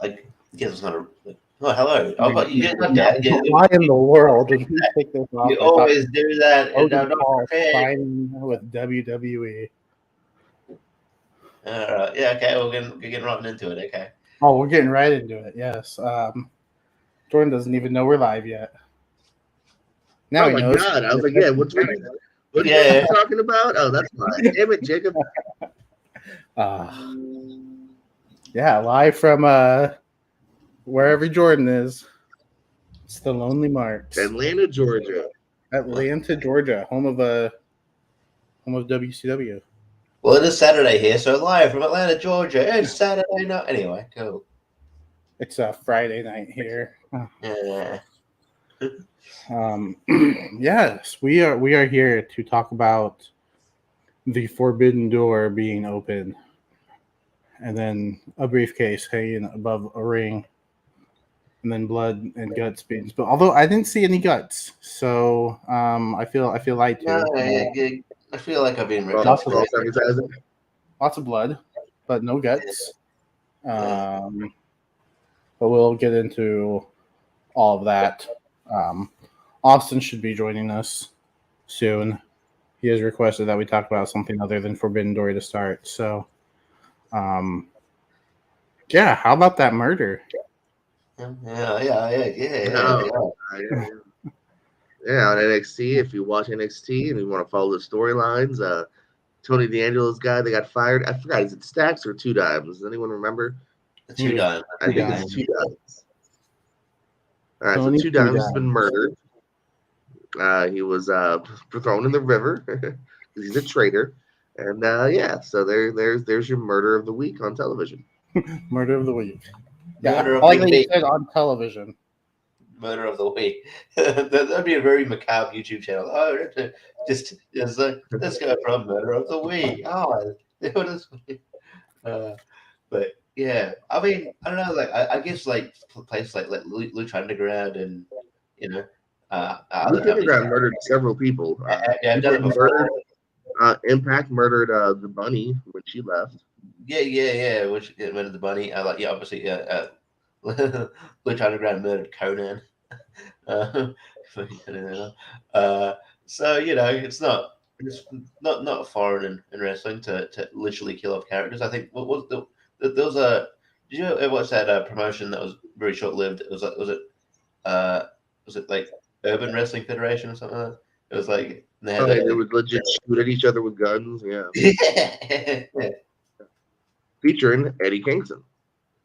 like, guess it's not a. Oh, hello. I Oh, mean, but you have to. why in the world did we take this off? You I thought always do that, and I'm Logan not Paul prepared. signing with WWE. All right. Yeah. Okay. We're getting right into it. Okay. Oh, we're getting right into it. Yes. Jordan doesn't even know we're live yet. Now Oh he my knows. god! I was like, yeah, what are you Yeah. guys talking about? Oh, that's fine. Damn it, Jacob. Yeah, live from wherever Jordan is. It's the Lonely Marks, Atlanta, Georgia. Atlanta, Georgia, home of WCW. Well, it is Saturday here, so live from Atlanta, Georgia. It's Saturday night. Anyway, cool. It's a Friday night here. Yeah. Yes, we are here to talk about the Forbidden Door being open, and then a briefcase hanging above a ring, and then blood and guts being spilled. Although I didn't see any guts, so I feel lied to. No, I feel like I've been ripped False off. advertising. Lots of blood, but no guts. But we'll get into all of that. Austin should be joining us soon. He has requested that we talk about something other than Forbidden Door to start. So, yeah, how about that murder? Yeah. Yeah, on NXT, if you watch NXT and you want to follow the storylines, Tony D'Angelo's guy that got fired, I forgot, is it Stacks or Two Dimes? Does anyone remember? The two dimes. I think it's Two Dimes. All right, Tony so Two Dimes has Dimes. been murdered. He was thrown in the river because he's a traitor. And yeah, so there's your murder of the week on television. Murder of the week. Murder Yeah, of all the that you week. said on television. Murder of the week. That'd be a very macabre YouTube channel. Oh, just let's go from murder of the week. Oh, what is? But yeah, I mean, I don't know. Like, I guess like places like Lucha Underground and you know, other Lucha companies. Underground murdered several people. Yeah, I've done it before. Impact murdered the bunny when she left. Yeah. Which murdered the bunny. I like, yeah, obviously, yeah. Lucha Underground murdered Conan. So it's not foreign in wrestling to literally kill off characters. I think what was there was a did you ever watch that promotion that was very short lived? It was it like Urban Wrestling Federation or something like that? It was like they had They would legit shoot at each other with guns. Yeah, yeah. featuring Eddie Kingston.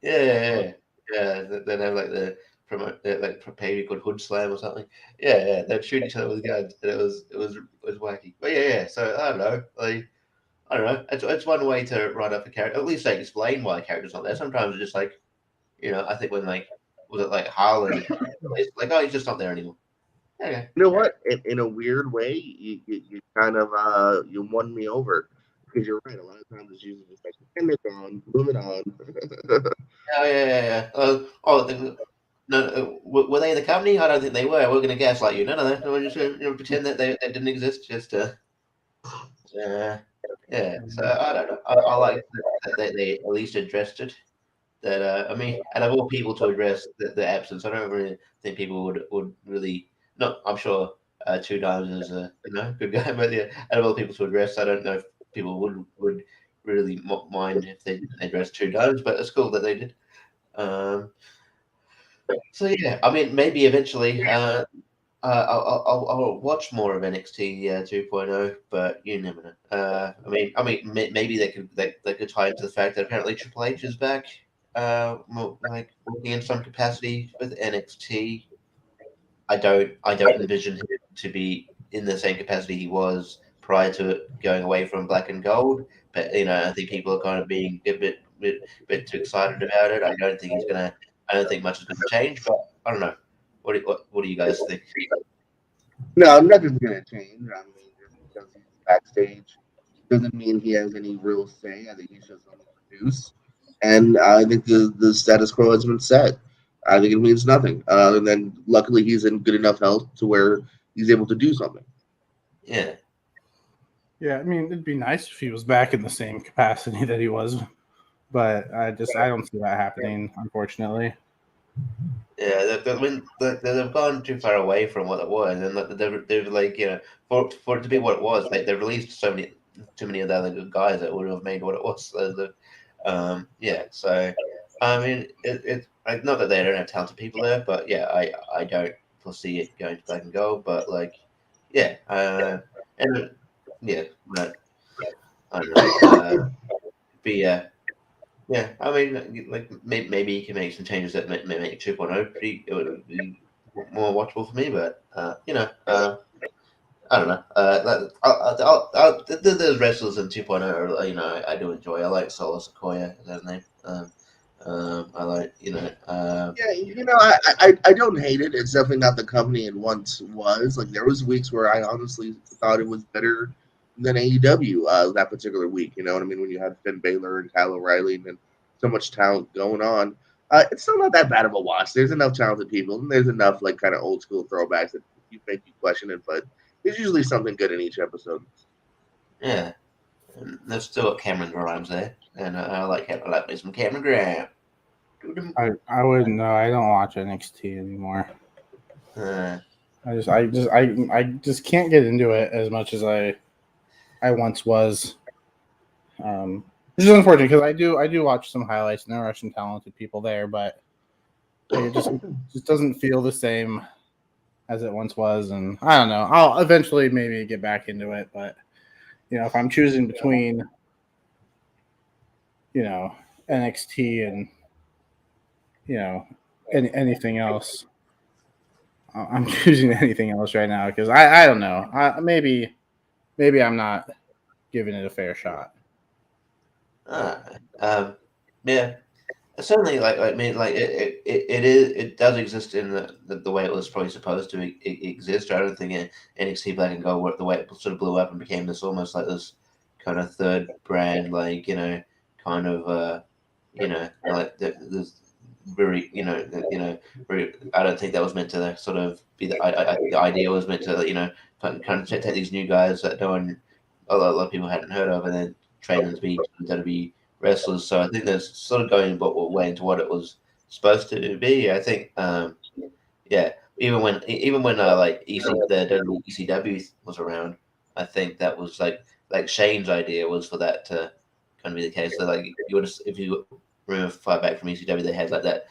Yeah. They'd have like the promote like pay called Hood Slam or something. Yeah. They'd shoot each other with guns, and it was wacky. But yeah. So I don't know. Like I don't know. It's one way to write up a character. At least they explain why a character's not there. Sometimes it's just like I think when like was it like Harlan? It's like he's just not there anymore. Okay. You know what? In a weird way, you kind of you won me over because you're right. A lot of times it's usually just like and they're gone, moving on. Yeah. No, were they the company? I don't think they were. We're going to gaslight you. No. We're just going to pretend that they didn't exist. Just yeah. So I don't know. I like that they at least addressed it. That I mean, out of all people to address the absence, I don't really think people would really. No, I'm sure Two Dimes is a good guy, but yeah, out of all people to address, I don't know if people would really mind if they addressed Two Dimes, but it's cool that they did. So yeah, I mean, maybe eventually I'll watch more of NXT 2.0, but you never know. Maybe they could tie into the fact that apparently Triple H is back, like working in some capacity with NXT. I don't envision him to be in the same capacity he was prior to going away from Black and Gold. But I think people are kind of being a bit too excited about it. I don't think much is gonna change, but I don't know. What do you guys think? No, nothing's gonna change. I mean, just because he's backstage doesn't mean he has any real say. I think he's just going to produce, and I think the status quo has been set. I think it means nothing. And then luckily he's in good enough health to where he's able to do something. Yeah. Yeah, I mean, it'd be nice if he was back in the same capacity that he was but I don't see that happening, unfortunately. Yeah, they've gone too far away from what it was, and they've like for it to be what it was, like they've released too many of the other good guys that would have made what it was. Yeah, so I mean, not that they don't have talented people there, but yeah, I don't foresee it going to Black and Gold, but like, yeah, and yeah, but I don't know, but yeah. Yeah, I mean, like maybe you can make some changes that may make 2.0 it would be more watchable for me, but I don't know. There's wrestlers in 2.0, I do enjoy. I like Solo Sequoia, is that his name? I like, Yeah, I don't hate it. It's definitely not the company it once was. Like there was weeks where I honestly thought it was better than AEW that particular week. You know what I mean? When you had Finn Balor and Kyle O'Reilly and so much talent going on, it's still not that bad of a watch. There's enough talented people and there's enough like kind of old school throwbacks that you make you question it. But there's usually something good in each episode. yeah. And they've still got Cameron Grimes there, and I like me some Cameron Grimes. I wouldn't know. I don't watch NXT anymore. Uh, I just can't get into it as much as I once was. Which is unfortunate because I do watch some highlights and there are some talented people there, but it just doesn't feel the same as it once was. And I don't know. I'll eventually maybe get back into it, but if I'm choosing between NXT and anything else, I'm choosing anything else right now because I don't know. Maybe I'm not giving it a fair shot. yeah. Certainly, I mean, like it does exist in the way it was probably supposed to exist. I don't think NXT Black and Gold, the way it sort of blew up and became this almost like this kind of third brand, like kind of like this very very. I don't think that was meant to sort of be the. I think the idea was meant to kind of take these new guys that a lot of people hadn't heard of, and then train them to be WWE wrestlers. So I think there's sort of going way into what it was supposed to be. I think, yeah, even when like the ECW was around, I think that was like Shane's idea was for that to kind of be the case. So like if you remember far back from ECW, they had like that.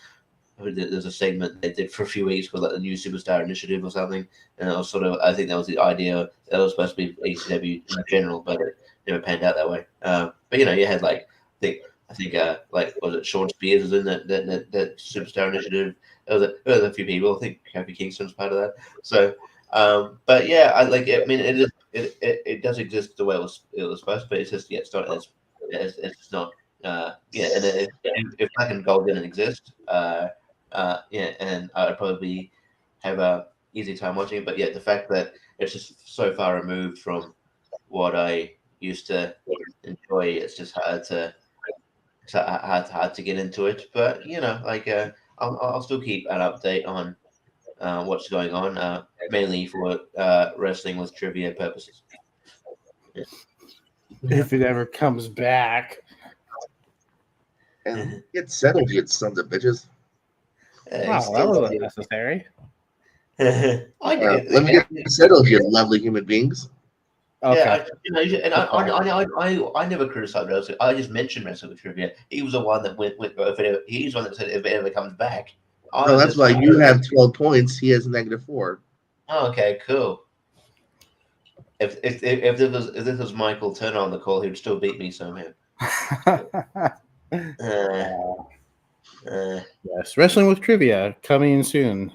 There's a segment they did for a few weeks called like the New Superstar Initiative or something, and it was sort of I think that was the idea that was supposed to be ECW in general, but it never panned out that way. But you had like I think like was it Sean Spears was in that Superstar Initiative. There was a few people. I think Kofi Kingston's part of that. So, but yeah, I mean, it does exist the way it was supposed to, but it's just it's not it's not. Yeah, and if Black and Gold didn't exist, yeah, and I'd probably have a easy time watching it. But yeah, the fact that it's just so far removed from what I used to enjoy, it's just hard to get into it. But I'll still keep an update on what's going on, mainly for wrestling with trivia purposes. Yeah. If it ever comes back. And get settled, you sons of bitches. Wow, that was unnecessary. Let me get settled, you lovely human beings. Okay. Yeah, I never criticized wrestling. I just mentioned wrestling with trivia. He was the one that went. He's the one that said if it ever comes back. No, that's why you have 12 points. He has -4. Oh, okay, cool. If this was Michael Turner on the call, he would still beat me somehow. Yes, Wrestling with Trivia coming soon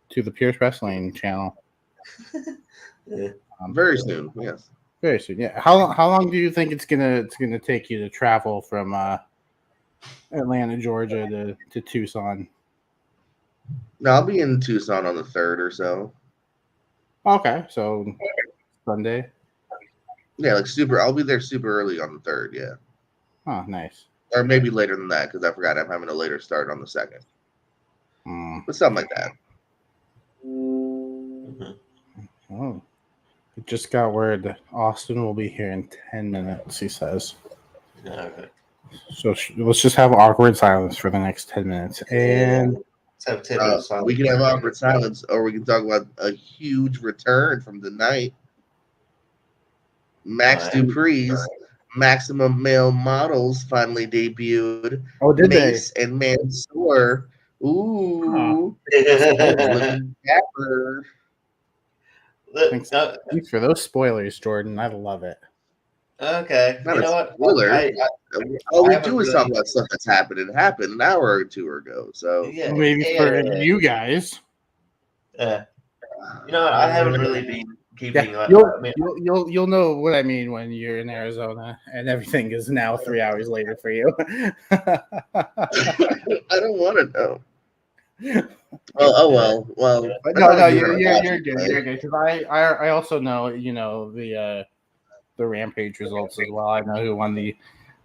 to the Pierce Wrestling channel. Very soon, yes. Very soon, yeah. How long do you think it's gonna take you to travel from Atlanta, Georgia to Tucson? No, I'll be in Tucson on the 3rd or so. Okay, so Sunday. Yeah, like super. I'll be there super early on the 3rd. Yeah. Oh, nice. Or maybe later than that because I forgot I'm having a later start on the 2nd. But something like that. Oh, I just got word that Austin will be here in 10 minutes. He says. All right. So let's just have awkward silence for the next 10 minutes. And Let's have 10 minutes silence. We can have awkward silence, or we can talk about a huge return from the night. Max Dupree's Maximum Male Models finally debuted. oh, did Mace and Mansoor. Ooh, looking dapper. Thanks for those spoilers, Jordan. I love it. Okay. Not you know a what? spoiler. All we do is really- talk about stuff that's happened. It happened an hour or two ago. So Yeah, Maybe for you guys. you know what? I haven't really been keeping. Yeah, you'll know what I mean when you're in Arizona and everything is now 3 hours later for you. I don't want to know. Oh well. No, you're good. You're good because I also know the Rampage results as well. I know who won the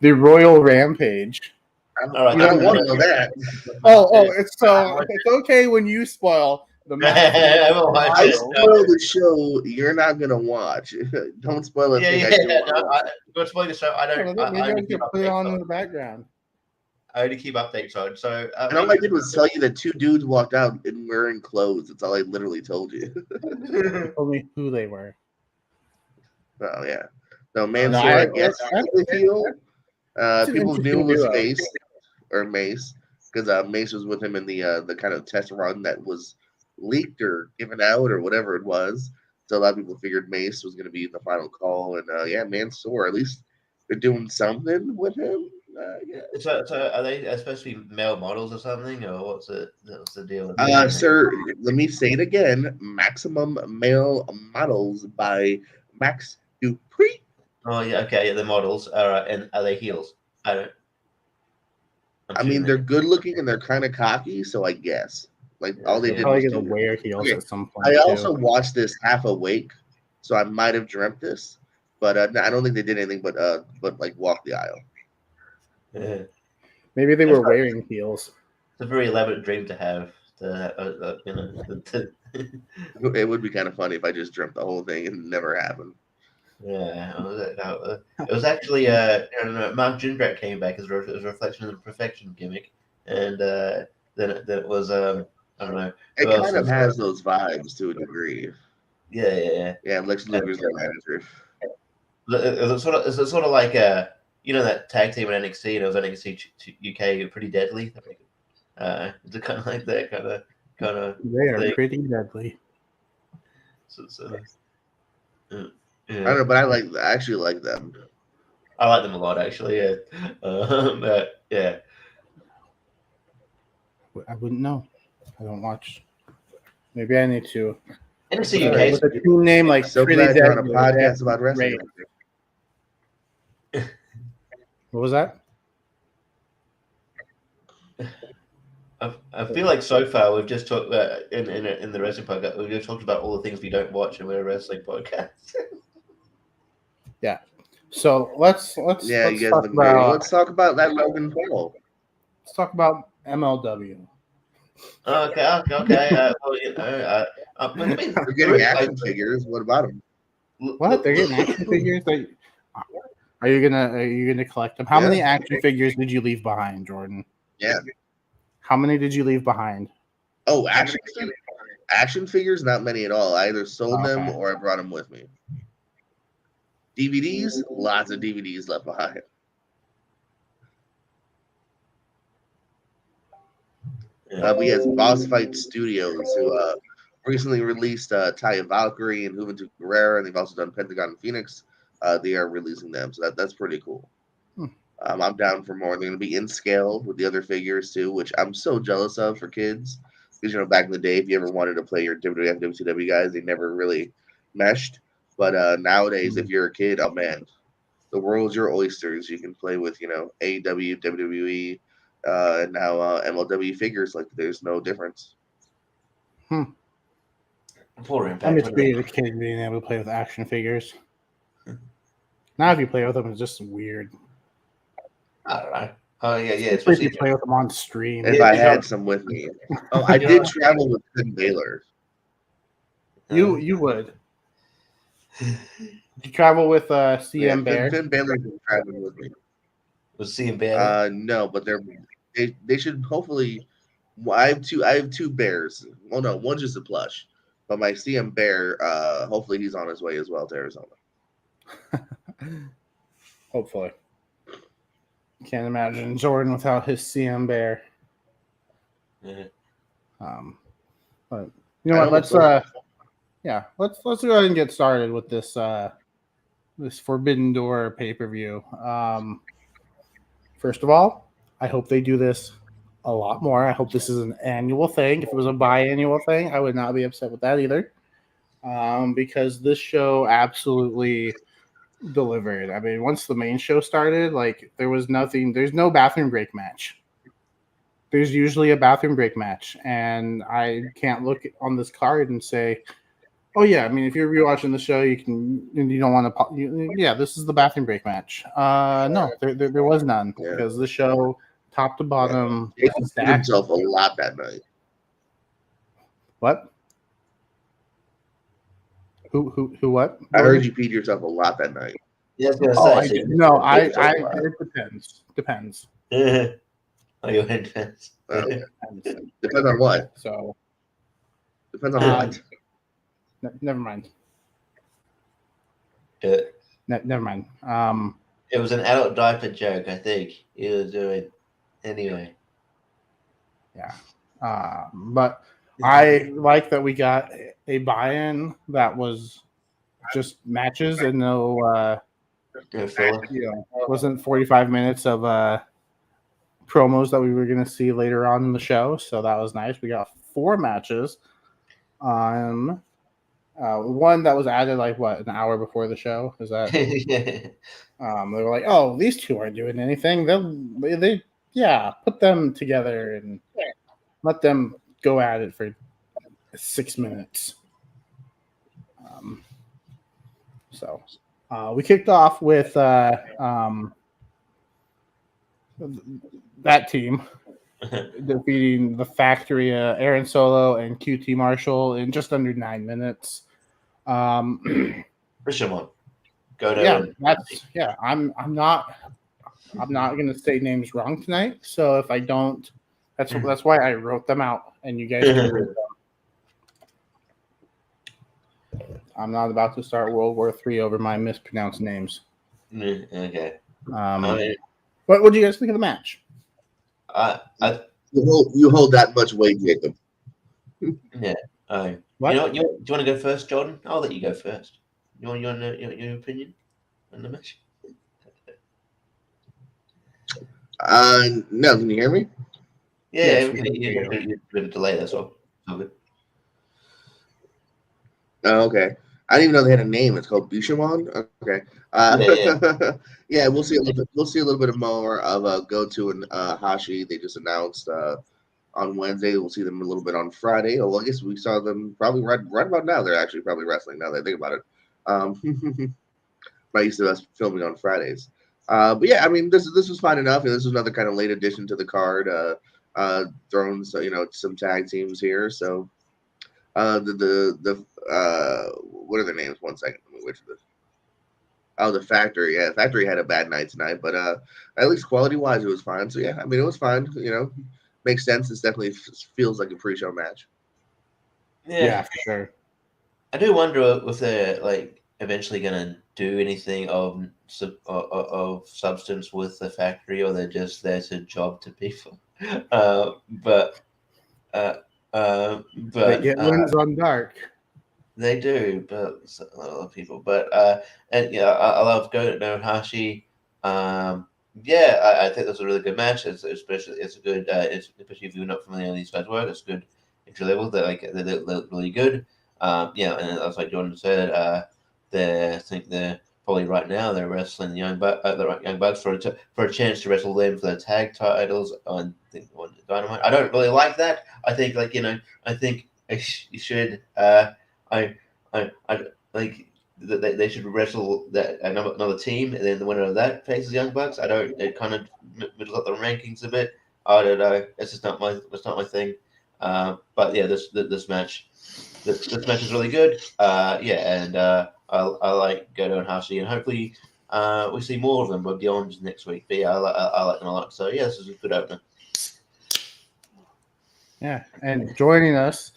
Royal Rampage. I don't want to know that. It's okay when you spoil the match. I spoil the show you're not gonna watch. Don't spoil a thing I do want to watch. Don't spoil the show. I don't. Maybe I can put it on in updates the background. I only keep updates on. So and all I did was tell you that two dudes walked out and wearing clothes. That's all I literally told you. Told me who they were. Oh yeah. No, Mansoor, I guess the heel. People knew it was Mace, because Mace was with him in the kind of test run that was leaked or given out or whatever it was. So a lot of people figured Mace was going to be the final call, and Mansoor. At least they're doing something with him. Yeah. So are they especially male models or something, or what's the deal? Sir, let me say it again. Maximum Male Models by Max Dupree. Oh yeah, okay, yeah, the models. All right, and are they heels? I mean, they're good looking and they're kind of cocky, so I guess all they did probably was gonna wear heels at some point. I also watched this half awake, so I might have dreamt this, but I don't think they did anything but walk the aisle. Yeah. Maybe they were wearing heels. It's a very elaborate dream to have. It would be kind of funny if I just dreamt the whole thing and it never happened. Yeah, it was actually Mark Jindrak came back as a reflection of the perfection gimmick, and then it was I don't know. It kind of has those vibes to a degree. Yeah. Lex Luger's the manager. It's sort of like that tag team in NXT, and it was NXT UK, Pretty Deadly. It's kind of like that kind of. They are thing. Pretty deadly. I don't know, but I actually like them. I like them a lot, actually. Yeah, yeah. I wouldn't know. I don't watch. Maybe I need to. NXT UK with a team name like so Pretty glad Deadly. on a podcast about wrestling. What was that? I feel like so far we've just talked in the wrestling podcast. We've just talked about all the things we don't watch, and we're a wrestling podcast. Yeah. So let's you guys talk about, let's talk about that Logan Paul. Let's talk about MLW. Okay. They're getting action figures. What about them? What? They're getting action figures? Are you gonna collect them? How many action figures did you leave behind, Jordan? Yeah. How many did you leave behind? Oh, action figures? Not many at all. I either sold them or I brought them with me. DVDs? Lots of DVDs left behind. We have Boss Fight Studios, who recently released Taya Valkyrie and Juventud Guerrera, and they've also done Pentagon and Phoenix. They are releasing them, so that's pretty cool. I'm down for more. They're going to be in scale with the other figures too, which I'm so jealous of for kids. Because back in the day, if you ever wanted to play your WWF, WCW guys, they never really meshed. But nowadays, if you're a kid, oh man, the world's your oysters. You can play with AEW, WWE, and now MLW figures. Like there's no difference. I miss being a kid being able to play with action figures. Now, if you play with them, it's just weird. I don't know. Oh yeah. Especially if you play with them on stream. If I had some with me. Oh, I did travel with Finn Balor. You would. Did you travel with CM Bear? Finn Balor traveled with me. Was CM Bear? No, but they should hopefully. I have two bears. Well, no, one's just a plush. But my CM Bear, hopefully he's on his way as well to Arizona. Hopefully. Can't imagine Jordan without his CM Bear. Yeah. But you know what? Let's go ahead and get started with this this Forbidden Door pay-per-view. First of all, I hope they do this a lot more. I hope this is an annual thing. If it was a biannual thing, I would not be upset with that either. Because this show absolutely delivered. I mean, once the main show started, like there's no bathroom break match. There's usually a bathroom break match, and I can't look on this card and say, "Oh yeah." I mean, if you're rewatching the show, you don't want to. Yeah, this is the bathroom break match. No, there was none because the show, top to bottom, he did himself a lot that night. What? Who? What? I heard you peed yourself a lot that night. Yeah, it depends. Oh, your head fence. Depends on what. So depends on what. Never mind. Never mind. It was an adult diaper joke, I think. He was doing anyway. Yeah. But I like that we got a buy-in that was just matches and no wasn't 45 minutes of promos that we were going to see later on in the show. So that was nice. We got 4 matches. One that was added like an hour before the show. Is that? They were like, "Oh, these two aren't doing anything. They put them together and let them go at it for 6 minutes." So we kicked off with that team defeating the Factory, Aaron Solo and QT Marshall in just under 9 minutes. Rishimon. Go to I'm not gonna say names wrong tonight. So if I don't, that's why I wrote them out and you guys can read them. I'm not about to start World War III over my mispronounced names. Okay. What do you guys think of the match? You hold that much weight, Jacob. Yeah. What? Do you want to go first, Jordan? I'll let you go first. You want your opinion on the match? No, can you hear me? Yeah, you're a delay. That's all. Good. Oh, okay. I didn't even know they had a name. It's called Bishamon. Okay. Yeah, we'll see a little bit. We'll see a little bit more of Goto and Hashi. They just announced on Wednesday. We'll see them a little bit on Friday. Oh, well, I guess we saw them probably right about now. They're actually probably wrestling now that I think about it. I'm used to us filming on Fridays. But yeah, I mean, this was fine enough. And this was another kind of late addition to the card. Thrown some tag teams here. So what are their names? 1 second. Let me wait for this. Oh, the Factory. Yeah, Factory had a bad night tonight, but at least quality-wise, it was fine. So yeah, I mean, it was fine. Makes sense. It definitely feels like a pre-show match. Yeah, for sure. I do wonder if they're eventually gonna do anything of substance with the Factory, or they're just there to job to people. But they get wins on Dark. They do, but a lot of people. But I love Goto and Hashi. I think that's a really good match. It's a good, especially if you're not familiar with these guys' work. It's good entry level. They're really good. And as like Jordan said, I think they're probably right now they're wrestling the Young Bucks for a chance to wrestle them for the tag titles on Dynamite. I don't really like that. I think I think you should. I like they should wrestle another team, and then the winner of that faces Young Bucks. It kind of middle up the rankings a bit. I don't know. It's just not my thing. But yeah, this match is really good. And I like Goto and Hashi, and hopefully we see more of them with the Orange next week. But yeah, I like them a lot. So yeah, this is a good opener. Yeah, and joining us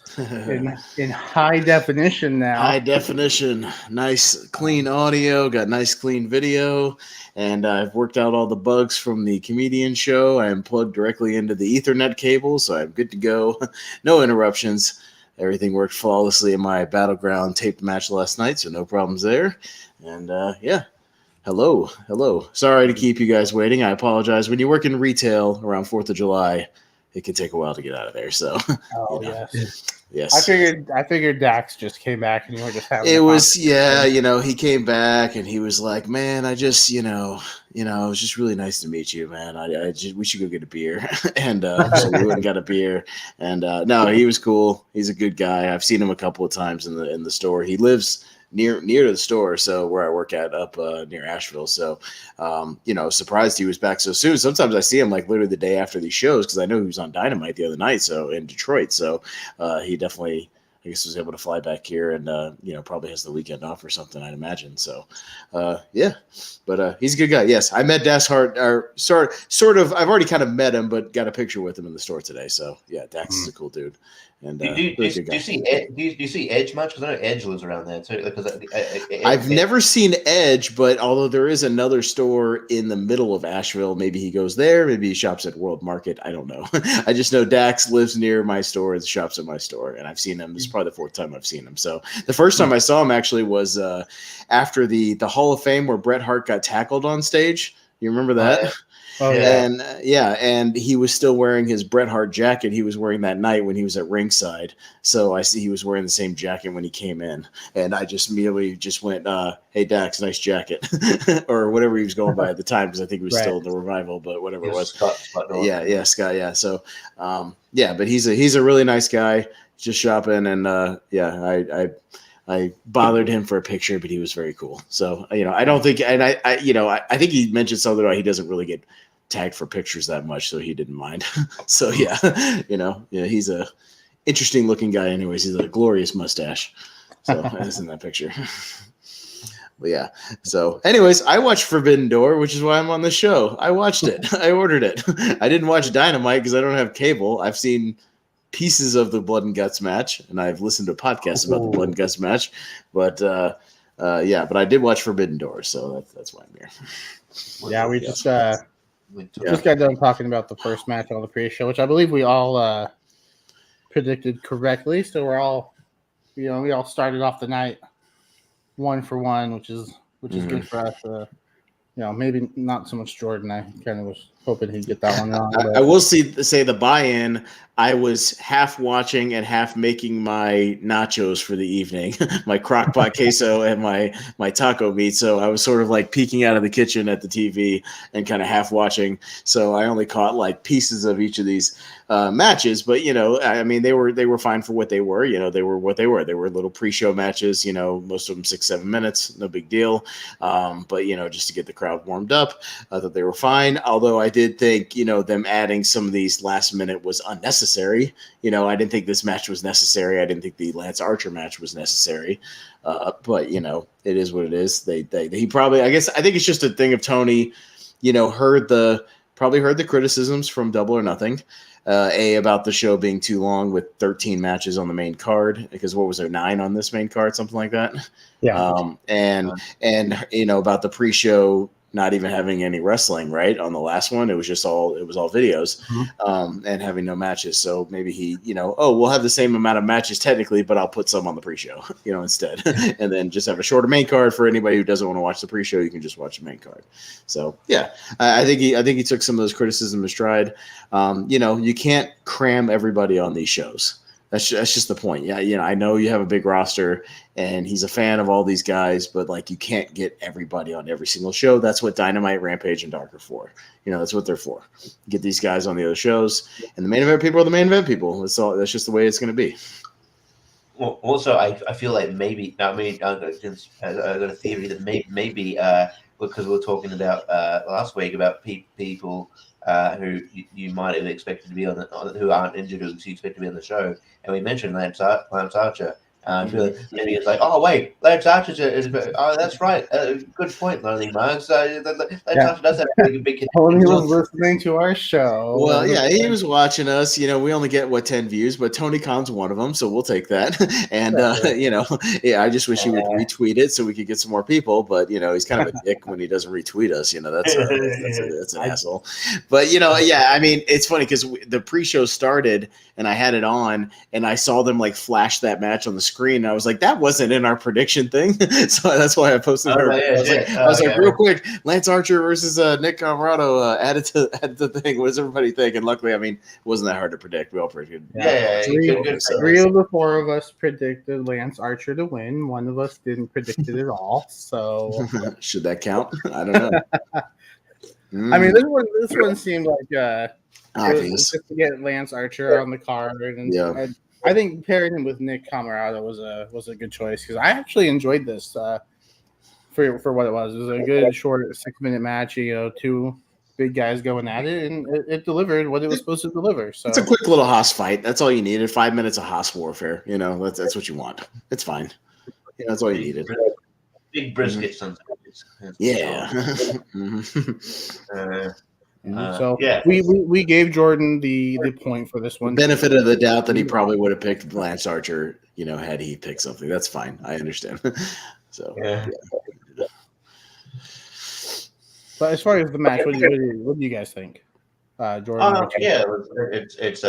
in high definition now. High definition, nice clean audio, got nice clean video, and I've worked out all the bugs from the comedian show. I am plugged directly into the Ethernet cable, so I'm good to go. No interruptions. Everything worked flawlessly in my Battleground taped match last night, so no problems there. And yeah, hello. Sorry to keep you guys waiting. I apologize. When you work in retail around 4th of July, it can take a while to get out of there. So, oh yes. I figured Dax just came back and you were just having. It was he came back and he was like, man, I just it was just really nice to meet you, man. We should go get a beer, and so we went and got a beer, and no, he was cool. He's a good guy. I've seen him a couple of times in the store. He lives near to the store, so where I work at up near Asheville. So, surprised he was back so soon. Sometimes I see him like literally the day after these shows because I know he was on Dynamite the other night, so in Detroit. So he definitely, I guess, was able to fly back here and probably has the weekend off or something, I'd imagine. So yeah, but he's a good guy. Yes, I met Dax Hart, or sort of. I've already kind of met him, but got a picture with him in the store today. So yeah, Dax is a cool dude. And do you see Edge much? Because I know Edge lives around there too. I've never seen Edge, but although there is another store in the middle of Asheville, maybe he goes there. Maybe he shops at World Market. I don't know. I just know Dax lives near my store and shops at my store, and I've seen him. This is probably the 4th time I've seen him. So the first time I saw him actually was after the Hall of Fame where Bret Hart got tackled on stage. You remember that? Oh, yeah. And he was still wearing his Bret Hart jacket he was wearing that night when he was at ringside. So I see he was wearing the same jacket when he came in, and I just immediately just went, "Hey Dax, nice jacket," or whatever he was going by at the time, because I think he was still in the Revival, but whatever it was. Scott Scott. Yeah. So but he's a really nice guy, just shopping, and I bothered him for a picture, but he was very cool. So, I don't think, and I think he mentioned something about he doesn't really get tagged for pictures that much, so he didn't mind. So he's a interesting looking guy anyways. He's a glorious mustache. So that's in that picture. But yeah. So anyways, I watched Forbidden Door, which is why I'm on the show. I watched it. I ordered it. I didn't watch Dynamite because I don't have cable. I've seen pieces of the Blood and Guts match, and I've listened to podcasts about the Blood and Guts match, but but I did watch Forbidden Door, so that's why I'm here. Yeah, we just got done talking about the first match on the pre-show, which I believe we all predicted correctly. So we're all, we all started off the night 1-for-1, which is good for us. Maybe not so much Jordan. I kind of was hoping he'd get that one wrong. I will say the buy-in, I was half watching and half making my nachos for the evening, my crock-pot queso and my taco meat. So I was sort of like peeking out of the kitchen at the TV and kind of half watching. So I only caught like pieces of each of these matches, but I mean, they were fine for what they were. They were what they were. They were little pre-show matches. Most of them 6-7 minutes, no big deal. But just to get the crowd warmed up, I thought they were fine. Although I did think them adding some of these last minute was unnecessary. I didn't think this match was necessary. I didn't think the Lance Archer match was necessary. But it is what it is. He probably, I think it's just a thing of Tony, heard the criticisms from Double or Nothing. About the show being too long with 13 matches on the main card, because what was there, 9 on this main card, something like that. Yeah. And about the pre-show not even having any wrestling, right? On the last one, it was all videos, and having no matches. So maybe he, we'll have the same amount of matches technically, but I'll put some on the pre-show, instead, and then just have a shorter main card for anybody who doesn't want to watch the pre-show. You can just watch the main card. So yeah, I think he took some of those criticisms in stride. You can't cram everybody on these shows. That's just the point. Yeah, I know you have a big roster, and he's a fan of all these guys, but like you can't get everybody on every single show. That's what Dynamite, Rampage, and Dark are for. That's what they're for. Get these guys on the other shows, and the main event people are the main event people. That's just the way it's going to be. Well, also, I feel like maybe. I mean, I got a theory that maybe because we were talking about last week about people. Who you might have expected to be who aren't injured, who you expect to be on the show, and we mentioned Lance Archer. Maybe it's like, oh wait, Lance Archer is oh that's right, good point, Lonely Mugs. Lance Archer does have a big Tony was listening to our show. Well, yeah, he was watching us. You know, we only get 10 views, but Tony Khan's one of them, so we'll take that. And you know, yeah, I just wish he would retweet it so we could get some more people. But you know, he's kind of a dick when he doesn't retweet us. You know, that's an asshole. But you know, yeah, I mean, it's funny because the pre-show started and I had it on and I saw them like flash that match on the screen. And I was like, that wasn't in our prediction thing, so that's why I posted it. I was like, real quick, Lance Archer versus Nick Comoroto added to the thing. What does everybody think? And luckily, I mean, it wasn't that hard to predict. We all predicted. Three of the four of us predicted Lance Archer to win. One of us didn't predict it at all. So should that count? I don't know. I mean, this one seemed like obvious just to get Lance Archer on the card, and I think pairing him with Nick Comoroto was a good choice because I actually enjoyed this for what it was. It was a good short 6-minute match. You know, two big guys going at it, and it delivered what it was supposed to deliver. So it's a quick little Haas fight. That's all you needed. 5 minutes of Haas warfare. You know, that's what you want. It's fine. Yeah, that's all you needed. Big briskets and yeah. So we gave Jordan the point for this one. Benefit of the doubt that he probably would have picked Lance Archer, you know, had he picked something. That's fine. I understand. So yeah. But as far as the match, what do you guys think, Jordan? It's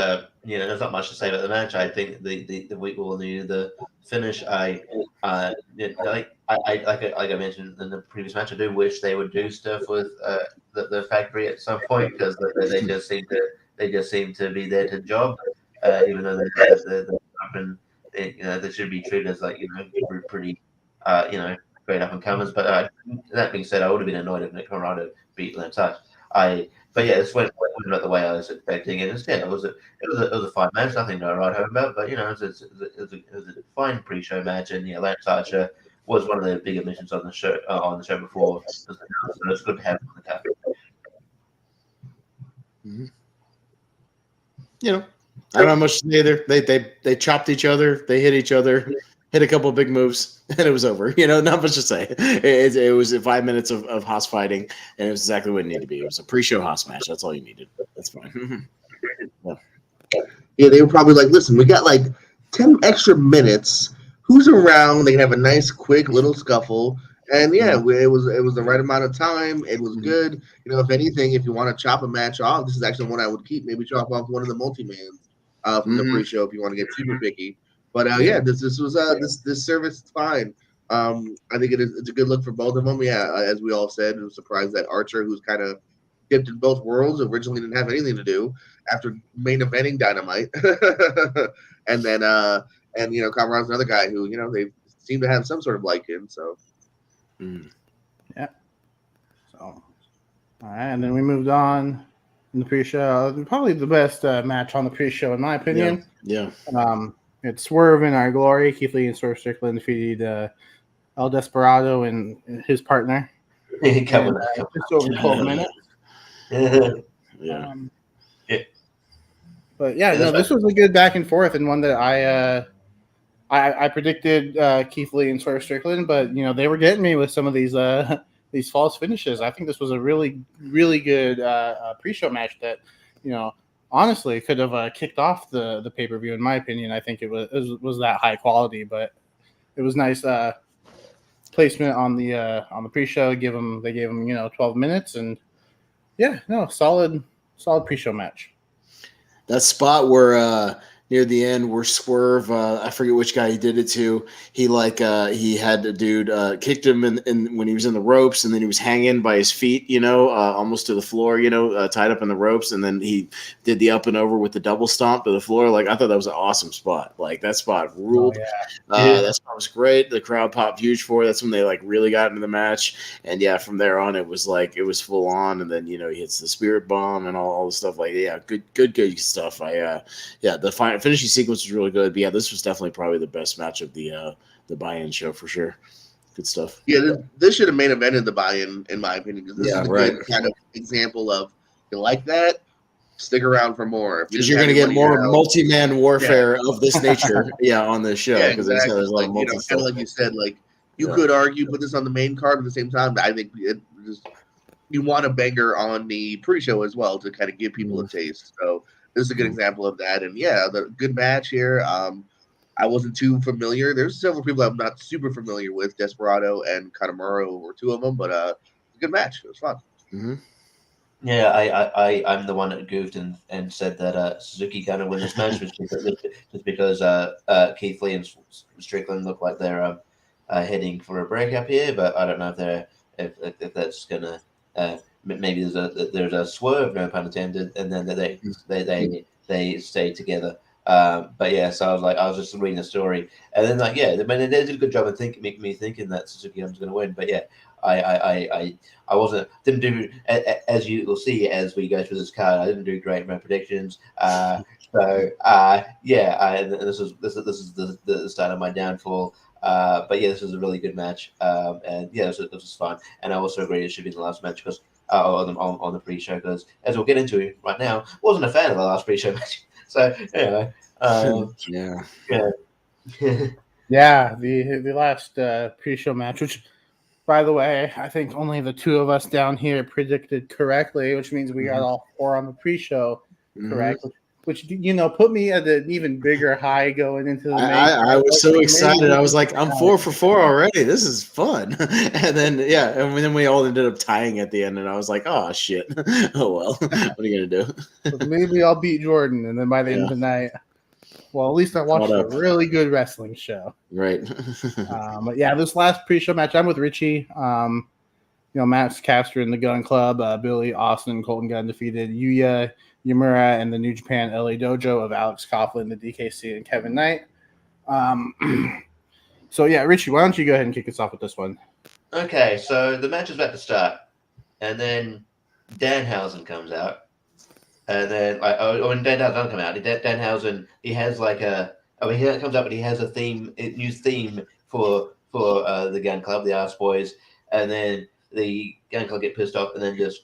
you know, there's not much to say about the match. I think the week will need the finish. Like I mentioned in the previous match, I do wish they would do stuff with the factory at some point because they just seem to be there to job, even though they're up and you know they should be treated as like you know pretty you know great up and comers. But that being said, I would have been annoyed if Nick Comoroto beat Lance Archer. But yeah, this went not the way I was expecting it. It was a fine match, nothing to write home about. But you know, it was a fine pre-show match, and yeah, Lance Archer was one of the bigger missions on the show before. So it's good to have him on the card. Mm-hmm. You know, I don't know much to say either. They chopped each other, they hit each other, hit a couple of big moves, and it was over. You know, not much to say. It was 5 minutes of Haas fighting, and it was exactly what it needed to be. It was a pre-show Haas match. That's all you needed. That's fine. Yeah, they were probably like, listen, we got like 10 extra minutes. Who's around? They can have a nice, quick little scuffle. And yeah, it was the right amount of time. It was good. You know, if anything, if you want to chop a match off, this is actually one I would keep. Maybe chop off one of the multi-mans from the pre-show if you want to get super picky. But yeah, this service is fine. I think it's a good look for both of them. Yeah, as we all said, I'm surprised that Archer, who's kind of dipped in both worlds, originally didn't have anything to do after main eventing Dynamite, and then and you know, Comoroto's another guy who you know they seem to have some sort of liking. So yeah. So all right, and then we moved on in the pre-show. Probably the best match on the pre-show, in my opinion. Yeah. It's Swerve in Our Glory. Keith Lee and Swerve Strickland defeated El Desperado and his partner. Just over 12 minutes. Yeah. But yeah, no, this was a good back and forth and one that I predicted Keith Lee and Swerve Strickland, but you know they were getting me with some of these false finishes. I think this was a really, really good pre-show match that you know. Honestly, could have kicked off the pay-per-view. In my opinion, I think it was that high quality, but it was nice placement on the pre-show. They gave them 12 minutes, and yeah, no, solid pre-show match. That spot where near the end where Swerve, I forget which guy he did it to. He he had a dude kicked him in when he was in the ropes, and then he was hanging by his feet, you know, almost to the floor, you know, tied up in the ropes, and then he did the up and over with the double stomp to the floor. Like I thought that was an awesome spot. Like that spot ruled. That spot was great. The crowd popped huge for it. That's when they like really got into the match, and yeah, from there on it was full on. And then you know he hits the spirit bomb and all the stuff like good stuff. The finishing sequence was really good. But yeah, this was definitely probably the best match of the buy-in show for sure. Good stuff. Yeah, this should have main evented the buy-in, in my opinion, because this is a good kind of example of you like that. stick around for more. If you Because didn't you're going have to get anybody more else- multi-man warfare of this nature, on this show. Yeah, Because exactly. there's a lot Like, of kind multi of like you said, like you Yeah. could argue put this on the main card at the same time. But I think you want a banger on the pre-show as well to kind of give people a taste. So this is a good example of that. And yeah, the good match here. I wasn't too familiar. There's several people I'm not super familiar with. Desperado and Kanemaru were two of them, but a good match. It was fun. Mm-hmm. Yeah, I'm the one that goofed and said that Suzuki gonna win this match just because Keith Lee and Strickland look like they're heading for a breakup here, but I don't know if that's gonna maybe there's a swerve, no pun intended, and then they stay together. But yeah, so I was just reading the story, and then they did a good job of making me thinking that Suzuki was going to win. But yeah, I didn't do, as you will see as we go through this card, I didn't do great in my predictions. And this is the start of my downfall. But yeah, this was a really good match. And yeah, this was fun. And I also agree it should be the last match because on the pre-show, because as we'll get into right now, wasn't a fan of the last pre-show match. So anyway, the last pre-show match, which, by the way, I think only the two of us down here predicted correctly, which means we got all four on the pre-show correct, which put me at an even bigger high going into the main. I was so excited. I was like, I'm 4 for 4 already. This is fun. And then and then we all ended up tying at the end, and I was like, oh shit. Oh well. What are you gonna do? So maybe I'll beat Jordan, and then by the end of the night, well, at least I watched a really good wrestling show. Right. But yeah, this last pre-show match, I'm with Richie. Max Caster in the Gun Club, Billy Austin, Colton Gunn defeated Yuya Yamura and the New Japan LA Dojo of Alex Coughlin, the DKC, and Kevin Knight. So yeah, Richie, why don't you go ahead and kick us off with this one? Okay, so the match is about to start, and then Danhausen comes out, and then when Danhausen doesn't come out, Danhausen he has he comes out, but he has a new theme for the Gun Club, the Arse Boys, and then the Gun Club get pissed off and then just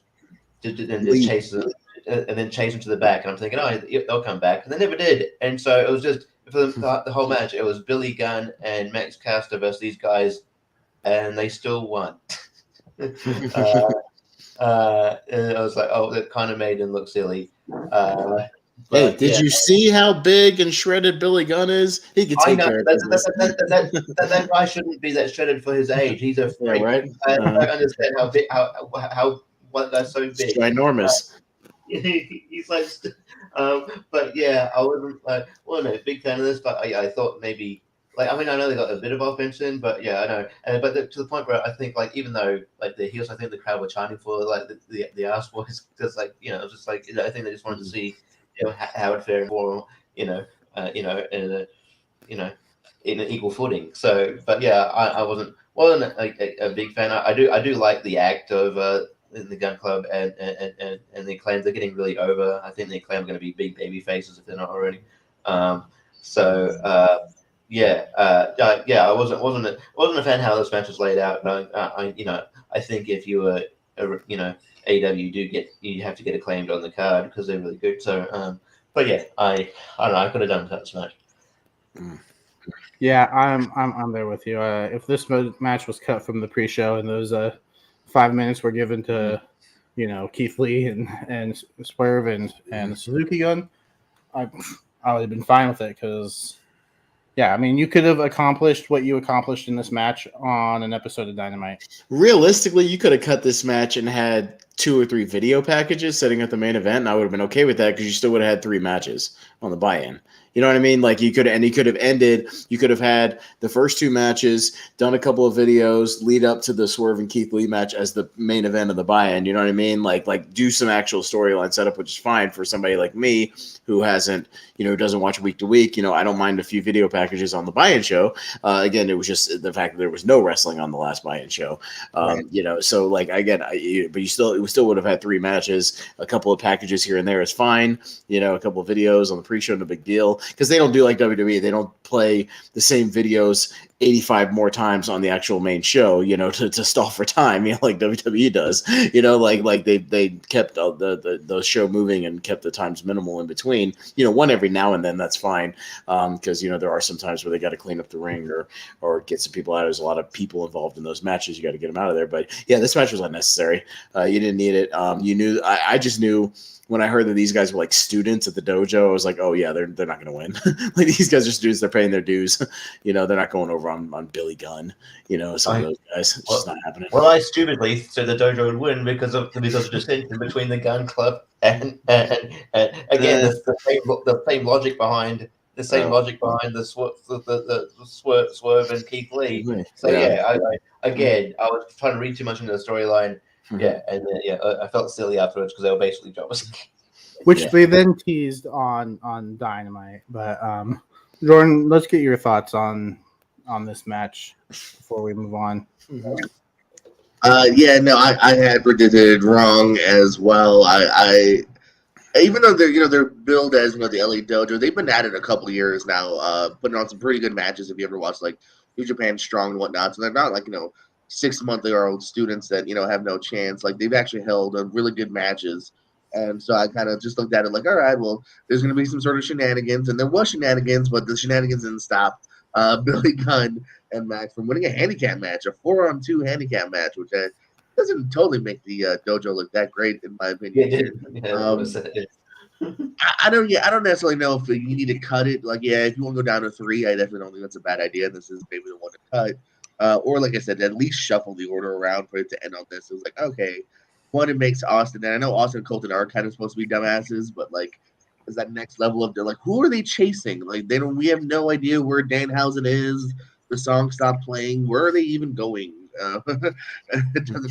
chase them. And then chase them to the back, and I'm thinking, they'll come back, and they never did. And so it was just for the whole match. It was Billy Gunn and Max Caster versus these guys, and they still won. And I was like, that kind of made him look silly. Hey, did you see how big and shredded Billy Gunn is? He could take care of business. That guy shouldn't be that shredded for his age. He's a freak. Right? I don't understand how big, how what guy's so big. Ginormous. He's like, but yeah, I wasn't a big fan of this, but I thought maybe, I know they got a bit of offense in, but yeah, I know, but to the point where I think, even though the heels, I think the crowd were chanting for the Arse Boys, because it was just I think they just wanted to see how it fared for in an equal footing. So, but yeah, I wasn't a big fan. I do like the act of in the Gun Club and the Acclaim. They're getting really over. I think the Acclaim are going to be big baby faces if they're not already. I wasn't a fan how this match was laid out. I think if you were AEW you have to get Acclaimed on the card because they're really good. So but yeah, I don't know. I could have done this match. Yeah, I'm there with you. If this match was cut from the pre-show and those 5 minutes were given to, Keith Lee and Swerve and Suzuki Gun, I would have been fine with it because, you could have accomplished what you accomplished in this match on an episode of Dynamite. Realistically, you could have cut this match and had 2 or 3 video packages setting up the main event, and I would have been okay with that because you still would have had 3 matches on the buy-in. You know what I mean? You could have ended. You could have had the first 2 matches, done a couple of videos, lead up to the Swerve and Keith Lee match as the main event of the buy-in. You know what I mean? Like do some actual storyline setup, which is fine for somebody like me who hasn't, who doesn't watch week to week. I don't mind a few video packages on the buy-in show. Again, it was just the fact that there was no wrestling on the last buy-in show. Right. So again, but you still would have had 3 matches, a couple of packages here and there is fine. A couple of videos on the pre-show, no big deal. Because they don't do like WWE. They don't play the same videos 85 more times on the actual main show, to stall for time, like WWE does, like they kept the show moving and kept the times minimal in between, one every now and then, that's fine. Because, there are some times where they got to clean up the ring or get some people out. There's a lot of people involved in those matches. You got to get them out of there. But yeah, this match was unnecessary. You didn't need it. You knew, I just knew, when I heard that these guys were like students at the dojo, I was like, oh yeah, they're not going to win. Like, these guys are students, they're paying their dues. They're not going over on Billy Gunn. Some of those guys. It's just not happening. Well, I stupidly said the dojo would win because of distinction between the Gun Club and again the same logic behind the Swerve and Keith Lee. So I was trying to read too much into the storyline. Yeah, and I felt silly afterwards because they were basically jobbers. Which they then teased on Dynamite. But Jordan, let's get your thoughts on this match before we move on. I had predicted wrong as well. I even though they're billed as the LA Dojo, they've been at it a couple of years now, putting on some pretty good matches. If you ever watched like New Japan Strong and whatnot, so they're not like 6-month-old students that have no chance. Like, they've actually held really good matches, and so I kind of just looked at it like, all right, well, there's going to be some sort of shenanigans, and there was shenanigans, but the shenanigans didn't stop Billy Gunn and Max from winning a handicap match, a 4-on-2 handicap match, which doesn't totally make the dojo look that great in my opinion. I don't necessarily know if you need to cut it. Like, if you want to go down to 3, I definitely don't think that's a bad idea. This is maybe the one to cut. Or, like I said, at least shuffle the order around for it to end on this. It was like, okay, one, it makes Austin, and I know Austin and Colton are kind of supposed to be dumbasses, but, like, is that next level of, like, who are they chasing? Like, we have no idea where Danhausen is. The song stopped playing. Where are they even going?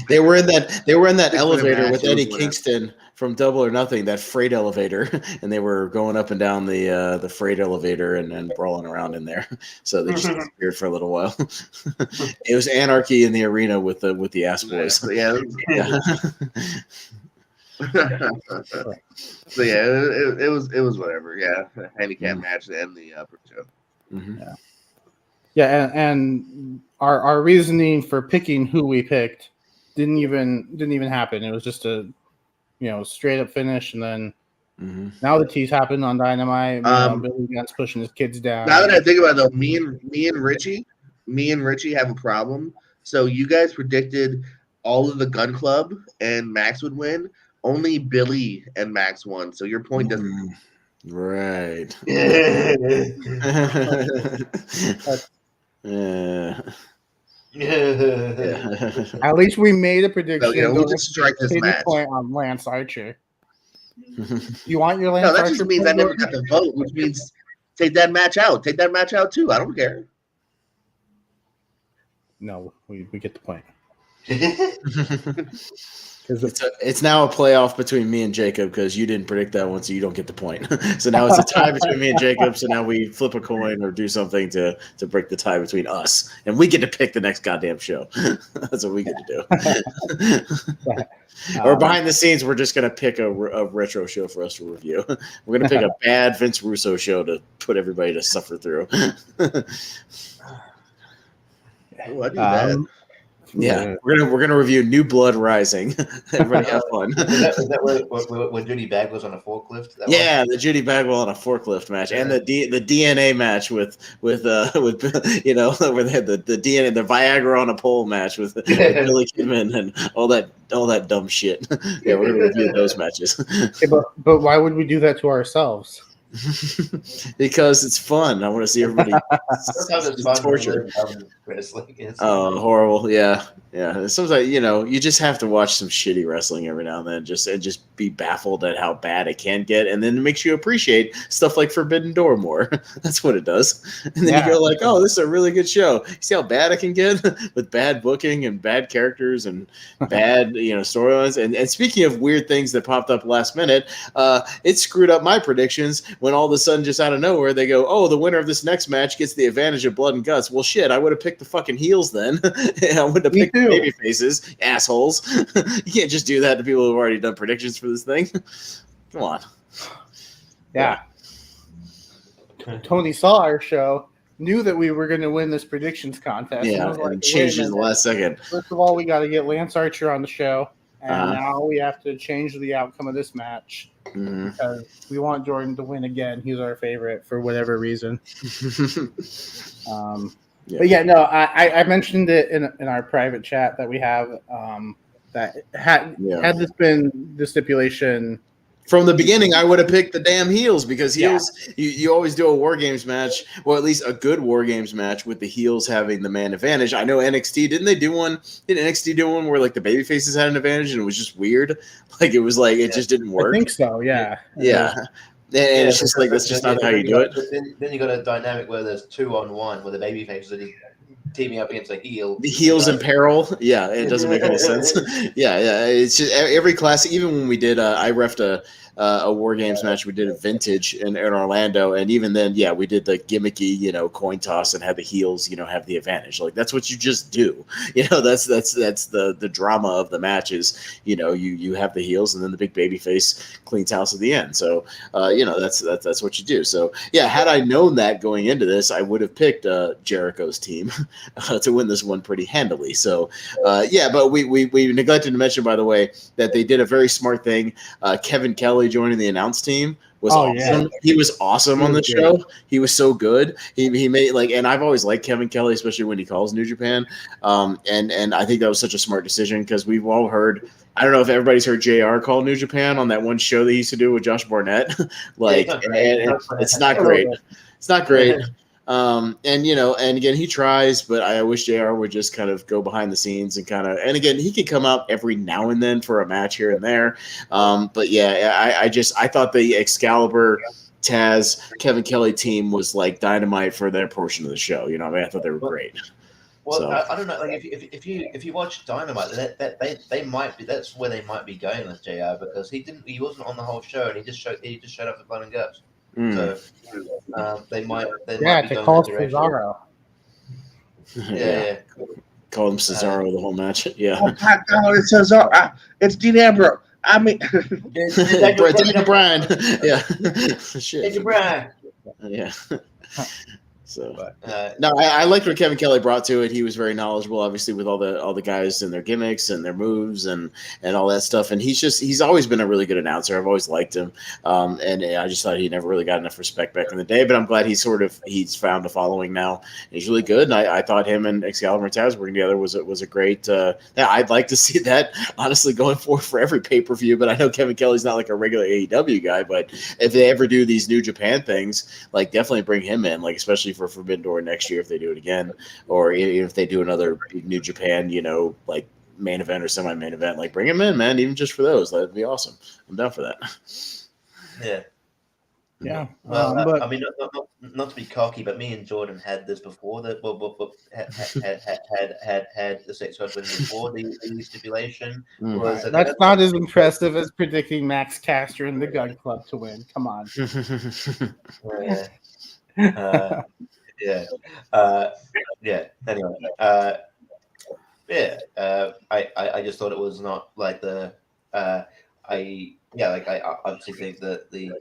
They were in that elevator with Eddie Kingston from Double or Nothing, that freight elevator, and they were going up and down the freight elevator and brawling around in there. So they just disappeared for a little while. It was anarchy in the arena with the ass boys. So it was whatever. Yeah, handicap match to end the show. Mm-hmm. Yeah, and our reasoning for picking who we picked didn't even happen. It was just a straight up finish, and then now the tease happened on Dynamite. Billy Gunn's pushing his kids down. Now that I think about it, though, me and Richie have a problem. So you guys predicted all of the Gun Club and Max would win. Only Billy and Max won. So your point doesn't. Right. At least we made a prediction. So, we'll just strike this match. Point on Lance Archer. You want your Lance Archer? No, that just means I never got the vote, which means take that match out. Take that match out too. I don't care. No, we get the point. It's now a playoff between me and Jacob because you didn't predict that one, so you don't get the point. So now it's a tie between me and Jacob. So now we flip a coin or do something to break the tie between us, and we get to pick the next goddamn show. That's what we get to do. Or behind the scenes, we're just gonna pick a retro show for us to review. We're gonna pick a bad Vince Russo show to put everybody to suffer through. I do that. Yeah, we're gonna review New Blood Rising. Everybody have fun. Is that where Judy Bagwell's on a forklift? The Judy Bagwell on a forklift match, and the DNA match with where they had the DNA, the Viagra on a pole match with Billy Kidman and all that dumb shit. Yeah, we're gonna review those matches. Okay, but why would we do that to ourselves? Because it's fun. I want to see everybody tortured. Horrible. Yeah. Sometimes you just have to watch some shitty wrestling every now and then, just be baffled at how bad it can get, and then it makes you appreciate stuff like Forbidden Door more. That's what it does. And then you go like, oh, this is a really good show. You see how bad it can get with bad booking and bad characters and bad storylines. And speaking of weird things that popped up last minute, it screwed up my predictions. When all of a sudden, just out of nowhere, they go, oh, the winner of this next match gets the advantage of blood and guts. Well, shit, I would have picked the fucking heels then. I would have picked the baby faces, assholes. You can't just do that to people who've already done predictions for this thing. Come on. Yeah. Tony saw our show. knew that we were going to win this predictions contest. Yeah, I was like, and changed wait a in the minute. last second. First of all, we got to get Lance Archer on the show, and Uh-huh. now we have to change the outcome of this match Mhm. because we want Jordan to win again. He's our favorite for whatever reason. Yeah. But yeah, no, I mentioned it in our private chat that we have that had this been the stipulation. From the beginning, I would have picked the damn heels because heels. You always do a War Games match, or at least a good War Games match with the heels having the man advantage. I know NXT didn't they do one? Did NXT do one where like the baby faces had an advantage and it was just weird? Like it was like it just didn't work. I think so. Yeah. Yeah. And it's just like that's just not how you do it. Then you got a dynamic where there's 2-on-1 where the baby faces are teaming up against a heel. The heels in peril. Yeah, it doesn't make any sense. Yeah. It's just every class. Even when we did, I refed a War Games match. We did a vintage in Orlando, and even then, yeah, we did the gimmicky, coin toss and had the heels, have the advantage. Like that's what you just do. That's the drama of the matches. You have the heels, and then the big baby face cleans house at the end. So, that's what you do. So, yeah, had I known that going into this, I would have picked Jericho's team to win this one pretty handily. So, but we neglected to mention, by the way, that they did a very smart thing. Kevin Kelly joining the announce team was awesome. Yeah. He was awesome on the show. He was so good. He made and I've always liked Kevin Kelly, especially when he calls New Japan. And I think that was such a smart decision because we've all heard. I don't know if everybody's heard JR call New Japan on that one show they used to do with Josh Barnett. It's not great. It's not great. And again, he tries, but I wish JR would just kind of go behind the scenes and again, he could come out every now and then for a match here and there. But yeah, I thought the Excalibur, Taz, Kevin Kelly team was like dynamite for their portion of the show. I thought they were great. Well, So. I don't know. Like if you watch Dynamite, that they might be. That's where they might be going with JR because he wasn't on the whole show and he just showed up for Blood and Guts. So they might be to call Cesaro. Yeah. Call him Cesaro the whole match. Yeah. Oh my God, it's Cesaro. It's Dean Ambrose. I mean, Daniel Bryan. Yeah. Shit. Daniel Bryan. Yeah. So no, I liked what Kevin Kelly brought to it. He was very knowledgeable, obviously, with all the guys and their gimmicks and their moves and all that stuff. And he's always been a really good announcer. I've always liked him. And I just thought he never really got enough respect back in the day. But I'm glad he's found a following now. He's really good. And I thought him and Excalibur and Taz working together was a great. I'd like to see that honestly going forward for every pay-per-view. But I know Kevin Kelly's not like a regular AEW guy. But if they ever do these New Japan things, like definitely bring him in, like especially for Forbidden Door next year if they do it again, or even if they do another New Japan, like main event or semi-main event, like bring him in, man, even just for those. That'd be awesome. I'm down for that. Yeah. Yeah. Well, I mean, not to be cocky, but me and Jordan had this before. That had the sex win before the stipulation. That's not as impressive as predicting Max Caster and the Gun Club to win. Come on. Yeah. Anyway, I just thought it was not like I obviously think that the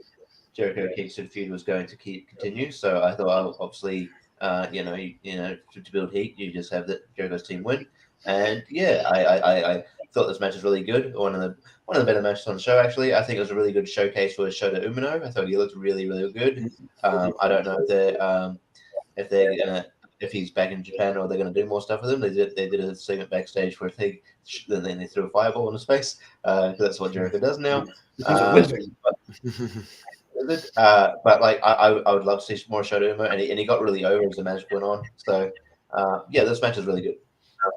Jericho Kingston feud was going to continue. So I thought, obviously, to build heat, you just have the Jericho's team win. And yeah, I thought this match was really good. One of the better matches on the show, actually. I think it was a really good showcase for Shota Umino. I thought he looked really, really good. I don't know if he's back in Japan or they're going to do more stuff with him. They did a segment backstage where then they threw a fireball into space. That's what Jericho does now. But like I would love to see more Shota Umino, and he got really over as the match went on. So this match is really good.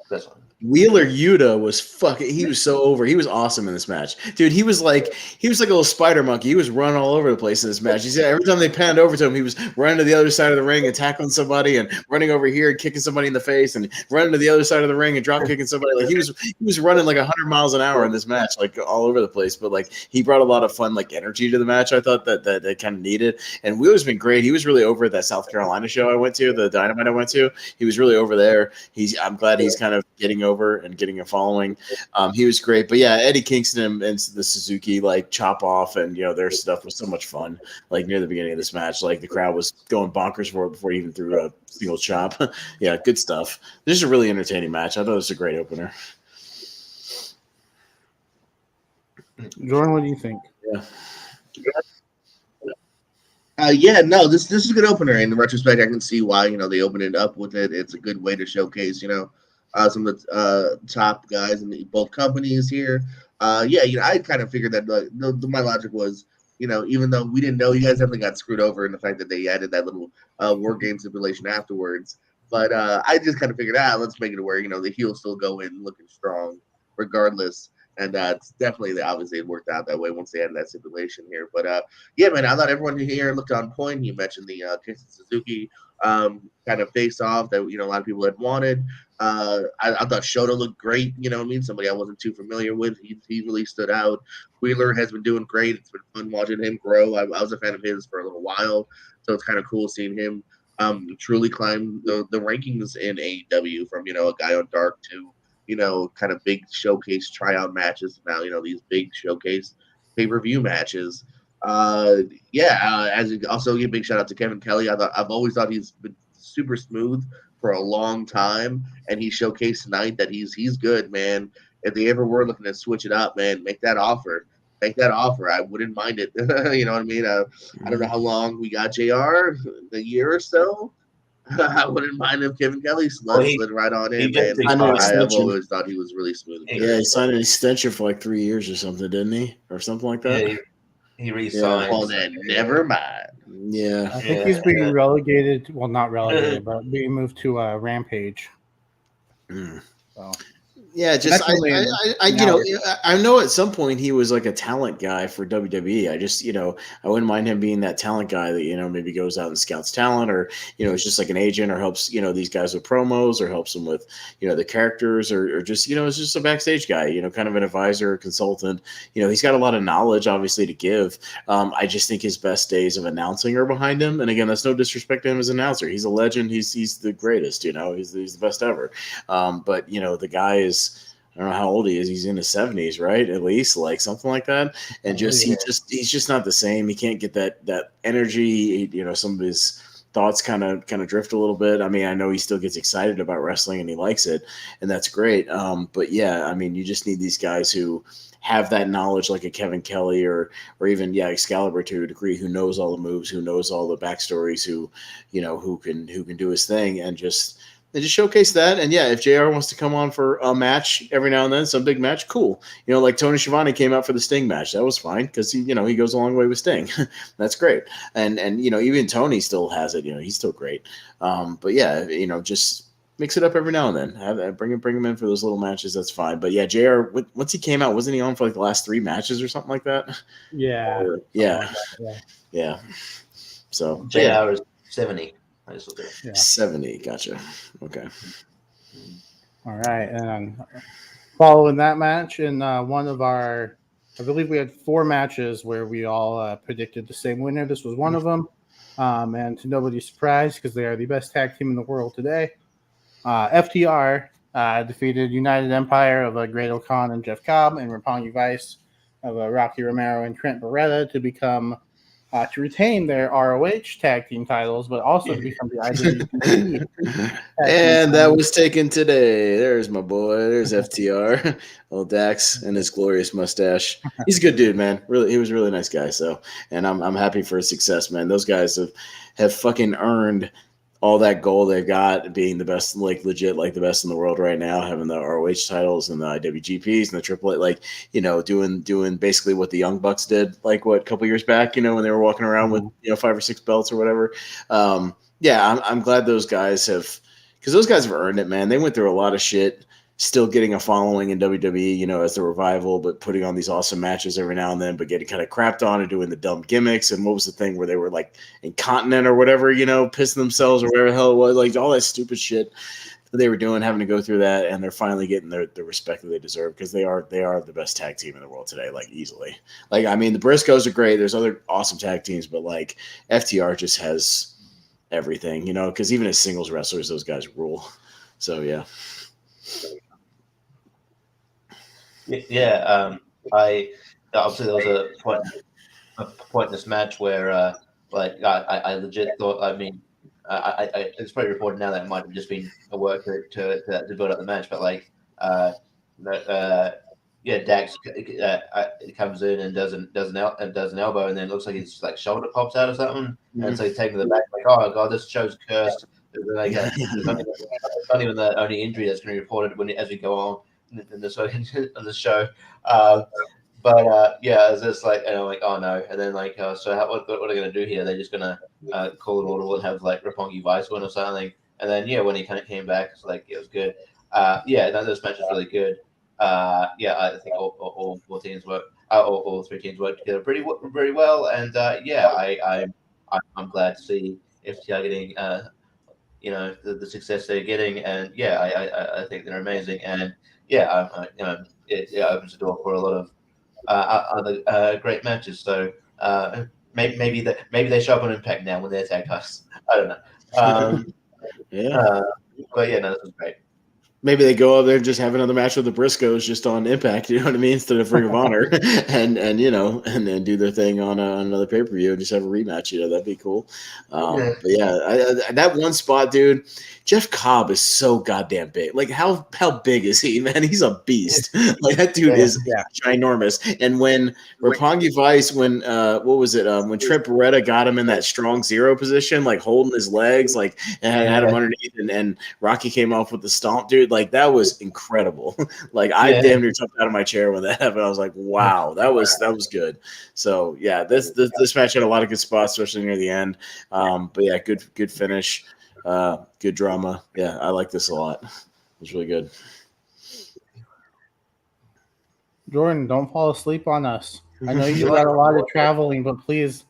That's one. Wheeler Yuta was he was so over. He was awesome in this match. Dude, he was like a little spider monkey. He was running all over the place in this match. Every time they panned over to him, he was running to the other side of the ring and tackling somebody and running over here and kicking somebody in the face and running to the other side of the ring and drop kicking somebody. Like he was running like 100 miles an hour in this match, like all over the place. But like he brought a lot of fun like energy to the match. I thought that kind of needed. And Wheeler's been great. He was really over at that South Carolina show I went to, the Dynamite I went to. He was really over there. I'm glad he's he's kind of getting over and getting a following. He was great. But yeah, Eddie Kingston and the Suzuki like chop off, and their stuff was so much fun. Like near the beginning of this match, like the crowd was going bonkers for it before he even threw a single chop. Yeah, good stuff. This is a really entertaining match. I thought it was a great opener. Jordan, what do you think? No, this is a good opener. In retrospect, I can see why they opened it up with it. It's a good way to showcase some of the top guys in both companies here. I kind of figured that my logic was even though we didn't know, you guys definitely got screwed over in the fact that they added that little war game simulation afterwards. But I just kind of figured, let's make it where the heels still go in looking strong regardless. And it's definitely, obviously, it worked out that way once they added that stipulation here. But man, I thought everyone here looked on point. You mentioned the Kingston Suzuki kind of face off that a lot of people had wanted. I thought Shota looked great. Somebody I wasn't too familiar with. He really stood out. Wheeler has been doing great. It's been fun watching him grow. I was a fan of his for a little while, so it's kind of cool seeing him truly climb the rankings in AEW from a guy on Dark to kind of big showcase tryout matches. Now, these big showcase pay-per-view matches. Also give a big shout out to Kevin Kelly. I've always thought he's been super smooth for a long time, and he showcased tonight that he's good, man. If they ever were looking to switch it up, man, make that offer. I wouldn't mind it. You know what I mean? I don't know how long we got JR, a year or so. I wouldn't mind if Kevin Kelly slid right on in, man. I've always thought he was really smooth. Yeah, he signed an extension for like 3 years or something, didn't he? Or something like that? Yeah, he re-signed. Well, then never mind. Yeah. I think he's being relegated. Well, not relegated, but being moved to Rampage. So. Yeah, just I know at some point he was like a talent guy for WWE. I just I wouldn't mind him being that talent guy that maybe goes out and scouts talent, or is just like an agent, or helps these guys with promos, or helps them with the characters, or just is just a backstage guy, kind of an advisor, consultant. He's got a lot of knowledge obviously to give. I just think his best days of announcing are behind him, and again, that's no disrespect to him as an announcer. He's a legend. He's the greatest. He's the best ever. But the guy is. I don't know how old he is. He's in his 70s, right? At least, like something like that. And he's just not the same. He can't get that energy. Some of his thoughts kind of drift a little bit. I mean, I know he still gets excited about wrestling and he likes it, and that's great. But yeah, I mean, you just need these guys who have that knowledge, like a Kevin Kelly or even Excalibur to a degree, who knows all the moves, who knows all the backstories, who can do his thing, and just showcase that. And yeah, if JR wants to come on for a match every now and then, some big match, cool. Like Tony Schiavone came out for the Sting match. That was fine because he goes a long way with Sting. That's great. And even Tony still has it. He's still great. But yeah, just mix it up every now and then. Bring him in for those little matches. That's fine. But yeah, JR, once he came out, wasn't he on for like the last 3 matches or something like that? Yeah. Yeah. So JR is 70. 70, gotcha. Okay. All right, and following that match, in one of our, I believe we had 4 matches where we all predicted the same winner. This was one of them, and to nobody's surprise, because they are the best tag team in the world today, FTR defeated United Empire of Great O'Khan and Jeff Cobb, and Roppongi Vice of Rocky Romero and Trent Beretta to become to retain their ROH tag team titles, but also to become the IWGP. And that was taken today. There's my boy. There's FTR, old Dax, and his glorious mustache. He's a good dude, man. Really, he was a really nice guy. So, and I'm happy for his success, man. Those guys have fucking earned all that gold they've got, being the best, like legit, like the best in the world right now, having the ROH titles and the IWGPs and the AAA, like, doing basically what the Young Bucks did, like a couple years back, when they were walking around with, 5 or 6 belts or whatever. I'm glad those guys because those guys have earned it, man. They went through a lot of shit, still getting a following in WWE, as the Revival, but putting on these awesome matches every now and then, but getting kind of crapped on and doing the dumb gimmicks. And what was the thing where they were like incontinent or whatever, pissing themselves or whatever the hell it was, like all that stupid shit that they were doing, having to go through that. And they're finally getting the respect that they deserve, because they are the best tag team in the world today, like easily. Like, I mean, the Briscoes are great. There's other awesome tag teams, but like FTR just has everything, because even as singles wrestlers, those guys rule. So yeah. Yeah. I obviously there was a point in this match where I legit thought. I mean, it's probably reported now that it might have just been a work to build up the match, but uh, yeah, Dax comes in and does an elbow, and then it looks like his like shoulder pops out or something, and so he's taken to the back like, oh god, this show's cursed. It's not even the only injury that's going to be reported as we go on in this on the show. Yeah, it's just like, and I'm like, oh no, and then so what are they going to do here? They're just going to call it audible and have like Roppongi Vice win or something, and then when he kind of came back, it's like it was good. This match was really good. I think all four teams work, all three teams work together very well, and I'm glad to see FTR getting the success they're getting, and I think they're amazing, and it opens the door for a lot of other great matches. So maybe they show up on Impact now when they're tag titles. I don't know. But yeah, no, this was great. Maybe they go out there and just have another match with the Briscoes just on Impact, you know what I mean, instead of Ring of Honor, and then do their thing on another pay per view and just have a rematch. That'd be cool. But that one spot, dude. Jeff Cobb is so goddamn big. Like how big is he, man? He's a beast. Like that dude is ginormous. And when Roppongi Vice, when what was it? When Trent Beretta got him in that strong zero position, like holding his legs, like and had him underneath, and Rocky came off with the stomp, dude. Like that was incredible. Like I damn near jumped out of my chair when that happened. I was like, wow, that was good. So yeah, this match had a lot of good spots, especially near the end. But yeah, good finish. Good drama. Yeah, I like this a lot. It was really good. Jordan, don't fall asleep on us. I know you got a lot of traveling, but please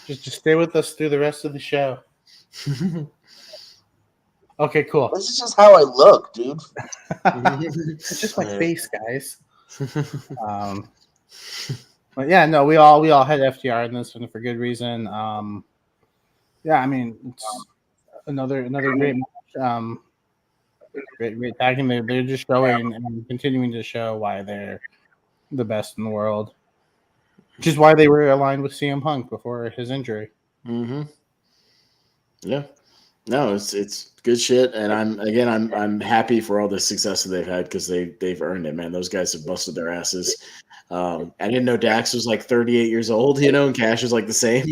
just stay with us through the rest of the show. Okay, cool. This is just how I look, dude. It's just my face, guys. But yeah, no, we all had FTR in this one for good reason. I mean, it's another great match. Great tag team. They're just showing and continuing to show why they're the best in the world, which is why they were aligned with CM Punk before his injury. Mm-hmm. Yeah. No, it's good shit, and I'm happy for all the success that they've had because they've earned it, man. Those guys have busted their asses. I didn't know Dax was like 38 years old, and Cash is like the same,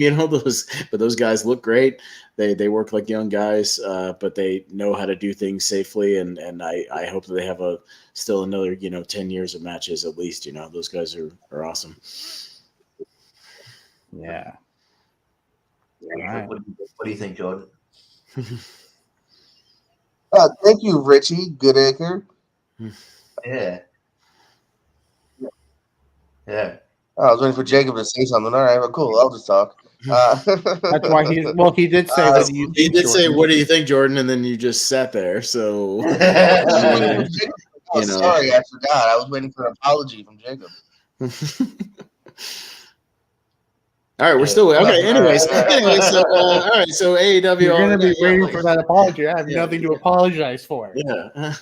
those guys look great. They work like young guys, but they know how to do things safely, and I hope that they have still another 10 years of matches at least. Those guys are awesome. Yeah. Right. What do you think, Jordan? Thank you, Richie Goodacre. Yeah. I was waiting for Jacob to say something. All right, well, cool. I'll just talk. That's why he did say. He did say, "What do you think, Jordan?" And then you just sat there. So, sorry, I forgot. I was waiting for an apology from Jacob. All right, we're still okay. Anyways, so all right. So AEW, you're going to be waiting for that apology. I have nothing to apologize for. Yeah.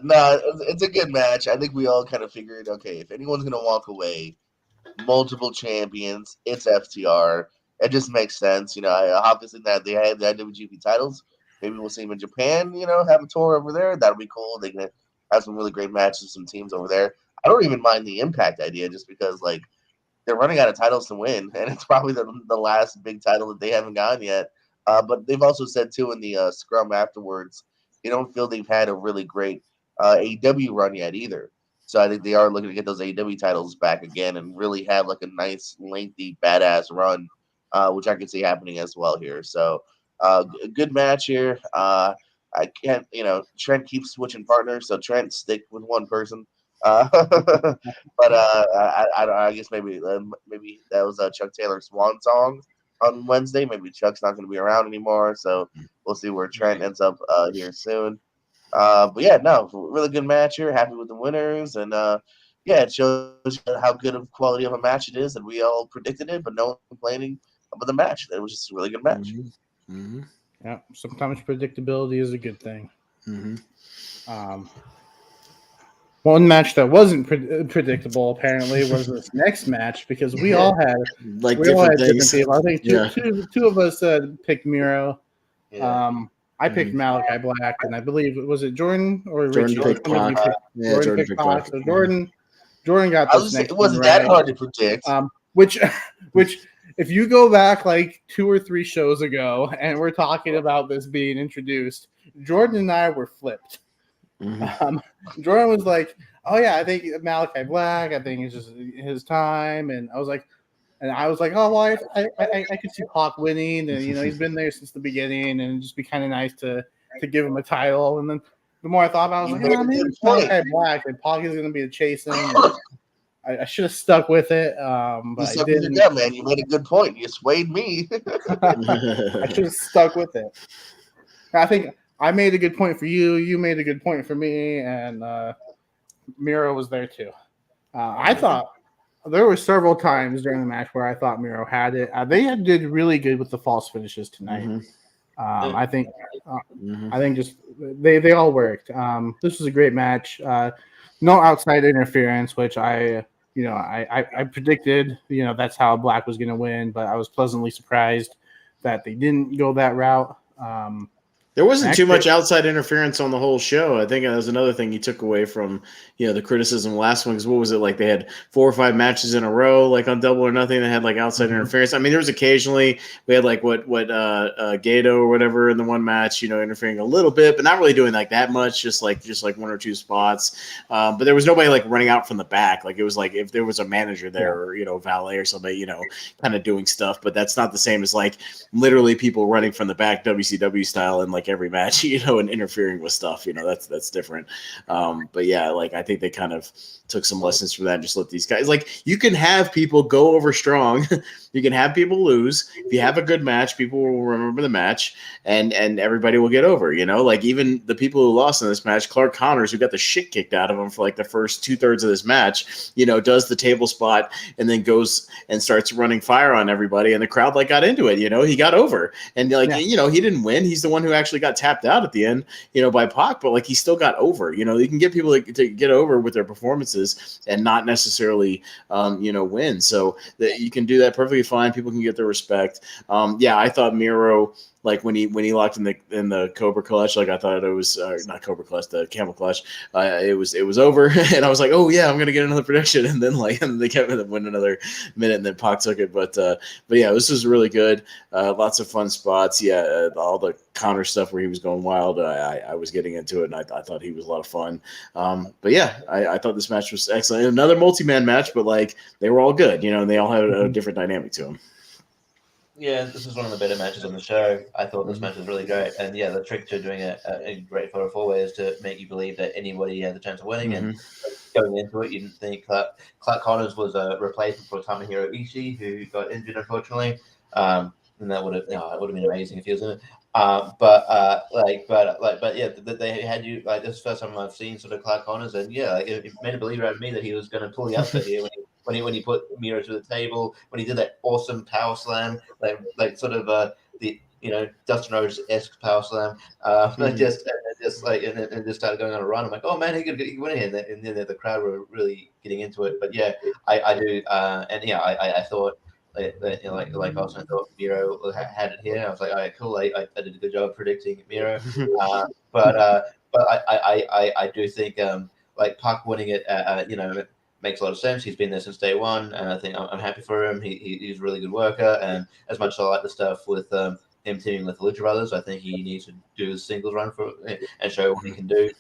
No, it's a good match. I think we all kind of figured, okay, if anyone's going to walk away, multiple champions, it's FTR. It just makes sense. Obviously that they have the IWGP titles. Maybe we'll see them in Japan, have a tour over there. That'll be cool. They can have some really great matches with some teams over there. I don't even mind the Impact idea just because, like, they're running out of titles to win, and it's probably the last big title that they haven't gotten yet. But they've also said, too, in the scrum afterwards, they don't feel they've had a really great AEW run yet either. So I think they are looking to get those AEW titles back again and really have like a nice, lengthy, badass run, which I can see happening as well here. So a good match here. I can't, Trent keeps switching partners, so Trent stick with one person. But I guess maybe that was Chuck Taylor's swan song on Wednesday. Maybe Chuck's not going to be around anymore, so we'll see where Trent ends up here soon. But yeah, no, really good match here. Happy with the winners, and it shows how good of quality of a match it is, and we all predicted it, but no one complaining about the match. It was just a really good match. Mm-hmm. Yeah, sometimes predictability is a good thing. Mm-hmm. One match that wasn't predictable apparently was this next match because we all had different different things. people. I think Yeah. two of us picked Miro. Yeah. I picked Malachi Black, and I believe was it Jordan or Jordan Richie? picked One of you Pac. picked Yeah, Jordan Jordan picked picked Pac. Pac. So Jordan got I this was saying, next it one wasn't right. that hard to predict. Which if you go back like 2 or 3 shows ago, and we're talking about this being introduced, Jordan and I were flipped. Mm-hmm. Jordan was like, "Oh yeah, I think Malachi Black. I think it's just his time." And I was like, "Oh well, I could see Pac winning, and he's been there since the beginning, and it'd just be kind of nice to give him a title." And then the more I thought about it, I was like, maybe it's Malachi Black, and Pac is going to be the chasing. I should have stuck with it, but I didn't. Yeah, man, you made a good point. You swayed me. I should have stuck with it. I think I made a good point for you. You made a good point for me, and Miro was there too. I thought there were several times during the match where I thought Miro had it. They did really good with the false finishes tonight. Mm-hmm. I think just they all worked. This was a great match. No outside interference, which I predicted. That's how Black was going to win, but I was pleasantly surprised that they didn't go that route. There wasn't too much outside interference on the whole show. I think that was another thing you took away from, the criticism last one. Because what was it like? They had 4 or 5 matches in a row, like on Double or Nothing, that had like outside interference. I mean, there was occasionally we had like what Gato or whatever in the one match, interfering a little bit, but not really doing like that much. Just like 1 or 2 spots. But there was nobody like running out from the back. Like it was like if there was a manager there or valet or somebody, kind of doing stuff. But that's not the same as like literally people running from the back WCW style and like every match, and interfering with stuff, that's different. But yeah, like I think they kind of took some lessons from that and just let these guys, like, you can have people go over strong. You can have people lose. If you have a good match, people will remember the match and everybody will get over, like even the people who lost in this match, Clark Connors, who got the shit kicked out of him for like the first 2/3 of this match, does the table spot and then goes and starts running fire on everybody. And the crowd like got into it, he got over and like, he didn't win. He's the one who actually got tapped out at the end, by Pac, but like he still got over. You can get people to get over with their performances and not necessarily, win. So that you can do that perfectly fine. People can get their respect. I thought Miro, like when he locked in the Cobra Clutch, like I thought it was not Cobra Clutch, the Camel Clutch. It was over, and I was like, oh yeah, I'm gonna get another prediction, and then they kept it win another minute, and then Pac took it. But yeah, this was really good. Lots of fun spots. Yeah, all the counter stuff where he was going wild. I was getting into it, and I thought he was a lot of fun. But yeah, I thought this match was excellent. Another multi-man match, but like they were all good, and they all had a different dynamic to them. Yeah, this is one of the better matches on the show. I thought this match was really great. And yeah, the trick to doing a great photo 4-way is to make you believe that anybody has a chance of winning. And going into it, you didn't think Clark Connors was a replacement for Tomohiro Ishii, who got injured, unfortunately. And that would have been amazing if he was in it. But yeah, they had you like this is the first time I've seen sort of Clark Connors, and yeah, like it made a believer out of me that he was going to pull the upset here when he put Miro to the table, when he did that awesome power slam, like sort of the Dustin Rhodes-esque power slam, and just started going on a run. I'm like, oh man, he could win it, and then the crowd were really getting into it. But yeah, I do, and yeah, I thought. Like Austin, I thought Miro had it here. I was like, all right, cool. I did a good job predicting Miro, but I do think like Pac winning it, it makes a lot of sense. He's been there since day one, and I think I'm happy for him. He's a really good worker, and as much as I like the stuff with him teaming with the Lucha Brothers, I think he needs to do his singles run for and show what he can do.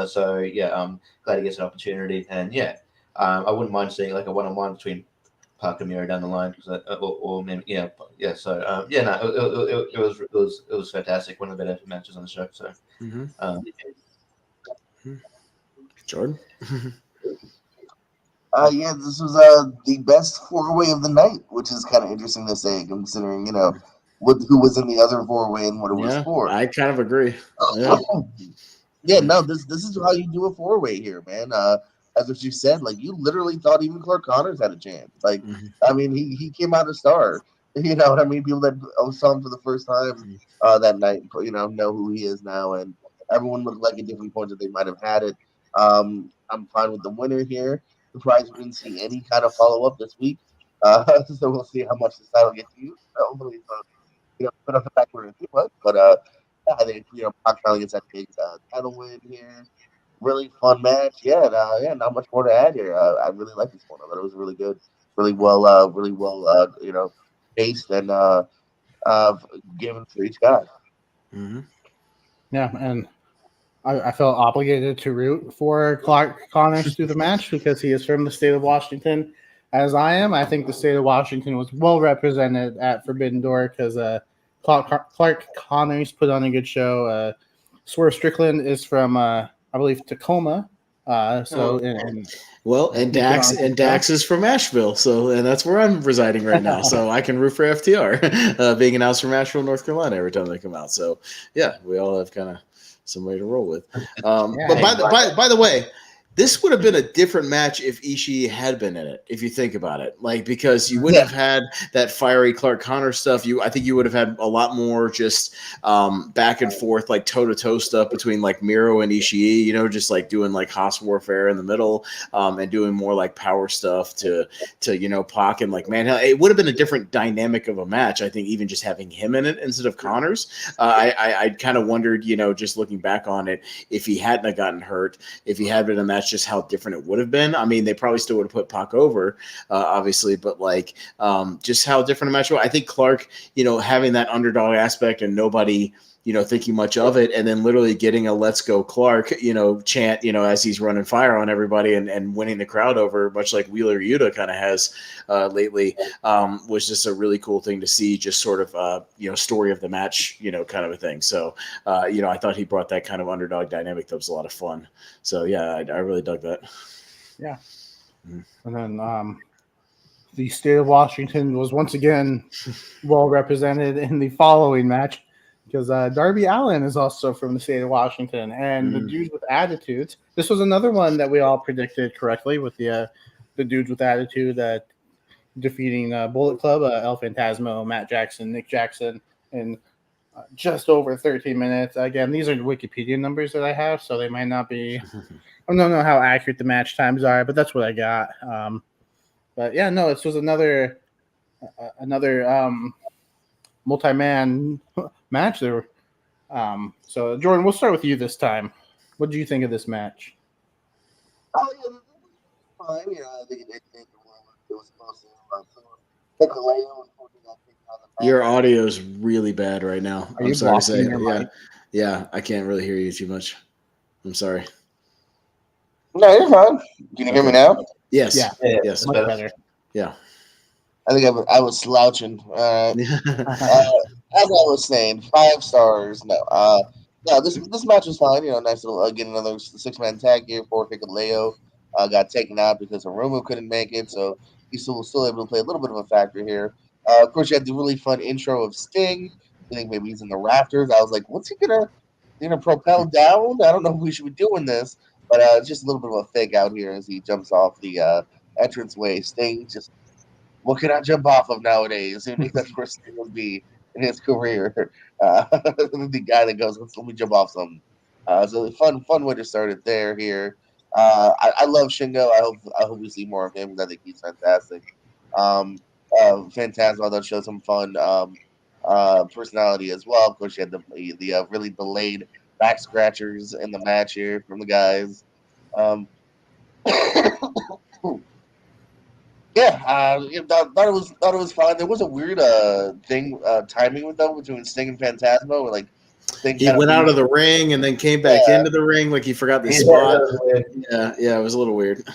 So yeah, I'm glad he gets an opportunity, and yeah, I wouldn't mind seeing like a one-on-one between Pac and Miro down the line, or maybe yeah. So it was fantastic. One of the better matches on the show. So, Jordan. Yeah, this was the best 4-way of the night, which is kind of interesting to say, considering who was in the other 4-way and what it was for. I kind of agree. Yeah, no, this is how you do a 4-way here, man. As what you said, like you literally thought even Clark Connors had a chance. Like, I mean, he came out a star. You know what I mean? People that saw him for the first time that night, know who he is now. And Everyone looked like at different points that they might have had it. I'm fine with the winner here. Surprised we didn't see any kind of follow up this week. So we'll see how much this title gets used. Hopefully, it's put on the back burner too much. But yeah, I think Pac finally gets that big title win here. Really fun match. Yeah, and, yeah, not much more to add here. I really like this one. I thought it was really good, really well, paced and given for each guy. Mm-hmm. Yeah, and I felt obligated to root for Clark Connors through the match because he is from the state of Washington, as I am. I think the state of Washington was well represented at Forbidden Door because Clark Connors put on a good show. Swerve Strickland is from, I believe, Tacoma. And Dax is from Asheville, and that's where I'm residing right now. So I can root for FTR being announced from Asheville, North Carolina every time they come out. So yeah, we all have kind of somebody to roll with. But by the way, this would have been a different match if Ishii had been in it, if you think about it. Like, because you wouldn't have had that fiery Clark Connors stuff. I think you would have had a lot more just back and forth, like toe-to-toe stuff between like Miro and Ishii, just like doing like Haas warfare in the middle and doing more like power stuff to Pac and like, man, it would have been a different dynamic of a match. I think even just having him in it instead of Connors. I kind of wondered, just looking back on it, if he hadn't have gotten hurt, if he had been in a match, just how different it would have been. I mean, they probably still would have put Pac over, obviously, but like just how different a match was. I think Clark, having that underdog aspect and nobody, thinking much of it, and then literally getting a "Let's go Clark," chant, as he's running fire on everybody and winning the crowd over, much like Wheeler Yuta kind of has lately, was just a really cool thing to see. Just sort of, story of the match, kind of a thing. So, I thought he brought that kind of underdog dynamic that was a lot of fun. So yeah, I really dug that. Yeah. And then the state of Washington was once again well represented in the following match because Darby Allin is also from the state of Washington, and the Dudes with Attitudes. This was another one that we all predicted correctly with the Dudes with Attitude defeating Bullet Club, El Phantasmo, Matt Jackson, Nick Jackson, in just over 13 minutes. Again, these are Wikipedia numbers that I have, so they might not be. I don't know how accurate the match times are, but that's what I got. But yeah, no, this was another multi-man match there. So Jordan, we'll start with you this time. What do you think of this match? Oh yeah, fine. I think it was supposed to pick a layout. Your audio is really bad right now. Are I'm you sorry to say. blocking your mic? Yeah, I can't really hear you too much. I'm sorry. No, you're fine. Can you hear me now? Yes. Yeah. Yes. Much better. Yeah. I think I was slouching. As I was saying, 5 stars. No. No, this match was fine. Nice little get another 6-man tag here for Hikuleo. Got taken out because Hiromu couldn't make it, so he's still able to play a little bit of a factor here. Of course, you had the really fun intro of Sting. I think maybe he's in the rafters. I was like, what's he gonna propel down? I don't know if we should be doing this, but it's just a little bit of a fake out here as he jumps off the entranceway. Sting just, what can I jump off of nowadays? I think that's where Sting would be in his career. The guy that goes, let me jump off something. So fun way to start it here. I love Shingo. I hope we see more of him. I think he's fantastic. Phantasmo, that shows some fun personality as well. Of course, you had the really delayed back scratchers in the match here from the guys. Yeah, thought it was fine. There was a weird thing timing with them between Sting and Phantasmo, where like Sting he went out of the ring and then came back into the ring like he forgot the spot. Yeah, it was a little weird.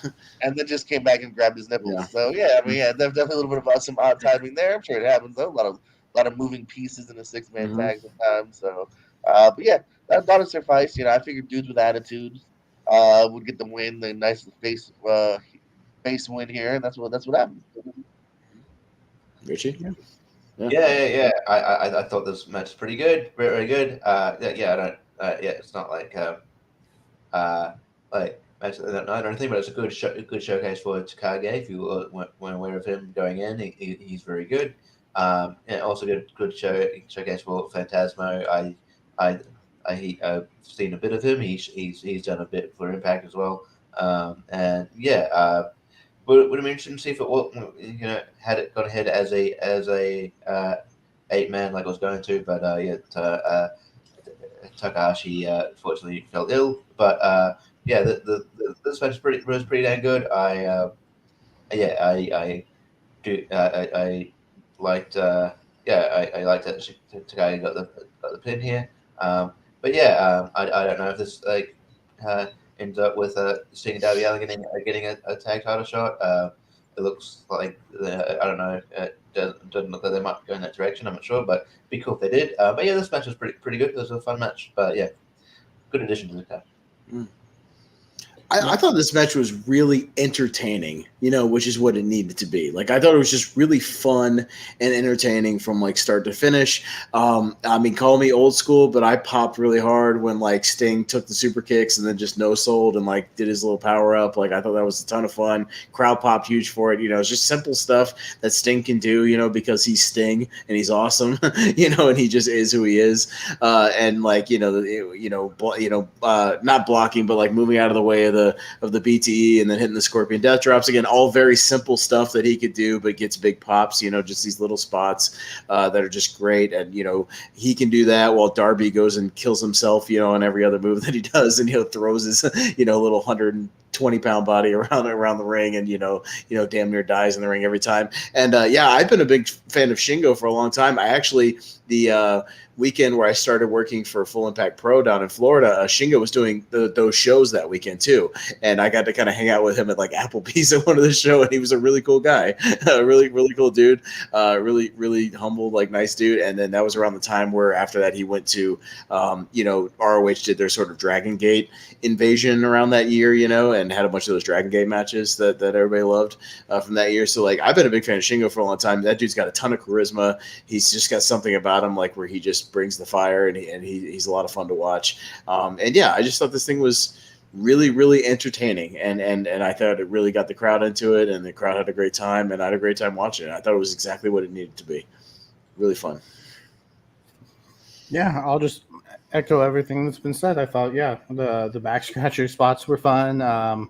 And then just came back and grabbed his nipples. Yeah. So yeah, I mean, definitely a little bit of some odd timing there. I'm sure it happens though. A lot of moving pieces in a 6-man tag sometimes. So, but yeah, that thought it sufficed. I figured Dudes with Attitudes would get the win, the nice face win here, and that's what happened. Richie? Yeah. I thought this match was pretty good, very good. It's not like I don't think, but it's a good showcase for Takagi. If you weren't aware of him going in, he's very good. And also good showcase for Phantasmo. I've seen a bit of him. He's done a bit for Impact as well. And yeah, would have been interesting to see if it had it gone ahead as a 8-man like I was going to, but Takahashi unfortunately fell ill. But this match was pretty damn good. I liked I liked that Takai got the pin here. I don't know if this ends up with Sting and Darby Allin getting a tag title shot. It looks like I don't know. It doesn't look like they might go in that direction. I'm not sure, but it'd be cool if they did. But yeah, this match was pretty good. It was a fun match. But yeah, good addition to the card. I thought this match was really entertaining, which is what it needed to be. Like, I thought it was just really fun and entertaining from like start to finish. Call me old school, but I popped really hard when like Sting took the super kicks and then just no sold and like did his little power up. Like, I thought that was a ton of fun. Crowd popped huge for it. It's just simple stuff that Sting can do, because he's Sting and he's awesome, and he just is who he is. And like, not blocking, but like moving out of the way of the BTE and then hitting the Scorpion Death Drops. Again, all very simple stuff that he could do, but gets big pops, just these little spots that are just great. And, he can do that while Darby goes and kills himself, on every other move that he does and, throws his, little 120-pound body around the ring and, damn near dies in the ring every time. And, I've been a big fan of Shingo for a long time. I actually, the weekend where I started working for Full Impact Pro down in Florida, Shingo was doing those shows that weekend too, and I got to kind of hang out with him at like Applebee's at one of the show, and he was a really cool guy, really cool dude, really humble, like nice dude. And then that was around the time where after that he went to, ROH did their sort of Dragon Gate invasion around that year, and had a bunch of those Dragon Gate matches that everybody loved from that year. So like I've been a big fan of Shingo for a long time. That dude's got a ton of charisma. He's just got something about him like where he just brings the fire, and he's a lot of fun to watch. I just thought this thing was really, really entertaining, and I thought it really got the crowd into it, and the crowd had a great time, and I had a great time watching it. I thought it was exactly what it needed to be. Really fun. Yeah, I'll just echo everything that's been said. I thought, the back scratcher spots were fun. The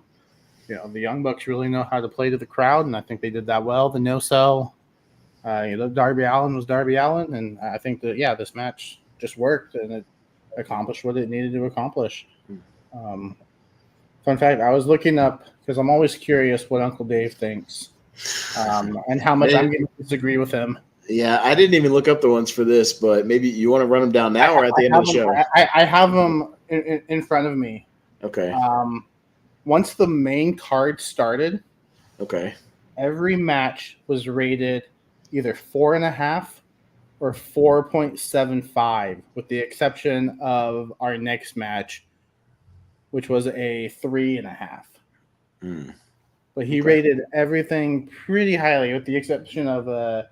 Young Bucks really know how to play to the crowd, and I think they did that well. The no sell. Darby Allin was Darby Allin, and I think that this match just worked and it accomplished what it needed to accomplish. Fun fact: I was looking up because I'm always curious what Uncle Dave thinks, and how much I'm going to disagree with him. Yeah, I didn't even look up the ones for this, but maybe you want to run them down now or at the end of the show. I have them in front of me. Okay. Once the main card started, okay, every match was rated either 4.5 or 4.75, with the exception of our next match, which was a 3.5. But he rated everything pretty highly, with the exception of the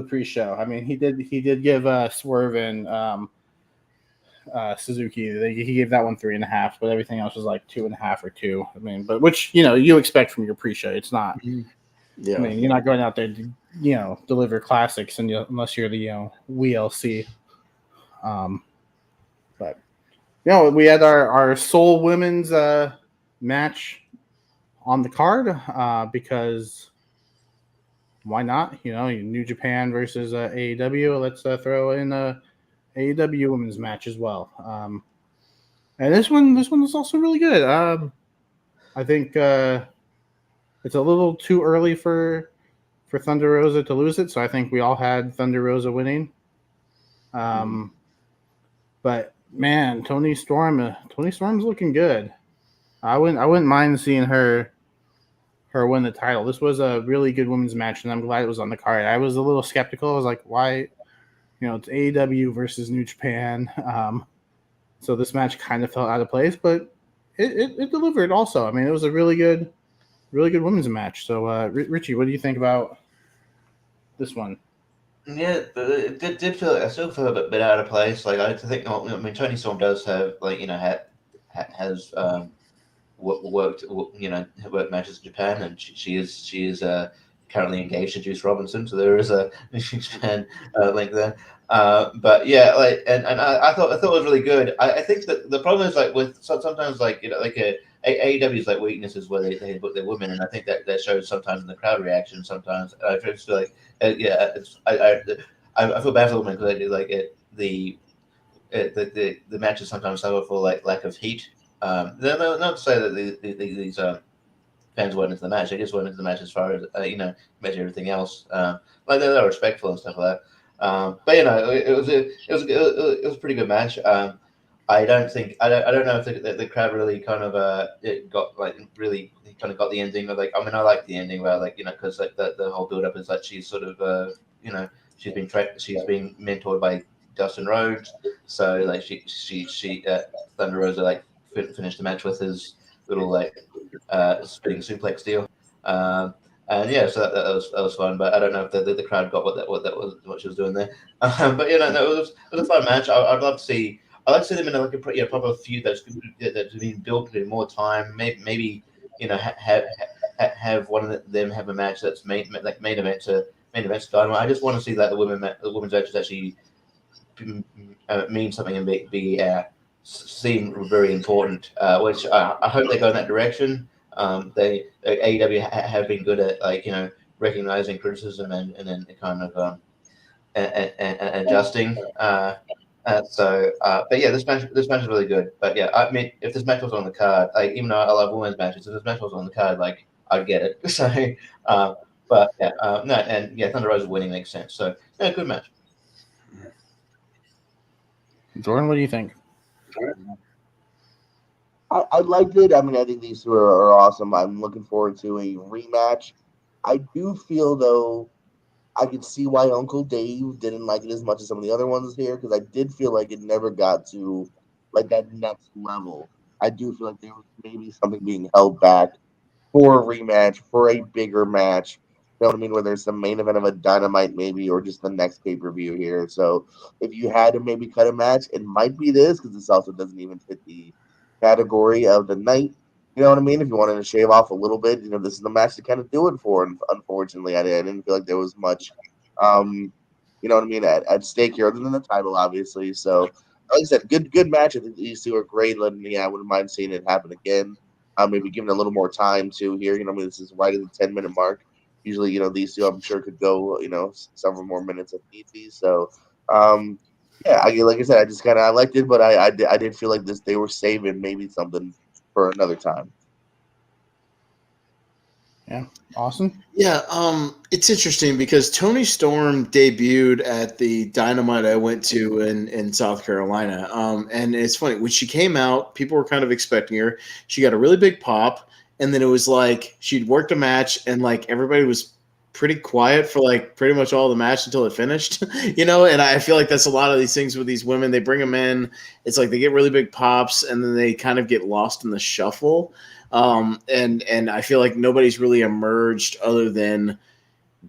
pre-show. I mean, he did give Swerve and Suzuki. He gave that one 3.5, but everything else was like 2.5 or 2. I mean, but which you expect from your pre-show. It's not. Yeah. I mean, you're not going out there to deliver classics, and unless you're the WLC. But we had our Soul Women's match on the card because why not? New Japan versus AEW. Let's throw in a AEW women's match as well. And this one is also really good. I think it's a little too early for Thunder Rosa to lose it, so I think we all had Thunder Rosa winning. But man, Toni Storm's looking good. I wouldn't mind seeing her win the title. This was a really good women's match, and I'm glad it was on the card. I was a little skeptical. I was like, why? It's AEW versus New Japan. So this match kind of felt out of place, but it delivered also. I mean, it was a really good women's match. So, Richie, what do you think about this one? Yeah, it did feel. I still feel a bit out of place. Like I think, Toni Storm does have has worked matches in Japan, and she is currently engaged to Juice Robinson. So there is a New Japan link there. But yeah, like, and I thought it was really good. I think that the problem is like with sometimes like like AEW's like weaknesses where they book their women, and I think that shows sometimes in the crowd reaction. Sometimes I just feel like yeah, I feel bad for the women because I do like the matches sometimes suffer for like lack of heat. Not to say that these fans weren't into the match; they just weren't into the match as far as measure everything else. Like they're respectful and stuff like that. But it was a pretty good match. I don't know if the crowd really kind of it got like really kind of got the ending. Like I mean, I like the ending where like because like the whole build up is like she's sort of she's being mentored by Dustin Rhodes, so like she Thunder Rosa like finished the match with his little like spinning suplex deal. And yeah, so that was fun, but I don't know if the crowd got what she was doing there. But no, it was a fun match. I'd love to see. I'd like to see them in like a proper feud that's been built in more time. Maybe have one of them have a match that's main event to Dynamite. I just want to see that the women's matches actually mean something and seem very important. Which I hope they go in that direction. They AEW have been good at recognizing criticism and then kind of and adjusting. But yeah, this match is really good. But yeah, I mean, if this match was on the card, like even though I love women's matches, if this match was on the card, like I'd get it. So, but yeah, no, and yeah, Thunder Rosa winning makes sense. So yeah, good match. Jordan, what do you think? I liked it. I mean, I think these two are awesome. I'm looking forward to a rematch. I do feel, though, I could see why Uncle Dave didn't like it as much as some of the other ones here, because I did feel like it never got to, like, that next level. I do feel like there was maybe something being held back for a rematch, for a bigger match. You know what I mean? Whether it's the main event of a Dynamite, maybe, or just the next pay-per-view here. So if you had to maybe cut a match, it might be this, because this also doesn't even fit the category of the night. You know what I mean? If you wanted to shave off a little bit, this is the match to kind of do it for. And unfortunately, I didn't feel like there was much, you know what I mean, at stake here, other than the title, obviously. So, like I said, good match. I think these two are great. I wouldn't mind seeing it happen again. Maybe giving a little more time to here. I mean, this is right at the 10-minute mark. Usually, these two I'm sure could go, several more minutes if need be. So, yeah, like I said, I just kind of I liked it, but I did feel like they were saving maybe something for another time. Yeah, Austin. Yeah, it's interesting because Toni Storm debuted at the Dynamite I went to in South Carolina, and it's funny when she came out, people were kind of expecting her. She got a really big pop, and then it was like she'd worked a match, and like everybody was pretty quiet for like pretty much all the match until it finished, and I feel like that's a lot of these things with these women. They bring them in, it's like they get really big pops, and then they kind of get lost in the shuffle. And I feel like nobody's really emerged other than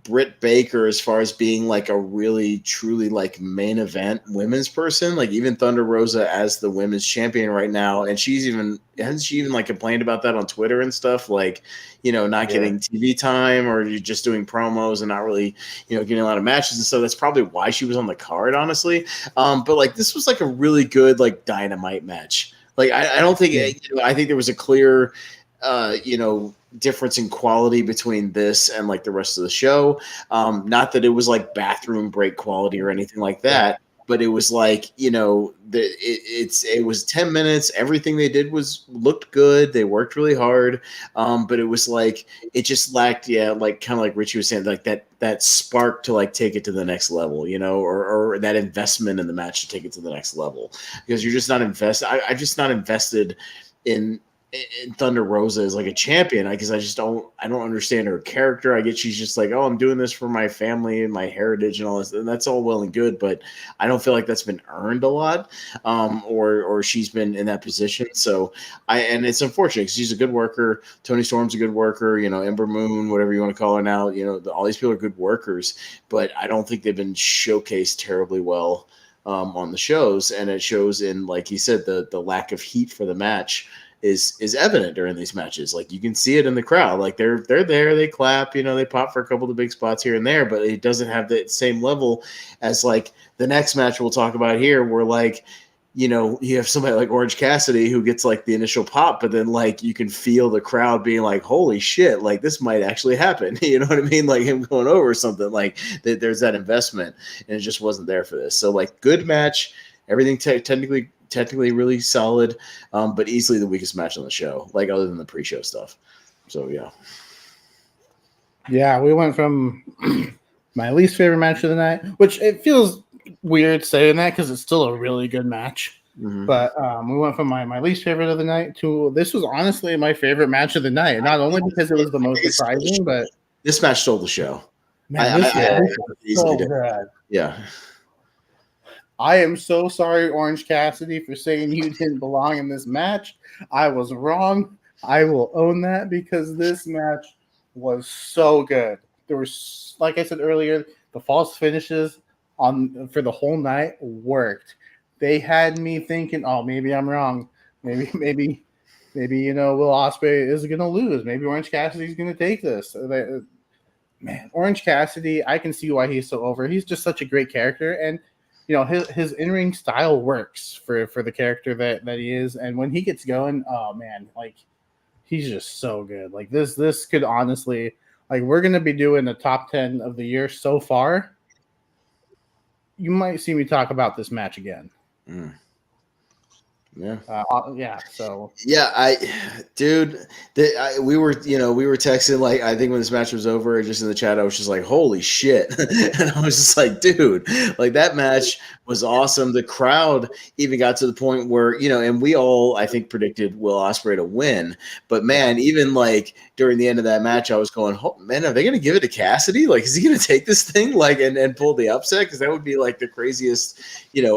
Britt Baker as far as being like a really truly like main event women's person. Like even Thunder Rosa as the women's champion right now, and hasn't she even like complained about that on Twitter and stuff, like not getting TV time or just doing promos and not really getting a lot of matches and stuff. That's probably why she was on the card, honestly. But like this was like a really good like Dynamite match. Like I don't think I think there was a clear difference in quality between this and like the rest of the show. Not that it was like bathroom break quality or anything like that, but it was like it was 10 minutes. Everything they did looked good. They worked really hard, but it was like it just lacked like kind of like Richie was saying, like that spark to like take it to the next level, or that investment in the match to take it to the next level, because you're just not invested. I'm just not invested in Thunder Rosa is like a champion, because I don't understand her character. I get she's just like, oh, I'm doing this for my family and my heritage and all this, and that's all well and good, but I don't feel like that's been earned a lot, or she's been in that position. So and it's unfortunate because she's a good worker. Toni Storm's a good worker. Ember Moon, whatever you want to call her now. All these people are good workers, but I don't think they've been showcased terribly well on the shows, and it shows in, like you said, the lack of heat for the match. is evident during these matches. Like you can see it in the crowd. Like they're there, they clap, they pop for a couple of the big spots here and there, but it doesn't have the same level as like the next match we'll talk about here, where like you have somebody like Orange Cassidy who gets like the initial pop, but then like you can feel the crowd being like, holy shit, like this might actually happen. You know what I mean? Like him going over something, like there's that investment, and it just wasn't there for this. So like good match, everything technically really solid, but easily the weakest match on the show, like other than the pre-show stuff. So yeah, we went from my least favorite match of the night, which it feels weird saying that because it's still a really good match. Mm-hmm. But we went from my least favorite of the night to this was honestly my favorite match of the night. Not only because it was the most surprising, but this match stole the show. Man, this is so good. Yeah. I am so sorry, Orange Cassidy, for saying you didn't belong in this match. I was wrong. I will own that because this match was so good. There was, like I said earlier, the false finishes for the whole night worked. They had me thinking, oh, maybe I'm wrong. Maybe Will Ospreay is going to lose. Maybe Orange Cassidy's going to take this. Man, Orange Cassidy, I can see why he's so over. He's just such a great character, and his in-ring style works for the character that he is. And when he gets going, oh man, like he's just so good. Like this could honestly, like we're gonna be doing the top 10 of the year so far. You might see me talk about this match again. Yeah. So we were texting, like, I think when this match was over, just in the chat, I was just like, holy shit. And I was just like, dude, like that match was awesome. The crowd even got to the point where, and we all, I think, predicted Will Ospreay to win. But man, even like during the end of that match, I was going, oh, man, are they going to give it to Cassidy? Like, is he going to take this thing like and pull the upset? Because that would be like the craziest,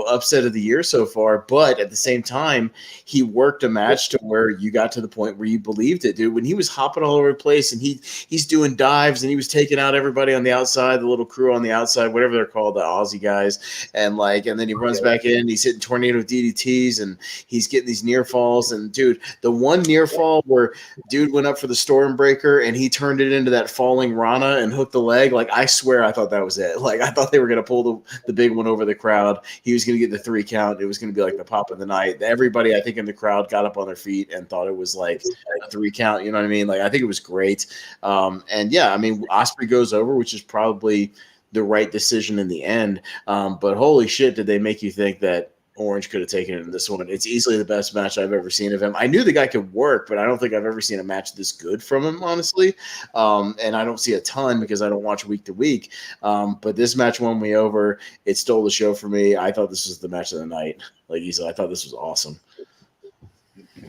upset of the year so far. But at the same time, he worked a match to where you got to the point where you believed it, dude. When he was hopping all over the place and he's doing dives and he was taking out everybody on the outside, the little crew on the outside, whatever they're called, the Aussie guys, and then he runs back in, he's hitting tornado DDTs and he's getting these near falls. And dude, the one near fall where dude went up for the Stormbreaker and he turned it into that falling Rana and hooked the leg, like I swear I thought that was it. Like I thought they were going to pull the big one over the crowd. He was going to get the 3 count. It was going to be like the pop of the night. Everybody, I think, in the crowd got up on their feet and thought it was like a 3 count. You know what I mean? Like I think it was great. And yeah, I mean, Ospreay goes over, which is probably the right decision in the end. But holy shit, did they make you think that Orange could have taken it in this one? It's easily the best match I've ever seen of him. I knew the guy could work, but I don't think I've ever seen a match this good from him, honestly. And I don't see a ton because I don't watch week to week. But this match won me over. It stole the show for me. I thought this was the match of the night. Like easily, I thought this was awesome.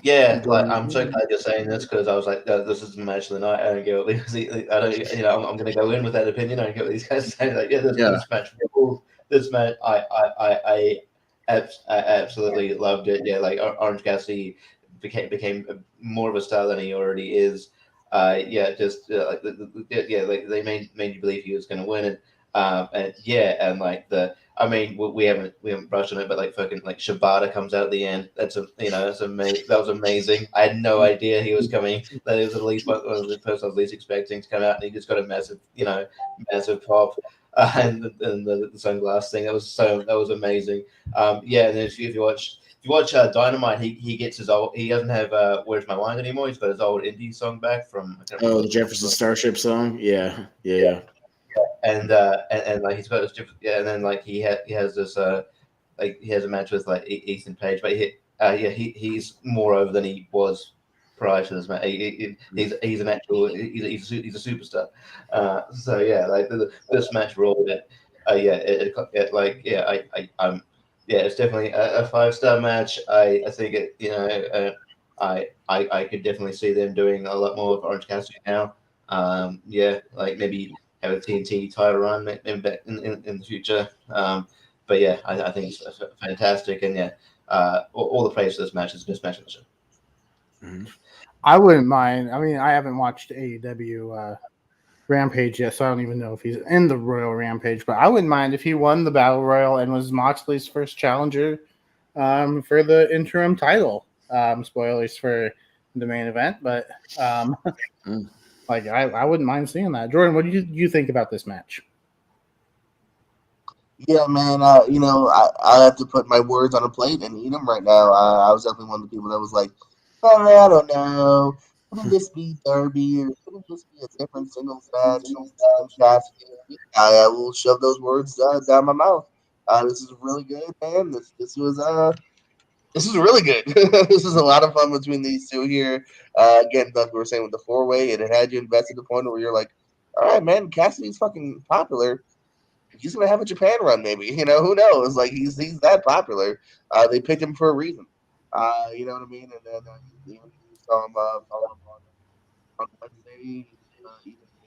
Yeah, like I'm so glad you're saying this because I was like, this is the match of the night. I don't get what I'm going to go in with that opinion. I don't get what these guys are saying. Like, this match, this match, I absolutely loved it. Yeah, like Orange Cassidy became more of a star than he already is. Like they made you believe he was going to win it. We haven't brushed on it, but like fucking like Shibata comes out at the end. That's amazing. That was amazing. I had no idea he was coming. That was at least one of the person I was least expecting to come out, and he just got a massive pop. And the sunglass thing. That was amazing. And then if you watch Dynamite, he gets his old. He doesn't have "Where's My Mind" anymore. He's got his old indie song back from. The Jefferson Starship song. Yeah. And like he's got this different. Yeah, and then like he has this he has a match with like Ethan Page, but he's more over than he was prior to this match. He's an actual he's a superstar. This match rolled it. It's definitely a 5-star match. I think it. I could definitely see them doing a lot more of Orange Cassidy now. Maybe have a TNT title run in the future. I think it's fantastic. And all the praise for this match is the best match of the show. Mm-hmm. I wouldn't mind. I mean, I haven't watched AEW Rampage yet, so I don't even know if he's in the Royal Rampage. But I wouldn't mind if he won the Battle Royal and was Moxley's first challenger for the interim title. Spoilers for the main event, but Mm. like I wouldn't mind seeing that. Jordan, what do you think about this match? Yeah, man. I have to put my words on a plate and eat them right now. I was definitely one of the people that was like, oh, I don't know. Couldn't this be Derby or couldn't this be a different singles match than Cassidy? I will shove those words down my mouth. This is really good, man. This is really good. This is a lot of fun between these two here. Again, like we were saying with the 4-way, it had you invested to the point where you're like, all right, man, Cassidy's fucking popular. He's gonna have a Japan run, maybe. Who knows? Like he's that popular. They picked him for a reason. You know what I mean? And then even you saw him follow up on Wednesday.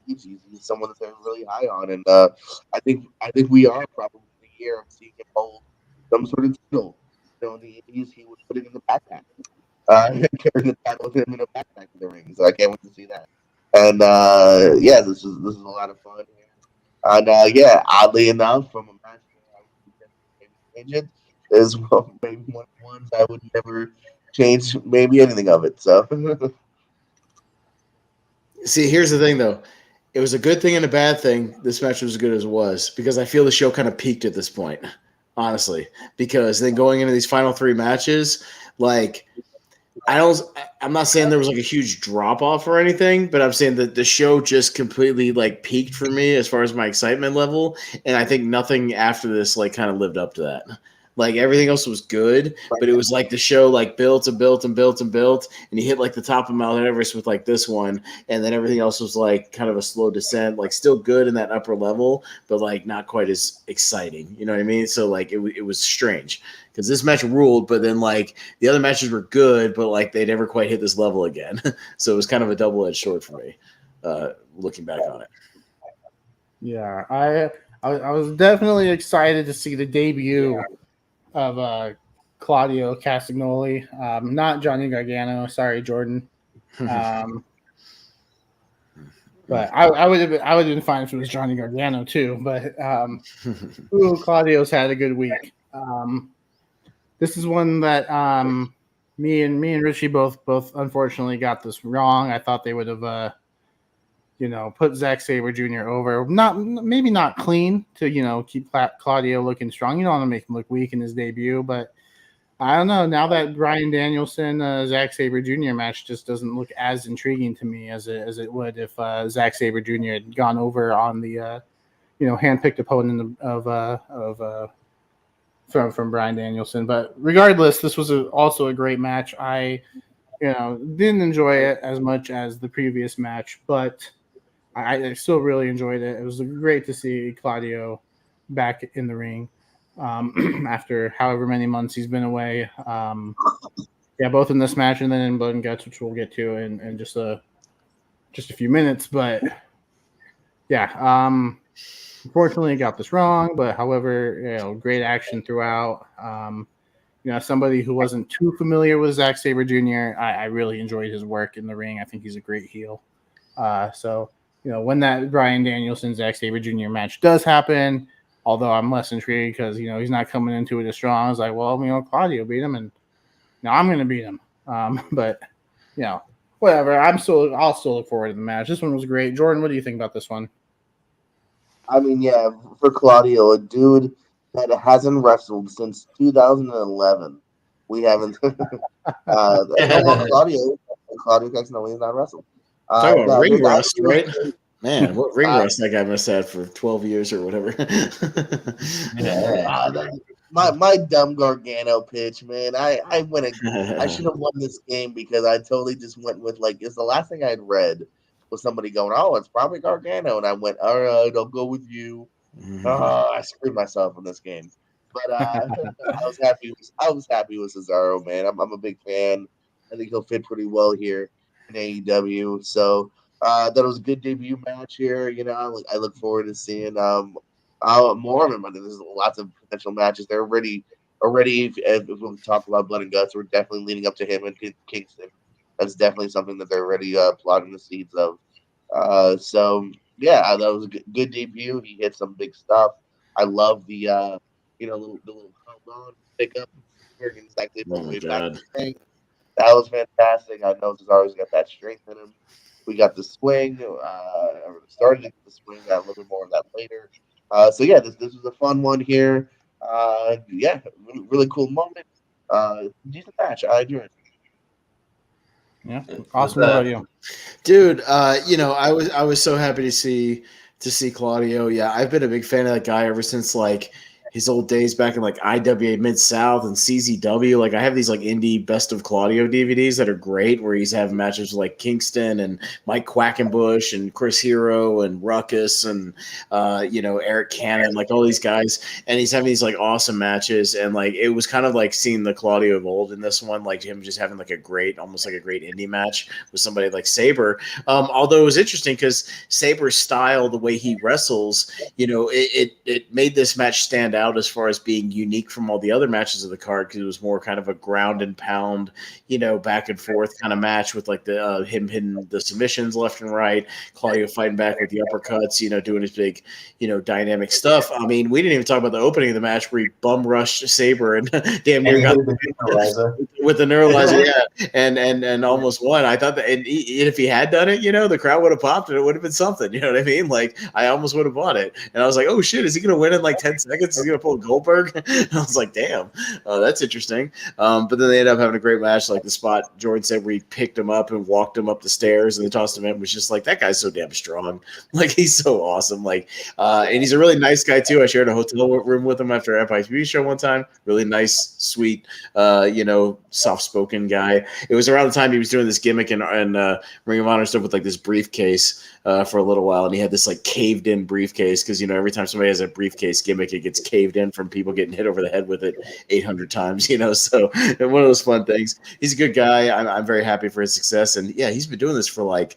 He's someone that they're really high on, and I think we are probably the year of seeing him hold some sort of title. In the 80s, he would put it in the backpack. Carrying the title with him in a backpack in the ring. So I can't wait to see that. And yeah, this is a lot of fun here. And yeah, oddly enough, from a match where I would maybe change it, is maybe one of the ones I would never change maybe anything of it. So See, here's the thing, though. It was a good thing and a bad thing. This match was as good as it was because I feel the show kind of peaked at this point, honestly. Because then going into these final three matches, like I'm not saying there was like a huge drop off or anything, but I'm saying that the show just completely like peaked for me as far as my excitement level, and I think nothing after this like kind of lived up to that. Like everything else was good, but it was like the show like built and built and built and built, and you hit like the top of Mount Everest with like this one, and then everything else was like kind of a slow descent, like still good in that upper level, but like not quite as exciting. You know what I mean? So like it was strange because this match ruled, but then like the other matches were good, but like they never quite hit this level again. So it was kind of a double edged sword for me, looking back on it. Yeah, I was definitely excited to see the debut of Claudio Castagnoli, not Johnny Gargano. Sorry, Jordan. But I would have been fine if it was Johnny Gargano too. But Claudio's had a good week. This is one that me and Richie both unfortunately got this wrong. I thought they would have put Zack Sabre Jr. over. Maybe not clean to keep Claudio looking strong. You don't want to make him look weak in his debut, but I don't know. Now that Bryan Danielson Zack Sabre Jr. match just doesn't look as intriguing to me as it would if Zack Sabre Jr. had gone over on the handpicked opponent from Bryan Danielson. But regardless, this was also a great match. I didn't enjoy it as much as the previous match, but I still really enjoyed it. It was great to see Claudio back in the ring after however many months he's been away. Both in this match and then in Blood and Guts, which we'll get to in just a few minutes. But yeah, unfortunately, I got this wrong. But however, great action throughout. Somebody who wasn't too familiar with Zack Sabre Jr., I really enjoyed his work in the ring. I think he's a great heel. So when that Bryan Danielson Zack Sabre Jr. match does happen, although I'm less intrigued because he's not coming into it as strong. I was like, well, Claudio beat him, and now I'm going to beat him. But whatever. I'll still look forward to the match. This one was great. Jordan, what do you think about this one? I mean, yeah, for Claudio, a dude that hasn't wrestled since 2011. We haven't. Claudio Castagnoli has not wrestled. Talking about ring rust, right? Man, what ring rust that guy must have for 12 years or whatever. My dumb Gargano pitch, man. I went. I should have won this game because I totally just went with it's the last thing I'd read was somebody going, oh, it's probably Gargano, and I went, all right, I'll go with you. I screwed myself in this game, but I was happy. I was happy with Cesaro, man. I'm a big fan. I think he'll fit pretty well here in AEW. So that was a good debut match here. I look forward to seeing more of him. I mean, there's lots of potential matches. They're already. If we talk about Blood and Guts, we're definitely leading up to him and Kingston. That's definitely something that they're already plotting the seeds of. So yeah, that was a good debut. He hit some big stuff. I love the little hold on pickup. Exactly. Oh my God. That was fantastic. I know Cesaro's got that strength in him. We got the swing. Started to get the swing. Got a little bit more of that later. So yeah, this was a fun one here. Yeah, really cool moment. Decent match. I enjoyed it. Yeah, awesome. What about you? Dude, I was so happy to see Claudio. Yeah, I've been a big fan of that guy ever since like his old days back in like IWA Mid South and CZW. Like I have these like indie Best of Claudio DVDs that are great, where he's having matches with like Kingston and Mike Quackenbush and Chris Hero and Ruckus and Eric Cannon, like all these guys, and he's having these like awesome matches. And like it was kind of like seeing the Claudio of old in this one, like him just having like almost like a great indie match with somebody like Sabre. Although it was interesting because Sabre's style, the way he wrestles, it made this match stand out as far as being unique from all the other matches of the card, because it was more kind of a ground and pound, back and forth kind of match with like the him hitting the submissions left and right, Claudio fighting back with the uppercuts, doing his big, dynamic stuff. I mean, we didn't even talk about the opening of the match where he bum rushed Sabre and damn near got with the neuralizer, yeah, and almost won. I thought that, and if he had done it, the crowd would have popped and it would have been something. You know what I mean? Like I almost would have bought it, and I was like, oh shit, is he going to win in like 10 seconds? Is he going to pull Goldberg? And I was like, damn, that's interesting. But then they ended up having a great match. Like the spot Jordan said, where he picked him up and walked him up the stairs and then tossed him in, was just like, that guy's so damn strong. Like he's so awesome. Like, and he's a really nice guy too. I shared a hotel room with him after an FITV show one time. Really nice, sweet, soft-spoken guy. It was around the time he was doing this gimmick and Ring of Honor stuff with like this briefcase for a little while, and he had this like caved in briefcase because every time somebody has a briefcase gimmick, it gets caved in from people getting hit over the head with it 800 times. So one of those fun things. He's a good guy. I'm very happy for his success, and yeah, he's been doing this for like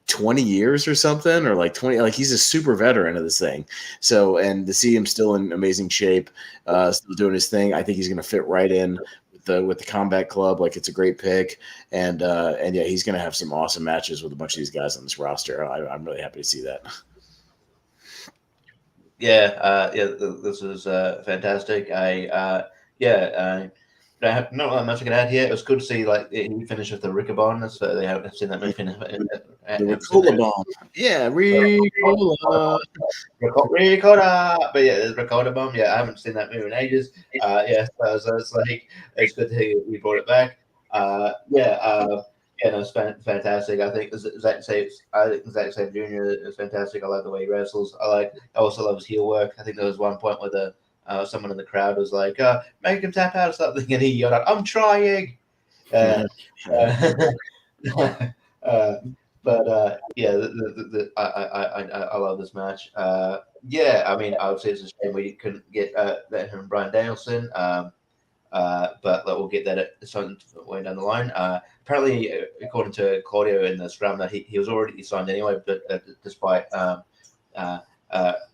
20 years or something, or like 20, like he's a super veteran of this thing. So, and to see him still in amazing shape, still doing his thing, I think he's going to fit right in with the Combat Club. Like it's a great pick, and yeah, he's going to have some awesome matches with a bunch of these guys on this roster. I'm really happy to see that. Yeah, this is fantastic. I have not much I can add here. It was good to see like he finished with the Ricochet, so they haven't seen that move in. The Ricola bomb. Yeah, Ricola. Ricotta. But yeah, the Ricotta bomb. Yeah, I haven't seen that move in ages. So it's like it's good to hear we brought it back. No, it's fantastic. I think Zack Sabre Jr. is fantastic. I like the way he wrestles. I also love his heel work. I think there was one point where someone in the crowd was like, make him tap out or something, and he yelled out, I'm trying. I love this match. I mean, I would say it's a shame we couldn't get that him and Bryan Danielson, but we'll get that at some point down the line. Apparently, according to Claudio in the scrum, that he was already signed anyway, but despite Bryan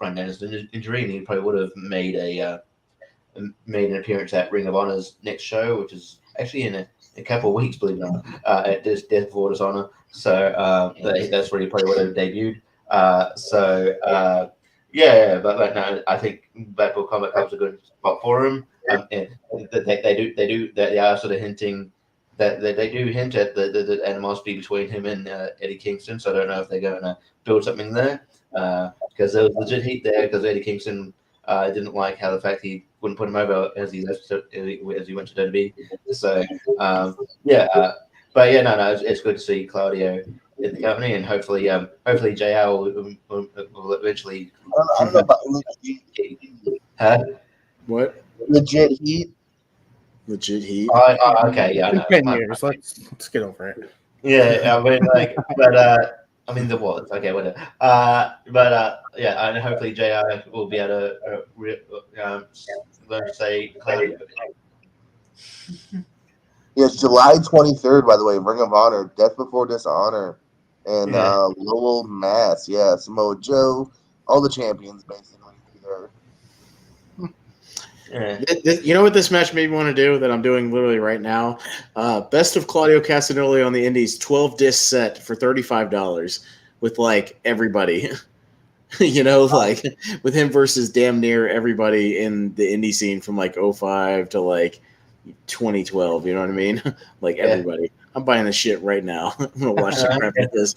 Danielson's injury, and he probably would have made an appearance at Ring of Honor's next show, which is actually in a couple of weeks, believe it or not, at this Death Before Dishonor. So that's where he probably would have debuted. But no, I think Blackpool Combat Club's a good spot for him. And they are sort of hinting that they do hint at the animosity between him and Eddie Kingston. So I don't know if they're going to build something there. Because there was legit heat there because Eddie Kingston didn't like how the fact he wouldn't put him over as he went to WWE. So it's good to see Claudio in the company, and hopefully JR will eventually. I don't know about legit heat. What? Legit heat. Legit heat. Okay, yeah. It's been 10 years. Let's get over it. Yeah, I mean, I mean, there was. Okay, whatever. And hopefully JR will be able to learn to say Claudio. Yes, July 23rd, by the way, Ring of Honor, Death Before Dishonor, and Lowell, Mass. Yeah, Samoa Joe, all the champions, basically. Yeah. You know what this match made me want to do that I'm doing literally right now? Best of Claudio Castagnoli on the Indies, 12-disc set for $35 with like everybody. Like with him versus damn near everybody in the indie scene from like 05 to like 2012. You know what I mean? Like Yeah. everybody. I'm buying this shit right now. I'm gonna watch the crap out of this.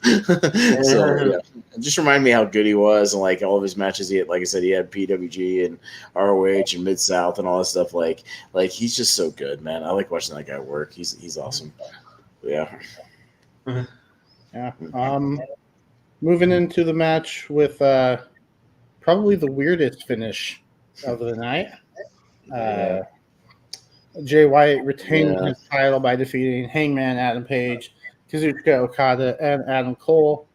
So yeah, it just remind me how good he was, and like all of his matches. He had, like I said, he had PWG and ROH and Mid South and all that stuff. Like he's just so good, man. I like watching that guy work. He's awesome. Yeah. Yeah. Moving into the match with probably the weirdest finish of the night. Jay White retained his title by defeating Hangman Adam Page, Kazuchika Okada, and Adam Cole.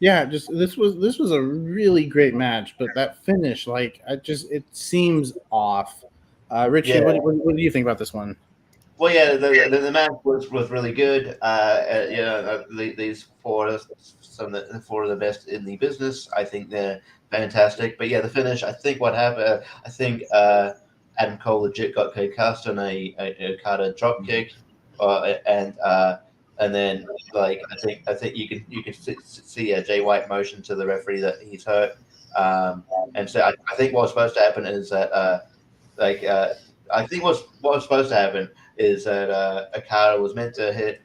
Just this was a really great match, but that finish, it seems off. Richie, Yeah. what do you think about this one? Well, yeah, the match was really good. These four of the best in the business. I think they're fantastic. But yeah, the finish. I think what happened. I think Adam Cole legit got concussed on a Okada drop kick, and then like I think you can see Jay White motion to the referee that he's hurt. And so I think what's supposed to happen is that I think what was supposed to happen is that Okada was meant to hit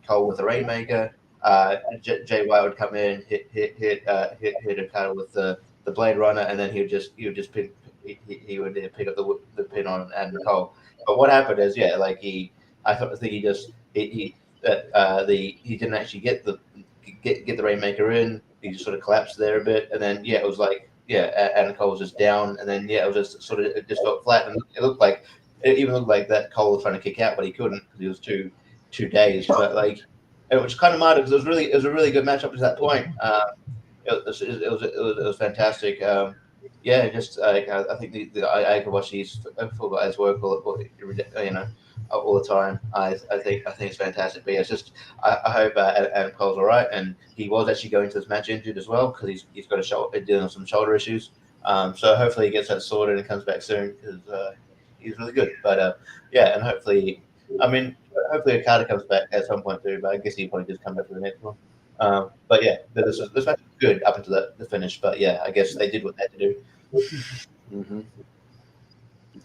Cole with a Rainmaker. Jay White would come in, hit Okada with the Blade Runner, and then he would pick up the pin on Adam Cole. But what happened is, he didn't actually get the Rainmaker in. He just sort of collapsed there a bit, and then it was like Adam Cole was just down, and then it was just sort of it just got flat, and it even looked like that Cole was trying to kick out, but he couldn't because he was too dazed. But it was kind of mad because it was a really good match up to that point. It was fantastic. I think I could watch these full guys work all the time. I think it's fantastic. But it's just I hope Adam Cole's all right, and he was actually going to this match injured as well because he's got dealing with some shoulder issues. So hopefully he gets that sorted and comes back soon because he's really good. But and hopefully Okada comes back at some point too. But I guess he'll probably just come back for the next one. But this match was good up until the finish. But I guess they did what they had to do. Mm-hmm.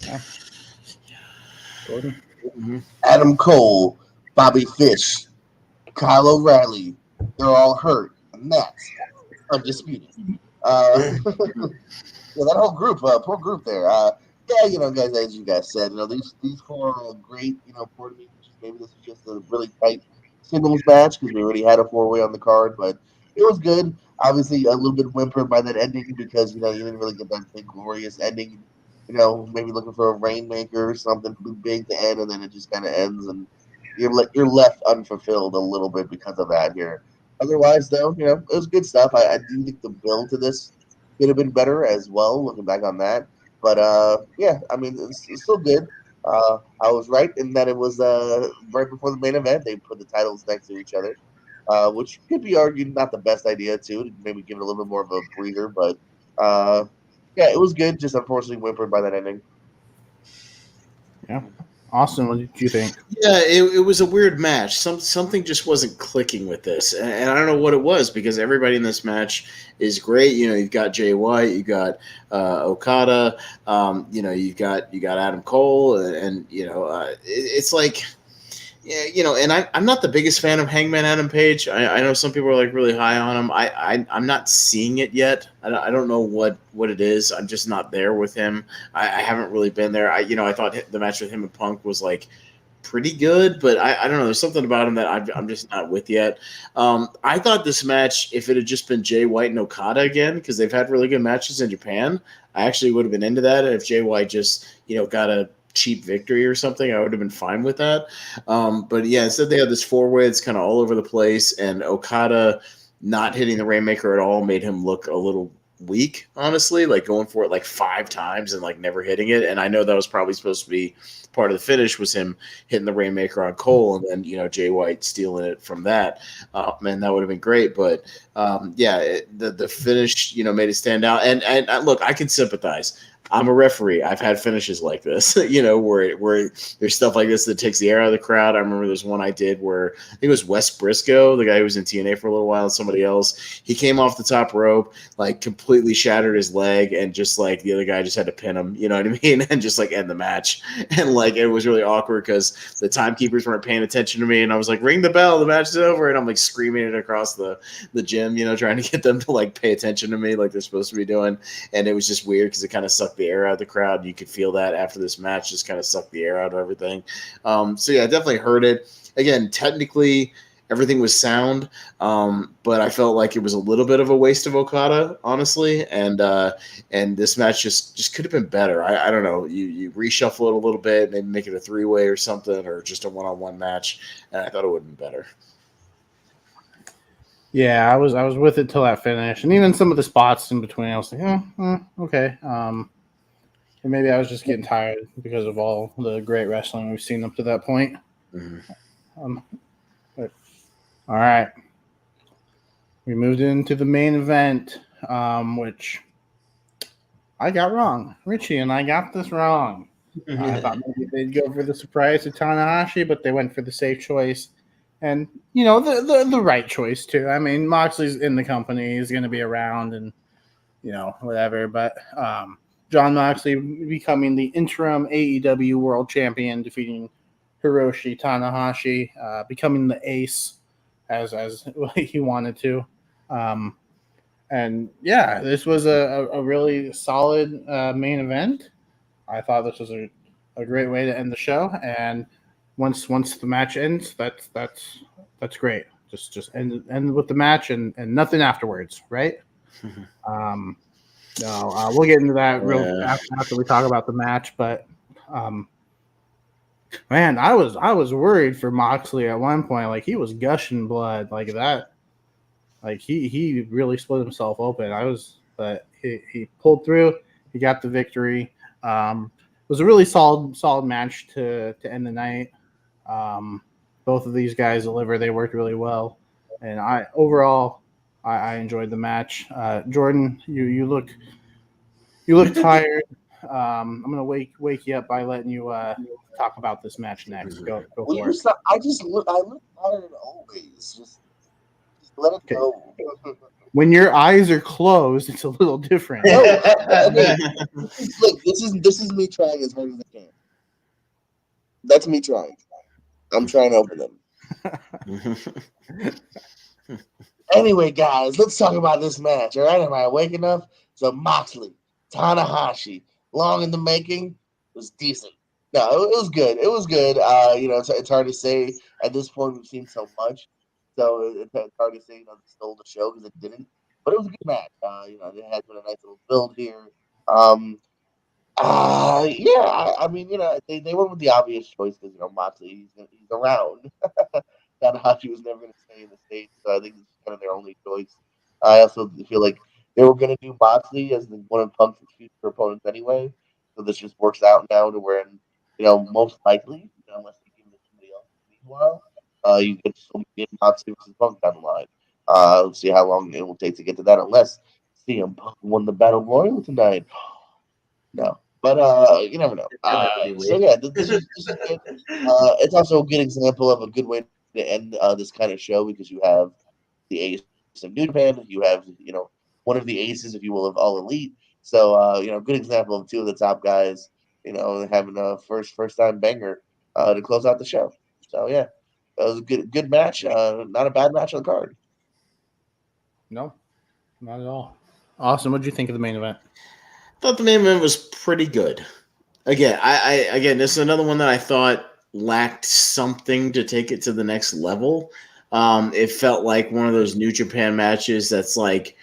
Yeah. Gordon? Mm-hmm. Adam Cole, Bobby Fish, Kyle O'Reilly, they're all hurt. And that's undisputed. That whole group, poor group there. Guys, as you guys said, these four are great, for me. Maybe this is just a really tight singles match because we already had a four-way on the card, but it was good. Obviously, a little bit whimpered by that ending because, you didn't really get that big, glorious ending. Maybe looking for a Rainmaker or something big to end, and then it just kind of ends, and you're left unfulfilled a little bit because of that here. Otherwise, though, it was good stuff. I do think the build to this could have been better as well, looking back on that. But, it's still good. I was right in that it was right before the main event. They put the titles next to each other, which could be argued not the best idea, too, to maybe give it a little bit more of a breather. But, it was good, just unfortunately whimpered by that ending. Yeah. Austin, what did you think? Yeah, it was a weird match. Something just wasn't clicking with this, and I don't know what it was because everybody in this match is great. You've got Jay White, you got Okada, you've got Adam Cole, and it's like. Yeah, and I'm not the biggest fan of Hangman Adam Page. I know some people are like really high on him. I'm not seeing it yet. I don't know what it is. I'm just not there with him. I haven't really been there. I thought the match with him and Punk was like pretty good, but I don't know. There's something about him that I'm just not with yet. I thought this match, if it had just been Jay White and Okada again, because they've had really good matches in Japan, I actually would have been into that. And if Jay White just got a cheap victory or something, I would have been fine with that. But instead they had this four-way that's kind of all over the place, and Okada not hitting the Rainmaker at all made him look a little weak, honestly, like going for it like 5 times and like never hitting it. And I know that was probably supposed to be part of the finish was him hitting the Rainmaker on Cole and then, Jay White stealing it from that. And that would have been great. But the finish, made it stand out. And look, I can sympathize. I'm a referee. I've had finishes like this, where there's stuff like this that takes the air out of the crowd. I remember there's one I did where I think it was Wes Briscoe, the guy who was in TNA for a little while, and somebody else. He came off the top rope, like completely shattered his leg, and just like the other guy just had to pin him, you know what I mean? And just like end the match. And like it was really awkward because the timekeepers weren't paying attention to me, and I was like, ring the bell, the match is over, and I'm like screaming it across the gym, trying to get them to like pay attention to me like they're supposed to be doing. And it was just weird because it kind of sucked the air out of the crowd. You could feel that after this match, just kind of sucked the air out of everything. So yeah, I definitely heard it. Again, technically everything was sound, but I felt like it was a little bit of a waste of Okada, honestly. And this match just could have been better. I don't know. You reshuffle it a little bit, maybe make it a 3-way or something, or just a 1-on-1 match. And I thought it would have been better. Yeah, I was with it till that finish, and even some of the spots in between, I was like, okay. And maybe I was just getting tired because of all the great wrestling we've seen up to that point. Mm-hmm. But all right, we moved into the main event, which I got wrong. Richie and I got this wrong. I thought maybe they'd go for the surprise to Tanahashi, but they went for the safe choice. And, the right choice, too. I mean, Moxley's in the company. He's going to be around and, whatever. But Jon Moxley becoming the interim AEW World Champion, defeating Hiroshi Tanahashi, becoming the ace as he wanted to. And, yeah, this was a really solid main event. I thought this was a great way to end the show. And once the match ends, that's great. Just end with the match and nothing afterwards, right? We'll get into that real after we talk about the match. But man, I was worried for Moxley at one point. Like he was gushing blood like that. Like he really split himself open. But he pulled through. He got the victory. It was a really solid match to end the night. Both of these guys delivered. They worked really well, and I enjoyed the match. Jordan, you look tired. I'm gonna wake you up by letting you talk about this match next. Go for it. I look tired always. Just let it go. When your eyes are closed, it's a little different. Look, this is me trying as hard as I can. That's me trying. I'm trying to open them. Anyway, guys, let's talk about this match. All right, am I awake enough? So Moxley, Tanahashi, long in the making. It was decent. No, it was good. It was good. It's hard to say at this point. We've seen so much, so it's hard to say it stole the show because it didn't. But it was a good match. It had been a nice little build here. I mean, they went with the obvious choice because Moxley he's around. Tanahashi was never going to stay in the States, so I think it's kind of their only choice. I also feel like they were going to do Moxley as one of Punk's future opponents anyway, so this just works out now to where, most likely, unless they give it to somebody else meanwhile, you could still get Moxley versus Punk down the line. Let's see how long it will take to get to that, unless CM Punk won the Battle Royal tonight. No. But you never know. So yeah, this is good. It's also a good example of a good way to end this kind of show because you have the ace of New Japan, you have one of the aces, if you will, of All Elite. So good example of two of the top guys, having a first time banger to close out the show. So yeah, it was a good match. Not a bad match on the card. No, not at all. Austin, what did you think of the main event? Thought the main event was pretty good. Again, this is another one that I thought lacked something to take it to the next level. It felt like one of those New Japan matches that's like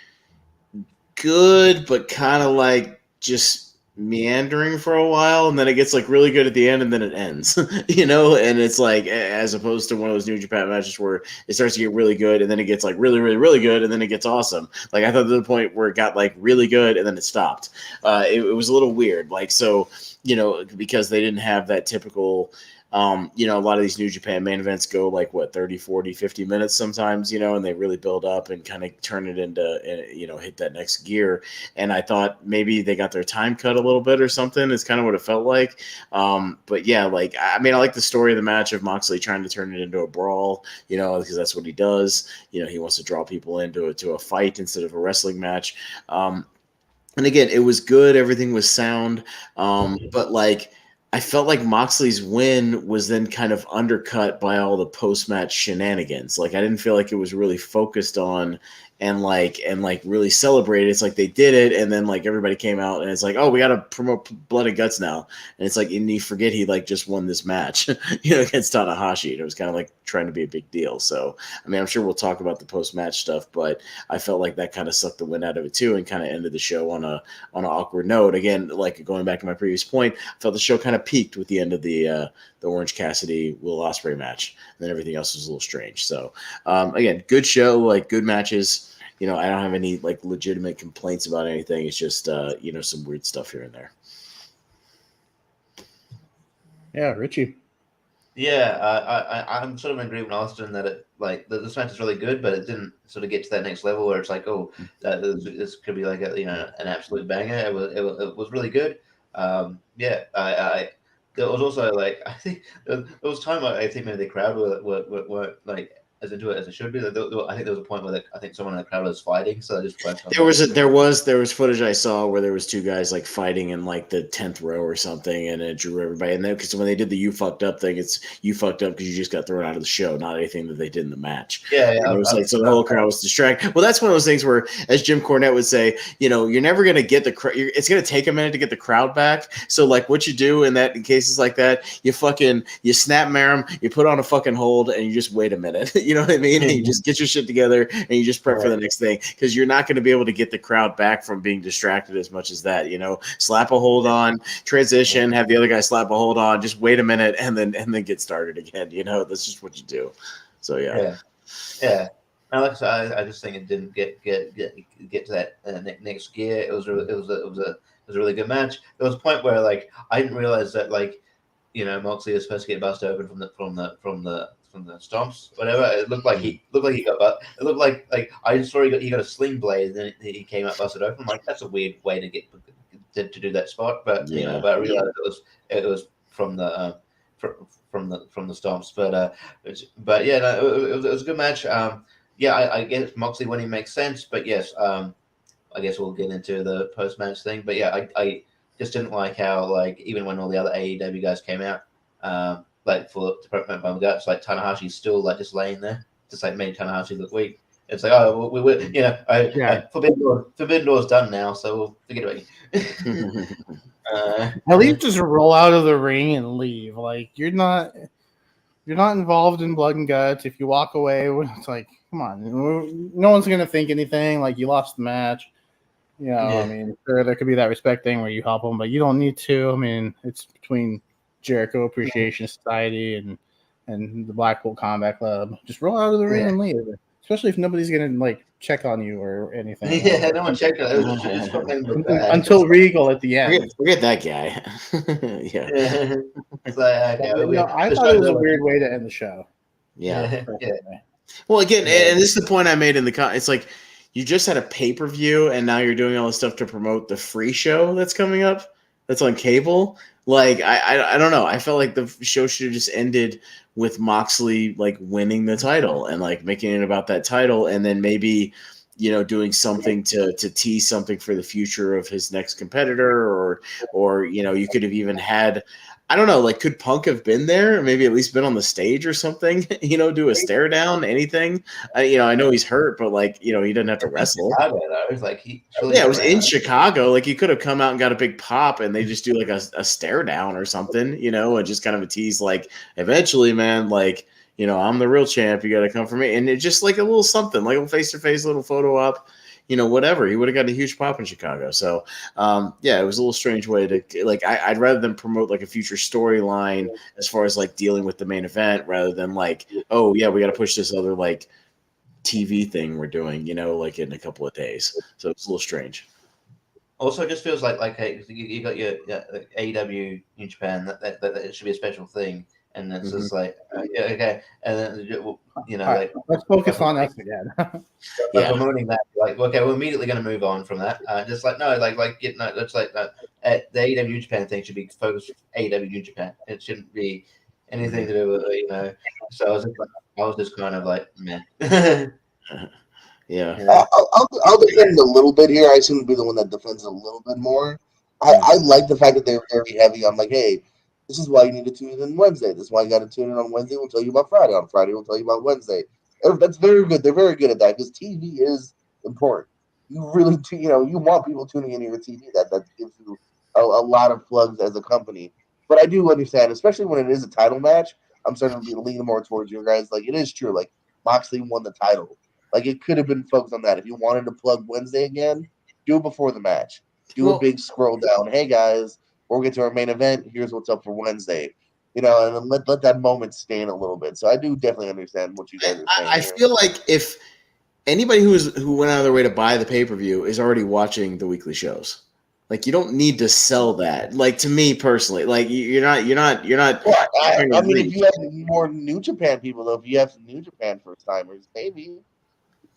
good, but kind of like just meandering for a while, and then it gets like really good at the end, and then it ends. And it's like as opposed to one of those New Japan matches where it starts to get really good, and then it gets like really, really, really good, and then it gets awesome. Like I thought to the point where it got like really good, and then it stopped. It was a little weird. Like so, because they didn't have that typical, a lot of these New Japan main events go like 30, 40, 50 minutes sometimes, and they really build up and kind of turn it into, hit that next gear. And I thought maybe they got their time cut a little bit or something. It's kind of what it felt like. But yeah, I like the story of the match of Moxley trying to turn it into a brawl, because that's what he does. He wants to draw people into a fight instead of a wrestling match. And again, it was good. Everything was sound. But I felt like Moxley's win was then kind of undercut by all the post-match shenanigans. I didn't feel like it was really focused on and really celebrated. It's like they did it, and then everybody came out and it's like, oh, we got to promote Blood and Guts now. And it's like, and you forget he just won this match, against Tanahashi. And it was kind of trying to be a big deal. So, I mean, I'm sure we'll talk about the post-match stuff, but I felt like that kind of sucked the wind out of it too, and kind of ended the show on an awkward note. Again, going back to my previous point, I felt the show kind of peaked with the end of the Orange Cassidy Will Ospreay match, and then everything else was a little strange. So, again, good show, good matches. I don't have any legitimate complaints about anything. It's just some weird stuff here and there. Yeah, Richie. Yeah, I'm sort of in agreement with Austin that it this match is really good, but it didn't sort of get to that next level where it's this could be an absolute banger. It was really good. There was also I think there was time I think maybe the crowd weren't as into it as it should be. I think there was a point where I think someone in the crowd was fighting, so I just there was footage I saw where there was two guys fighting in the 10th row or something, and it drew everybody. And then because when they did the "you fucked up" thing, it's you fucked up because you just got thrown out of the show, not anything that they did in the match. Yeah. And it was so the whole crowd was distracted. Well, that's one of those things where, as Jim Cornette would say, you're never gonna get the crowd. It's gonna take a minute to get the crowd back. So what you do in cases like that, you snap them, you put on a fucking hold, and you just wait a minute. You know what I mean? And you just get your shit together and you just prep for the next thing, because you're not going to be able to get the crowd back from being distracted as much as that. Slap a hold on, transition, have the other guy slap a hold on, just wait a minute and then get started again. That's just what you do. So yeah. And I just think it didn't get to that next gear. It was a really good match. There was a point where I didn't realize that Moxley was supposed to get busted open from the stomps, whatever. It looked like he got but it looked like I saw he got a sling blade, and then he came out busted open. That's a weird way to get to do that spot, but but I realized it was from the stomps. But yeah, no, it was a good match. I guess Moxley winning makes sense, but yes, I guess we'll get into the post match thing. But yeah, I just didn't like how even when all the other AEW guys came out, to promote Blood and Guts, Tanahashi's still just laying there, just made Tanahashi look weak. It's Forbidden Door's done now, so we'll forget about you. At least just roll out of the ring and leave. You're not involved in Blood and Guts. If you walk away, it's come on, no one's gonna think anything. You lost the match. I mean, there could be that respect thing where you help them, but you don't need to. I mean, it's between Jericho Appreciation Society and the Blackpool Combat Club. Just roll out of the ring and leave, especially if nobody's gonna check on you or anything. Yeah, no one checked on it. Until Regal at the end. Forget that guy. It's okay, I thought it was a weird way to end the show. Yeah. Well, again, and this is the point I made in the it's you just had a pay-per-view, and now you're doing all this stuff to promote the free show that's coming up. That's on cable. I don't know. I felt like the show should have just ended with Moxley winning the title and making it about that title, and then maybe doing something to tease something for the future of his next competitor, or you could have even had, I don't know, could Punk have been there? Maybe at least been on the stage or something, do a stare down, anything. I know he's hurt, but he doesn't have to wrestle. It was in Chicago. He could have come out and got a big pop, and they just do a stare down or something, and just kind of a tease, eventually, man, I'm the real champ. You got to come for me. And it just a little something, a face-to-face little photo op, whatever. He would have got a huge pop in Chicago. So, it was a little strange way to I'd rather than promote a future storyline as far as dealing with the main event, rather than oh yeah, we got to push this other TV thing we're doing, in a couple of days. So it's a little strange. Also, it just feels like hey, you got your AEW New Japan that it should be a special thing, and it's just like yeah, okay, and then All like let's focus on us again. by Yeah. promoting that, like okay, we're immediately going to move on from that. Just like no, it's like the AEW New Japan thing should be focused AEW New Japan. It shouldn't be anything to do with So I was just kind of like meh. Yeah. I'll defend a little bit here. I seem to be the one that defends a little bit more. I like the fact that they're very heavy on like, hey, this is why you need to tune in on Wednesday. This is why you got to tune in on Wednesday. We'll tell you about Friday. On Friday, we'll tell you about Wednesday. That's very good. They're very good at that because TV is important. You really, you want people tuning into your TV. That gives you a lot of plugs as a company. But I do understand, especially when it is a title match. I'm starting to be leaning more towards you guys. Like it is true. Like Moxley won the title. Like it could have been focused on that. If you wanted to plug Wednesday again, do it before the match. Do a Well, big scroll down. Hey guys, we'll get to our main event. Here's what's up for Wednesday. And then let that moment stand a little bit. So I do definitely understand what you guys are saying I here. feel like if anybody who went out of their way to buy the pay-per-view is already watching the weekly shows. Like you don't need to sell that. Like to me personally, like you're not. Well, I mean, reach. if you have more New Japan people, though, if you have some New Japan first timers, maybe.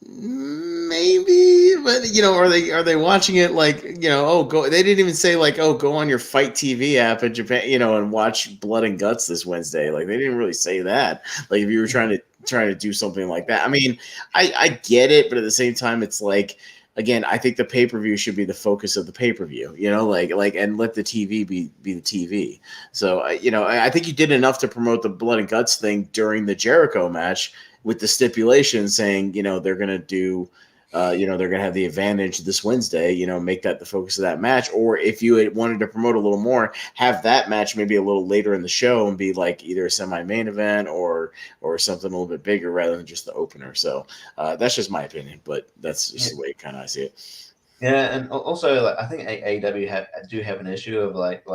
Maybe, but are they watching it like oh go? They didn't even say like oh go on your Fight TV app in Japan, and watch Blood and Guts this Wednesday. Like they didn't really say that. Like if you were trying to do something like that, I mean, I get it, but at the same time, it's like again, I think the pay per view should be the focus of the pay per view. Like and let the TV be the TV. So I think you did enough to promote the Blood and Guts thing during the Jericho match, with the stipulation saying, they're going to do, they're going to have the advantage this Wednesday, make that the focus of that match. Or if you had wanted to promote a little more, have that match maybe a little later in the show and be like either a semi-main event or something a little bit bigger rather than just the opener. So that's just my opinion, but that's just the way kind of I see it. Yeah, and also like I think AEW do have an issue of like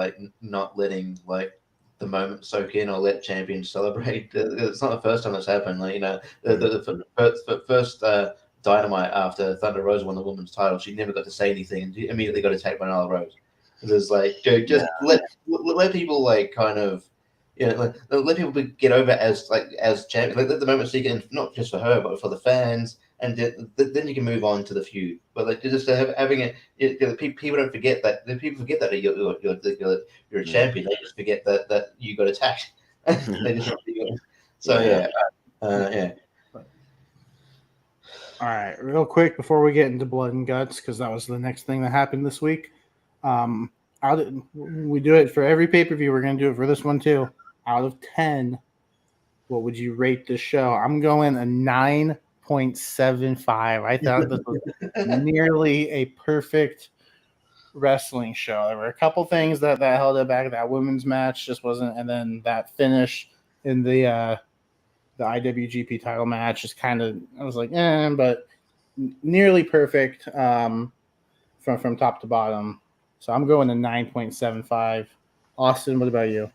not letting like the moment soak in or let champions celebrate. It's not the first time that's happened. Like the first Dynamite after Thunder Rosa won the women's title, she never got to say anything and immediately got attacked by Nyla Rose. It's like dude, just let people like kind of let people get over as champions. Like, let the moment soak in, not just for her but for the fans. And then you can move on to the feud. But like just having it, people don't forget that. People forget that you're a champion. They just forget that you got attacked. They just so yeah. All right, real quick before we get into Blood and Guts, because that was the next thing that happened this week. We do it for every pay-per-view. We're going to do it for this one too. Out of 10, what would you rate this show? I'm going a 9.75. I thought this was nearly a perfect wrestling show. There were a couple things that held it back. That women's match just wasn't, and then that finish in the IWGP title match is kind of, I was like, but nearly perfect from top to bottom. So I'm going to 9.75. Austin, what about you?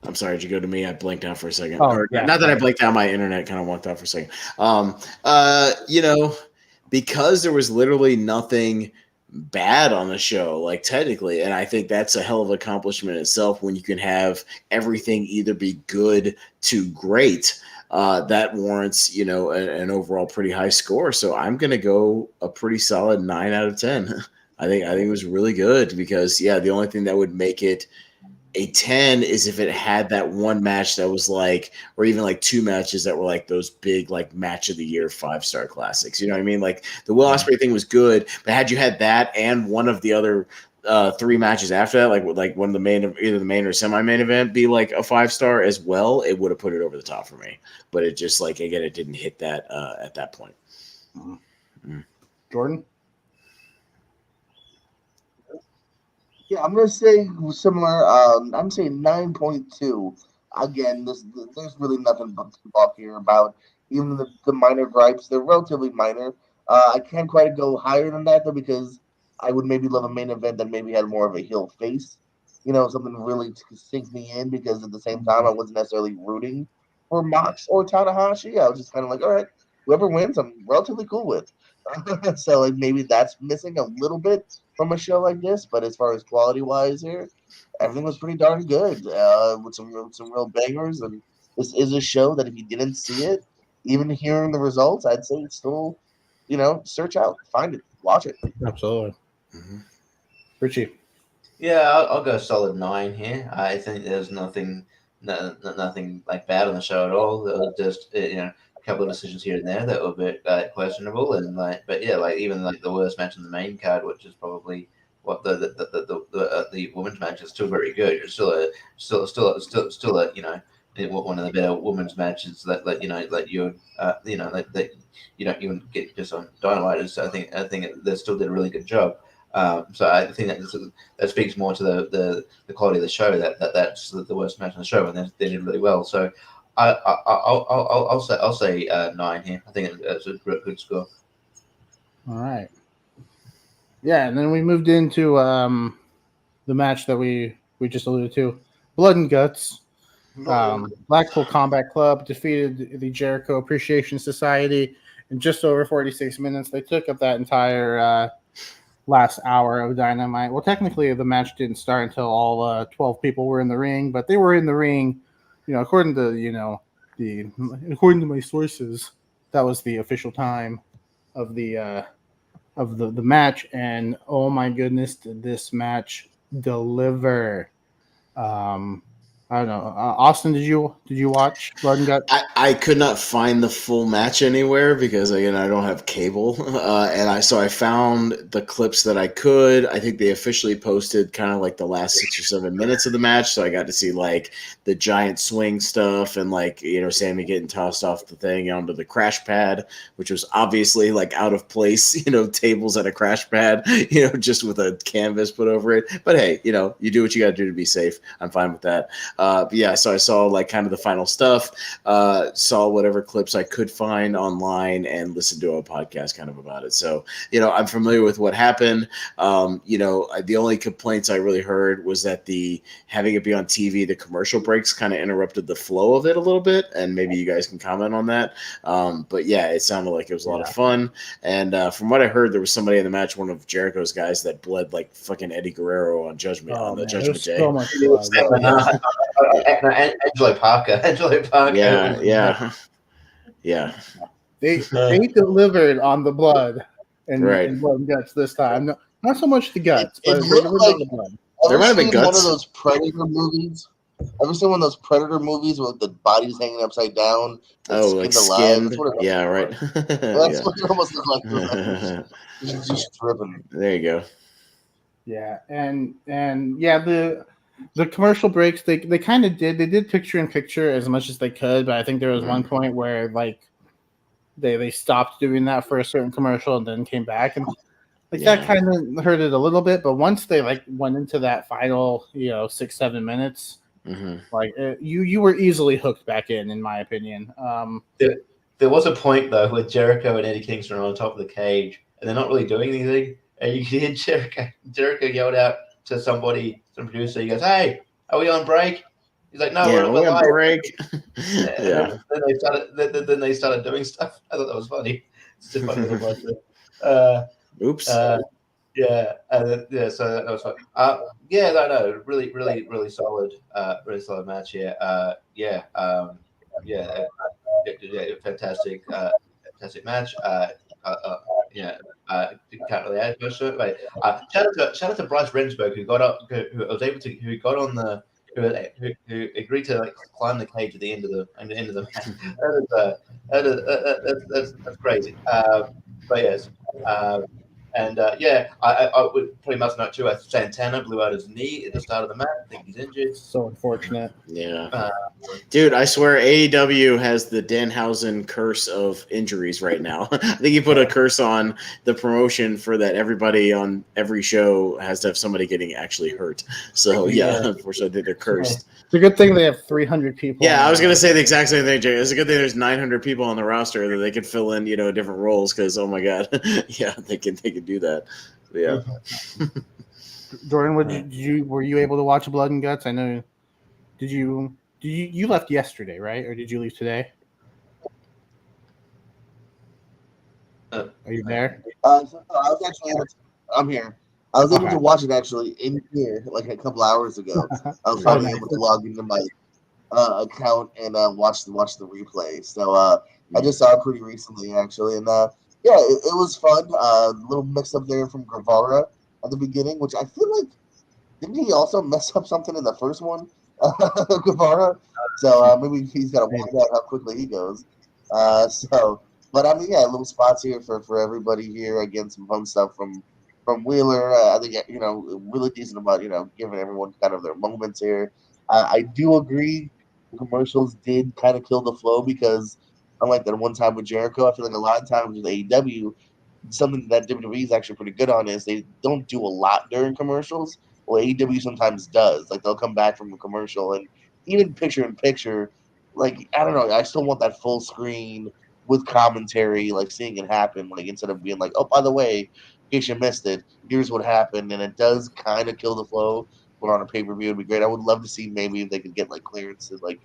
I'm sorry, did you go to me? I blanked out for a second. Yeah. Not that I blanked out, my internet kind of walked out for a second. Because there was literally nothing bad on the show, like technically, and I think that's a hell of an accomplishment itself when you can have everything either be good to great. That warrants, an overall pretty high score. So I'm going to go a pretty solid 9 out of 10. I think it was really good because, the only thing that would make it a 10 is if it had that one match that was like, or even like two matches that were like those big like match of the year 5-star classics. You know what I mean? Like the Will Ospreay thing was good, but had you had that and one of the other 3 matches after that, like one of the main, either the main or semi-main event, be like a 5-star as well, it would have put it over the top for me. But it just like again, it didn't hit that at that point. Jordan. Yeah, I'm gonna say similar. I'm saying 9.2. Again, there's really nothing but to talk here about. Even the minor gripes, they're relatively minor. I can't quite go higher than that though because I would maybe love a main event that maybe had more of a heel face. Something really to sink me in because at the same time I wasn't necessarily rooting for Mox or Tanahashi. I was just kind of like, all right, whoever wins, I'm relatively cool with. So like maybe that's missing a little bit from a show like this, but as far as quality wise here, everything was pretty darn good with some real bangers. And this is a show that if you didn't see it, even hearing the results, I'd say it's still, search out, find it, watch it. Absolutely. Mhm. Richie. Yeah, I'll go solid 9 here. I think there's nothing like bad on the show at all. There was just a couple of decisions here and there that were a bit questionable, and but yeah, like even like the worst match in the main card, which is probably what the women's match is still very good. It's still a one of the better women's matches that you don't even get just on Dynamite. So I think they still did a really good job. So I think that speaks more to the quality of the show. That's the worst match on the show, and they did really well. So I'll say 9 here. I think it's a good score. All right. Yeah, and then we moved into the match that we just alluded to, Blood and Guts. Blackpool Combat Club defeated the Jericho Appreciation Society in just over 46 minutes. They took up that entire last hour of Dynamite. Well, technically, the match didn't start until all 12 people were in the ring, but they were in the ring, according to according to my sources, that was the official time of the match. And oh my goodness, did this match deliver? I don't know. Austin, did you watch Blood and Guts? I could not find the full match anywhere because again I don't have cable, and I found the clips that I could. I think they officially posted kind of like the last 6 or 7 minutes of the match, so I got to see like the giant swing stuff and like Sammy getting tossed off the thing onto the crash pad, which was obviously like out of place. Tables at a crash pad, just with a canvas put over it. But hey, you do what you got to do to be safe. I'm fine with that. But yeah, so I saw like kind of the final stuff, saw whatever clips I could find online and listened to a podcast kind of about it. So, I'm familiar with what happened. The only complaints I really heard was that having it be on TV, the commercial breaks kind of interrupted the flow of it a little bit. And maybe you guys can comment on that. But yeah, it sounded like it was a lot of fun. And from what I heard, there was somebody in the match, one of Jericho's guys that bled like fucking Eddie Guerrero on Judgment Day. So much blood. Angelo Parker. Yeah. They delivered on the blood and Blood and Guts this time. Not so much the guts, but they delivered on the blood. There might have been guts. One of those Predator movies. Ever seen one of those Predator movies with the body's hanging upside down? Oh, like skinned. Yeah, right. That's what it almost looked like. Just driven. There you go. Yeah, and yeah, the commercial breaks they kind of did picture in picture as much as they could, but I think there was one point where like they stopped doing that for a certain commercial and then came back, and that kind of hurt it a little bit. But once they like went into that final 6-7 minutes, like you were easily hooked back in my opinion. There was a point though with Jericho and Eddie Kingston on top of the cage, and they're not really doing anything, and you can hear Jericho yelled out to some producer. He goes, "Hey, are we on break?" He's like, "No, we're on break." Yeah. Then they started doing stuff. I thought that was funny. It's just funny little budget. Oops. So that was fun. Really solid, match here. Fantastic match. Can't really add much to it. Shout out to Bryce Rensburg who agreed to like climb the cage at the end of the match. That's crazy. But yes. I would pretty much note too. Santana blew out his knee at the start of the match. I think he's injured. So unfortunate. Yeah, dude, I swear AEW has the Danhausen curse of injuries right now. I think he put a curse on the promotion for that. Everybody on every show has to have somebody getting actually hurt. So yeah. Unfortunately, they're cursed. It's a good thing they have 300 people. Yeah, I was gonna say the exact same thing, Jay. It's a good thing there's 900 people on the roster that they could fill in, different roles. Because oh my god, yeah, they can do that. But, yeah. Jordan, were you able to watch Blood and Guts? I know. Did you left yesterday, right? Or did you leave today? Are you there? So I was actually I'm here. I was able Okay. to watch it actually in here like a couple hours ago. I was finally able to log into my account and watch the replay. So I just saw it pretty recently actually, and yeah, it was fun. A little mix up there from Guevara at the beginning, which I feel like didn't he also mess up something in the first one, Guevara? So maybe he's got to watch out how quickly he goes. But I mean, yeah, little spots here for everybody here. Again, some fun stuff from Wheeler. I think really decent about giving everyone kind of their moments here. I do agree. Commercials did kind of kill the flow because unlike that one time with Jericho, I feel like a lot of times with AEW, something that WWE is actually pretty good on is they don't do a lot during commercials. Well, AEW sometimes does. Like they'll come back from a commercial and even picture in picture, like I don't know, I still want that full screen with commentary, like seeing it happen, like instead of being like, oh, by the way, in case you missed it, here's what happened, and it does kind of kill the flow. But on a pay per view, it'd be great. I would love to see maybe if they could get like clearance to like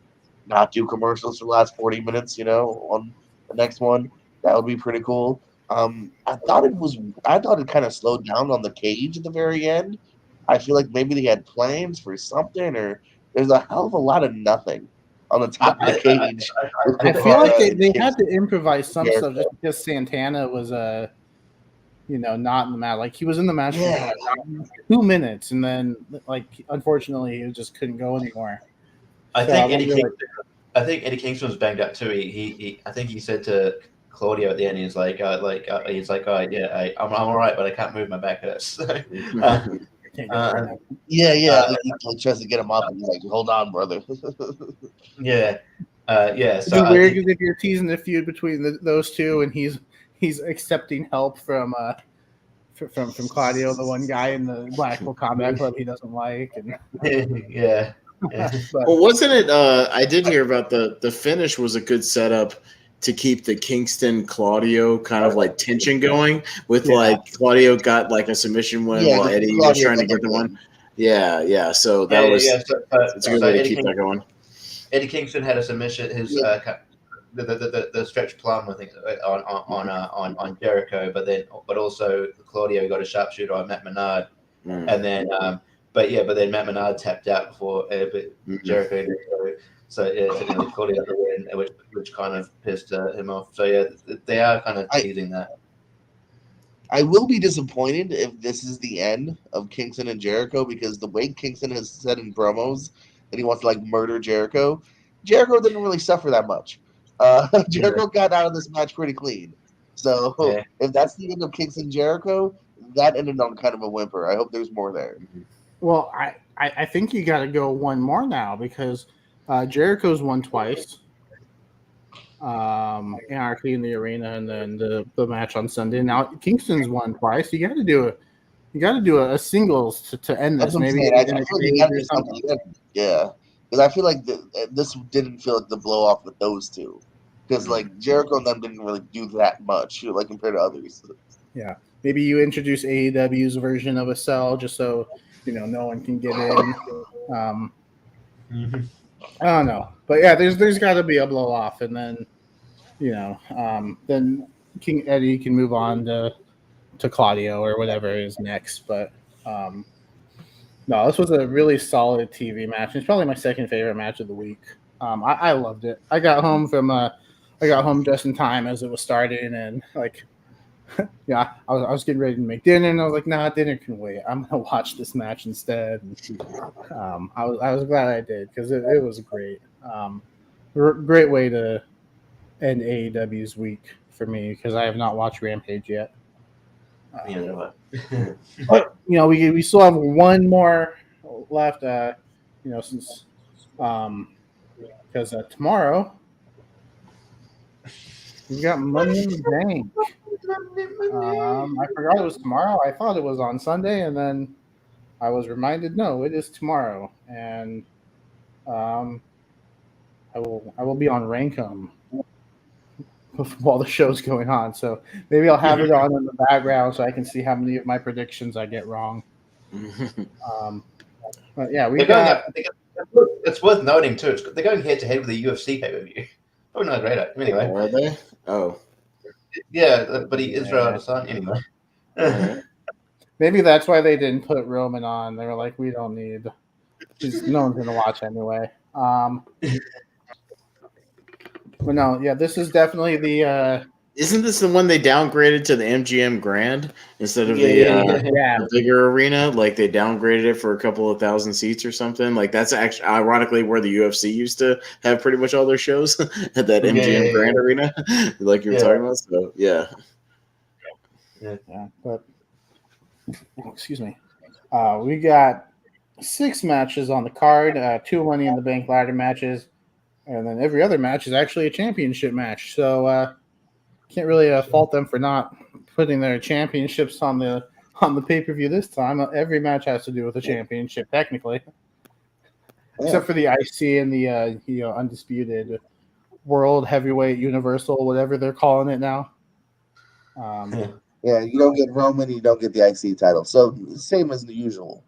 not do commercials for the last 40 minutes, on the next one. That would be pretty cool. I thought it kind of slowed down on the cage at the very end. I feel like maybe they had plans for something, or there's a hell of a lot of nothing on the top of the cage. I feel like they had to improvise some stuff just because Santana was not in the match. Like he was in the match for like 2 minutes, and then like unfortunately he just couldn't go anymore. I think Eddie Kingston was banged up too. I think he said to Claudio at the end, he's like, oh yeah, I'm all right, but I can't move, my back hurts. He tries to get him up, and he's like, "Hold on, brother." yeah. It's So weird because if you're teasing the feud between those two, and he's accepting help from Claudio, the one guy in the Blackpool Combat Club he doesn't like, and yeah. Well, wasn't it? I did hear about the finish was a good setup to keep the Kingston Claudio kind of like tension going with like Claudio got like a submission win while Eddie was trying to get the one. Yeah. So that was it's a good way to keep that going. Eddie Kingston had a submission. His the stretch plum, I think, on Jericho, but also Claudio got a sharpshooter on Matt Menard, and then but then Matt Menard tapped out before Jericho did. So Claudio got the win, which kind of pissed him off. So yeah, they are kind of teasing that. I will be disappointed if this is the end of Kingston and Jericho, because the way Kingston has said in promos that he wants to like murder Jericho didn't really suffer that much. Jericho got out of this match pretty clean. So if that's the end of Kingston Jericho, that ended on kind of a whimper. I hope there's more there. Well, I think you got to go one more now because Jericho's won twice. Anarchy in the arena, and then the match on Sunday. Now Kingston's won twice. You got to do a singles to end this. Maybe because I feel like this didn't feel like the blow off with those two, because like Jericho and them didn't really do that much, like compared to others. Yeah, maybe you introduce AEW's version of a cell just so no one can get in. I don't know, but yeah, there's got to be a blow off, and then then King Eddie can move on to Claudio or whatever is next. But no, this was a really solid TV match. It's probably my second favorite match of the week. I loved it. I got home just in time as it was starting, and like. Yeah, I was getting ready to make dinner, and I was like, "Nah, dinner can wait. I'm gonna watch this match instead." And, I was glad I did because it was great. Great way to end AEW's week for me because I have not watched Rampage yet. But we still have one more left. Since because tomorrow we got Money in the Bank. I forgot it was tomorrow. I thought it was on Sunday, and then I was reminded, no, it is tomorrow. And I will be on Rankum while the show's going on. So maybe I'll have it on in the background so I can see how many of my predictions I get wrong. But yeah, it's worth noting too. They're going head to head with the UFC pay-per-view. Probably not great. Anyway, are they? Oh. Yeah, but he is Rhoda's son anyway. Alright. Maybe that's why they didn't put Roman on. They were like, we don't need. No one's gonna watch anyway. But no, yeah, this is definitely the Isn't this the one they downgraded to the MGM Grand instead of yeah. the bigger arena? Like they downgraded it for a couple of thousand seats or something. Like that's actually ironically where the UFC used to have pretty much all their shows at that MGM Grand arena, like you were talking about. So yeah. But excuse me, we got 6 matches on the card, 2 Money in the Bank ladder matches, and then every other match is actually a championship match. So can't really fault them for not putting their championships on the pay-per-view this time. Every match has to do with a championship technically, except for the IC and the undisputed world heavyweight universal, whatever they're calling it now. Yeah, you don't get Roman, you don't get the IC title. So same as the usual.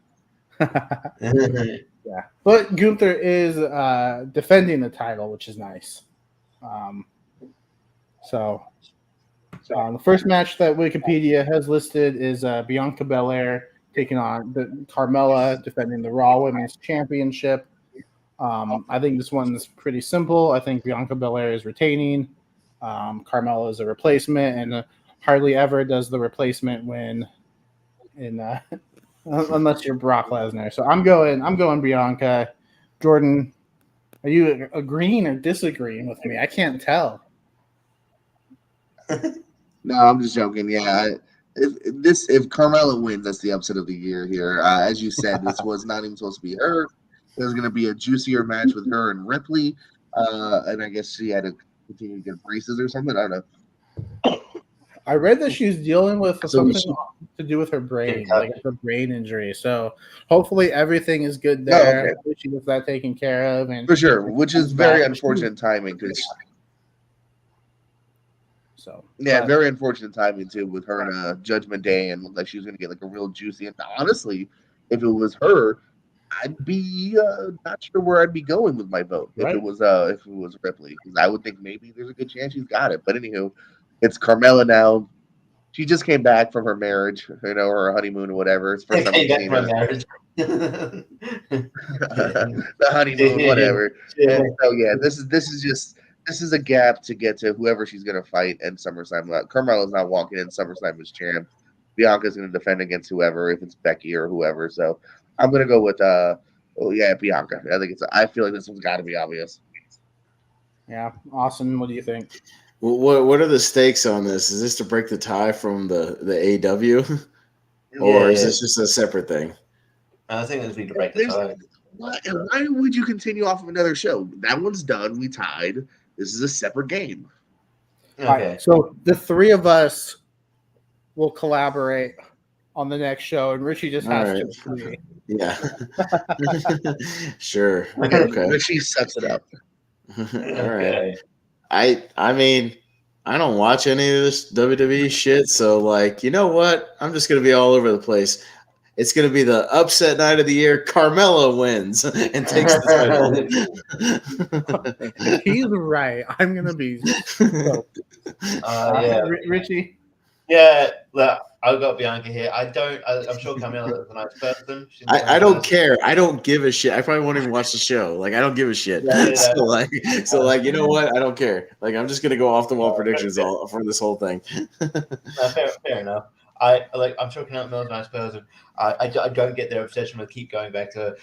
Yeah, but Gunther is defending the title, which is nice. The first match that Wikipedia has listed is Bianca Belair taking on Carmella, defending the Raw Women's Championship. I think this one's pretty simple. I think Bianca Belair is retaining. Carmella is a replacement, and hardly ever does the replacement win unless you're Brock Lesnar. So I'm going Bianca. Jordan, are you agreeing or disagreeing with me? I can't tell. No, I'm just joking. Yeah, if Carmella wins, that's the upset of the year here. As you said, this was not even supposed to be her. There's going to be a juicier match with her and Ripley, and I guess she had to continue to get braces or something. I don't know. I read that she's dealing with something to do with her brain, like her brain injury. So hopefully everything is good there. Oh, okay. She gets that taken care of, and for sure, which is very unfortunate timing because. So very unfortunate timing too with her and Judgment Day, and looked like she was going to get like a real juicy. And honestly, if it was her, I'd be not sure where I'd be going with my vote if it was Ripley, because I would think maybe there's a good chance she's got it. But anywho, it's Carmella now. She just came back from her marriage, her honeymoon or whatever. It's first time we've seen her. Marriage. The honeymoon, whatever. Yeah. And so this is a gap to get to whoever she's going to fight in SummerSlam. Carmella's not walking in SummerSlam as champ. Bianca's going to defend against whoever, if it's Becky or whoever. So I'm going to go with Bianca. I feel like this one's got to be obvious. Yeah, Austin, what do you think? What are the stakes on this? Is this to break the tie from the AEW, or is this just a separate thing? I think it's to break the tie. Why would you continue off of another show? That one's done. We tied. This is a separate game. Okay. All right, so the 3 of us will collaborate on the next show, and Richie just has to agree. Yeah. Sure. Okay. Richie sets it up. All right. I mean, I don't watch any of this WWE shit, so like, you know what? I'm just gonna be all over the place. It's going to be the upset night of the year. Carmella wins and takes the title. He's right. I'm going to be Richie? Yeah, look, I've got Bianca here. I'm sure Carmella is a nice person. I don't care. I don't give a shit. I probably won't even watch the show. Like, I don't give a shit. Yeah. So, you know what? I don't care. Like, I'm just going to go off the wall predictions for this whole thing. Fair enough. I'm sure Carmella's a nice person. I don't get their obsession with keep going back to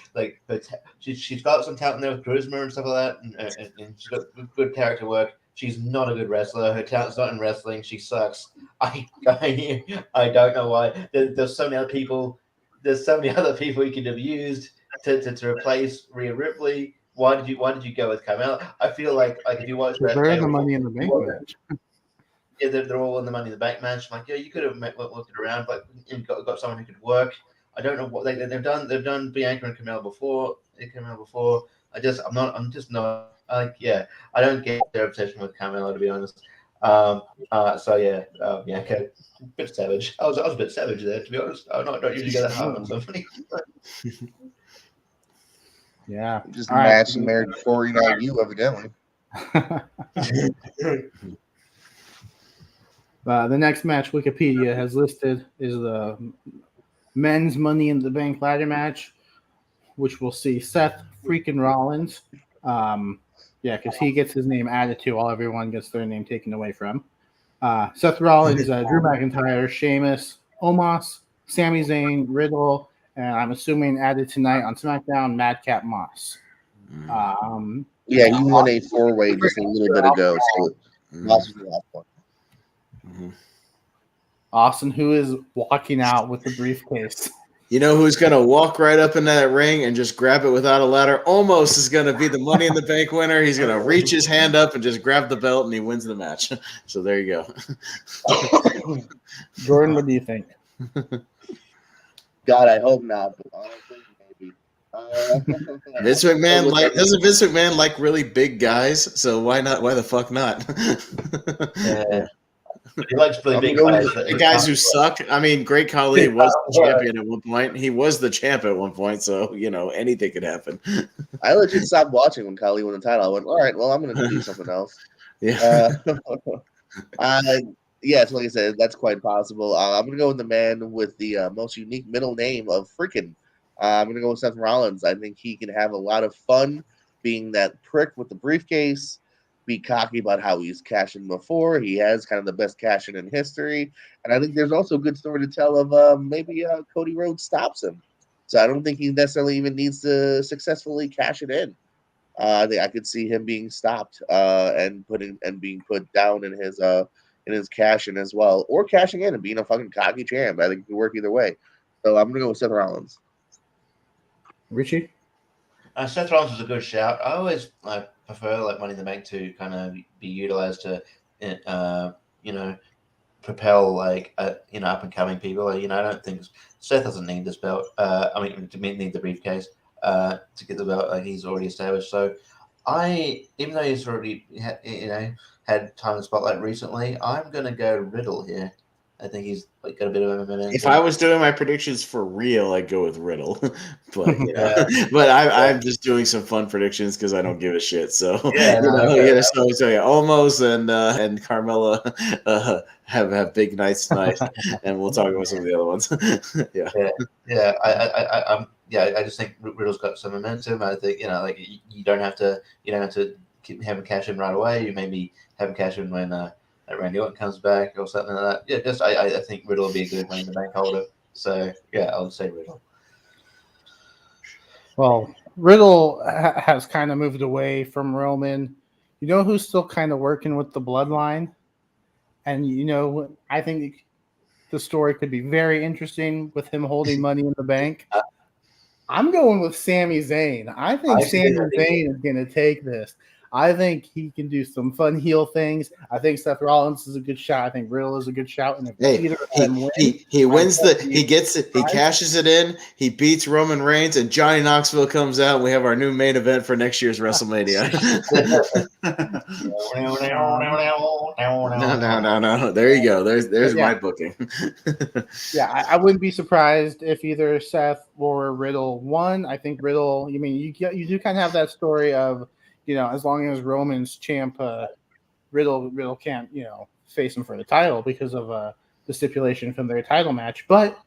she's got some talent there with charisma and stuff like that, and she's got good character work. She's not a good wrestler. Her talent's not in wrestling. She sucks. I don't know why. There's so many other people. There's so many other people you could have used to replace Rhea Ripley. Why did you go with Carmella? I feel like if you watch that, they're in the Money in the Bank match. Yeah, they're all in the Money in the Bank match. Like, yeah, you could have worked it around, but got someone who could work. I don't know what they've done. They've done Bianca and Carmella before. I don't get their obsession with Carmella, to be honest. Bianca, a bit savage. I was a bit savage there, to be honest. I don't usually get that hard on somebody. Yeah, just match and married before you, evidently. The next match Wikipedia has listed is the men's Money in the Bank ladder match, which will see Seth freaking Rollins. Because he gets his name added to while everyone gets their name taken away from. Seth Rollins, Drew McIntyre, Sheamus, Omos, Sami Zayn, Riddle, and I'm assuming added tonight on SmackDown, Madcap Moss. Yeah, he won a 4-way just a little bit ago, so Moss was the last one. Austin, who is walking out with the briefcase. You know who's going to walk right up in that ring and just grab it without a ladder? Omos is going to be the Money in the Bank winner. He's going to reach his hand up and just grab the belt, and he wins the match. So there you go. Jordan, what do you think? God, I hope not, but honestly, maybe. Vince McMahon doesn't Vince McMahon like really big guys? So why not? Why the fuck not? He likes really big guys. The guys who suck. I mean, Great Khali was the champion at one point. He was the champ at one point, so anything could happen. I legit stopped watching when Khali won the title. I went, all right, well, I'm going to do something else. Yeah. Yes, like I said, that's quite possible. I'm going to go with the man with the most unique middle name of freaking. I'm going to go with Seth Rollins. I think he can have a lot of fun being that prick with the briefcase, be cocky about how he's cashing before. He has kind of the best cashing in history. And I think there's also a good story to tell of maybe Cody Rhodes stops him. So I don't think he necessarily even needs to successfully cash it in. I think I could see him being stopped and being put down in his cash-in as well, or cashing in and being a fucking cocky champ. I think it could work either way. So I'm going to go with Seth Rollins. Richie? Seth Rollins is a good shout. I always prefer Money in the Bank to kind of be utilized to, propel up and coming people. I don't think Seth doesn't need this belt. Need the briefcase to get the belt. He's already established. So even though he's already had time in the spotlight recently, I'm gonna go Riddle here. I think he's got a bit of a momentum. If I was doing my predictions for real, I'd go with Riddle. But but I'm just doing some fun predictions because I don't give a shit. So Omos and Carmella have big nights tonight, and we'll talk about some of the other ones. I just think Riddle's got some momentum. I think you don't have to have him cash in right away. You maybe have him cash in when Randy Orton comes back or something like that. Yeah, I think Riddle will be a good Money in the Bank holder. So I would say Riddle. Well, Riddle has kind of moved away from Roman. You know who's still kind of working with the bloodline? And I think the story could be very interesting with him holding Money in the Bank. I'm going with Sami Zayn. I think Sami Zayn is going to take this. I think he can do some fun heel things. I think Seth Rollins is a good shot. I think Riddle is a good shout. And if he wins he gets it, he cashes it in, he beats Roman Reigns, and Johnny Knoxville comes out, and we have our new main event for next year's WrestleMania. No. There you go. There's my booking. I wouldn't be surprised if either Seth or Riddle won. I think Riddle, you do kind of have that story of, as long as Roman's champ, Riddle can't, face him for the title because of the stipulation from their title match. But,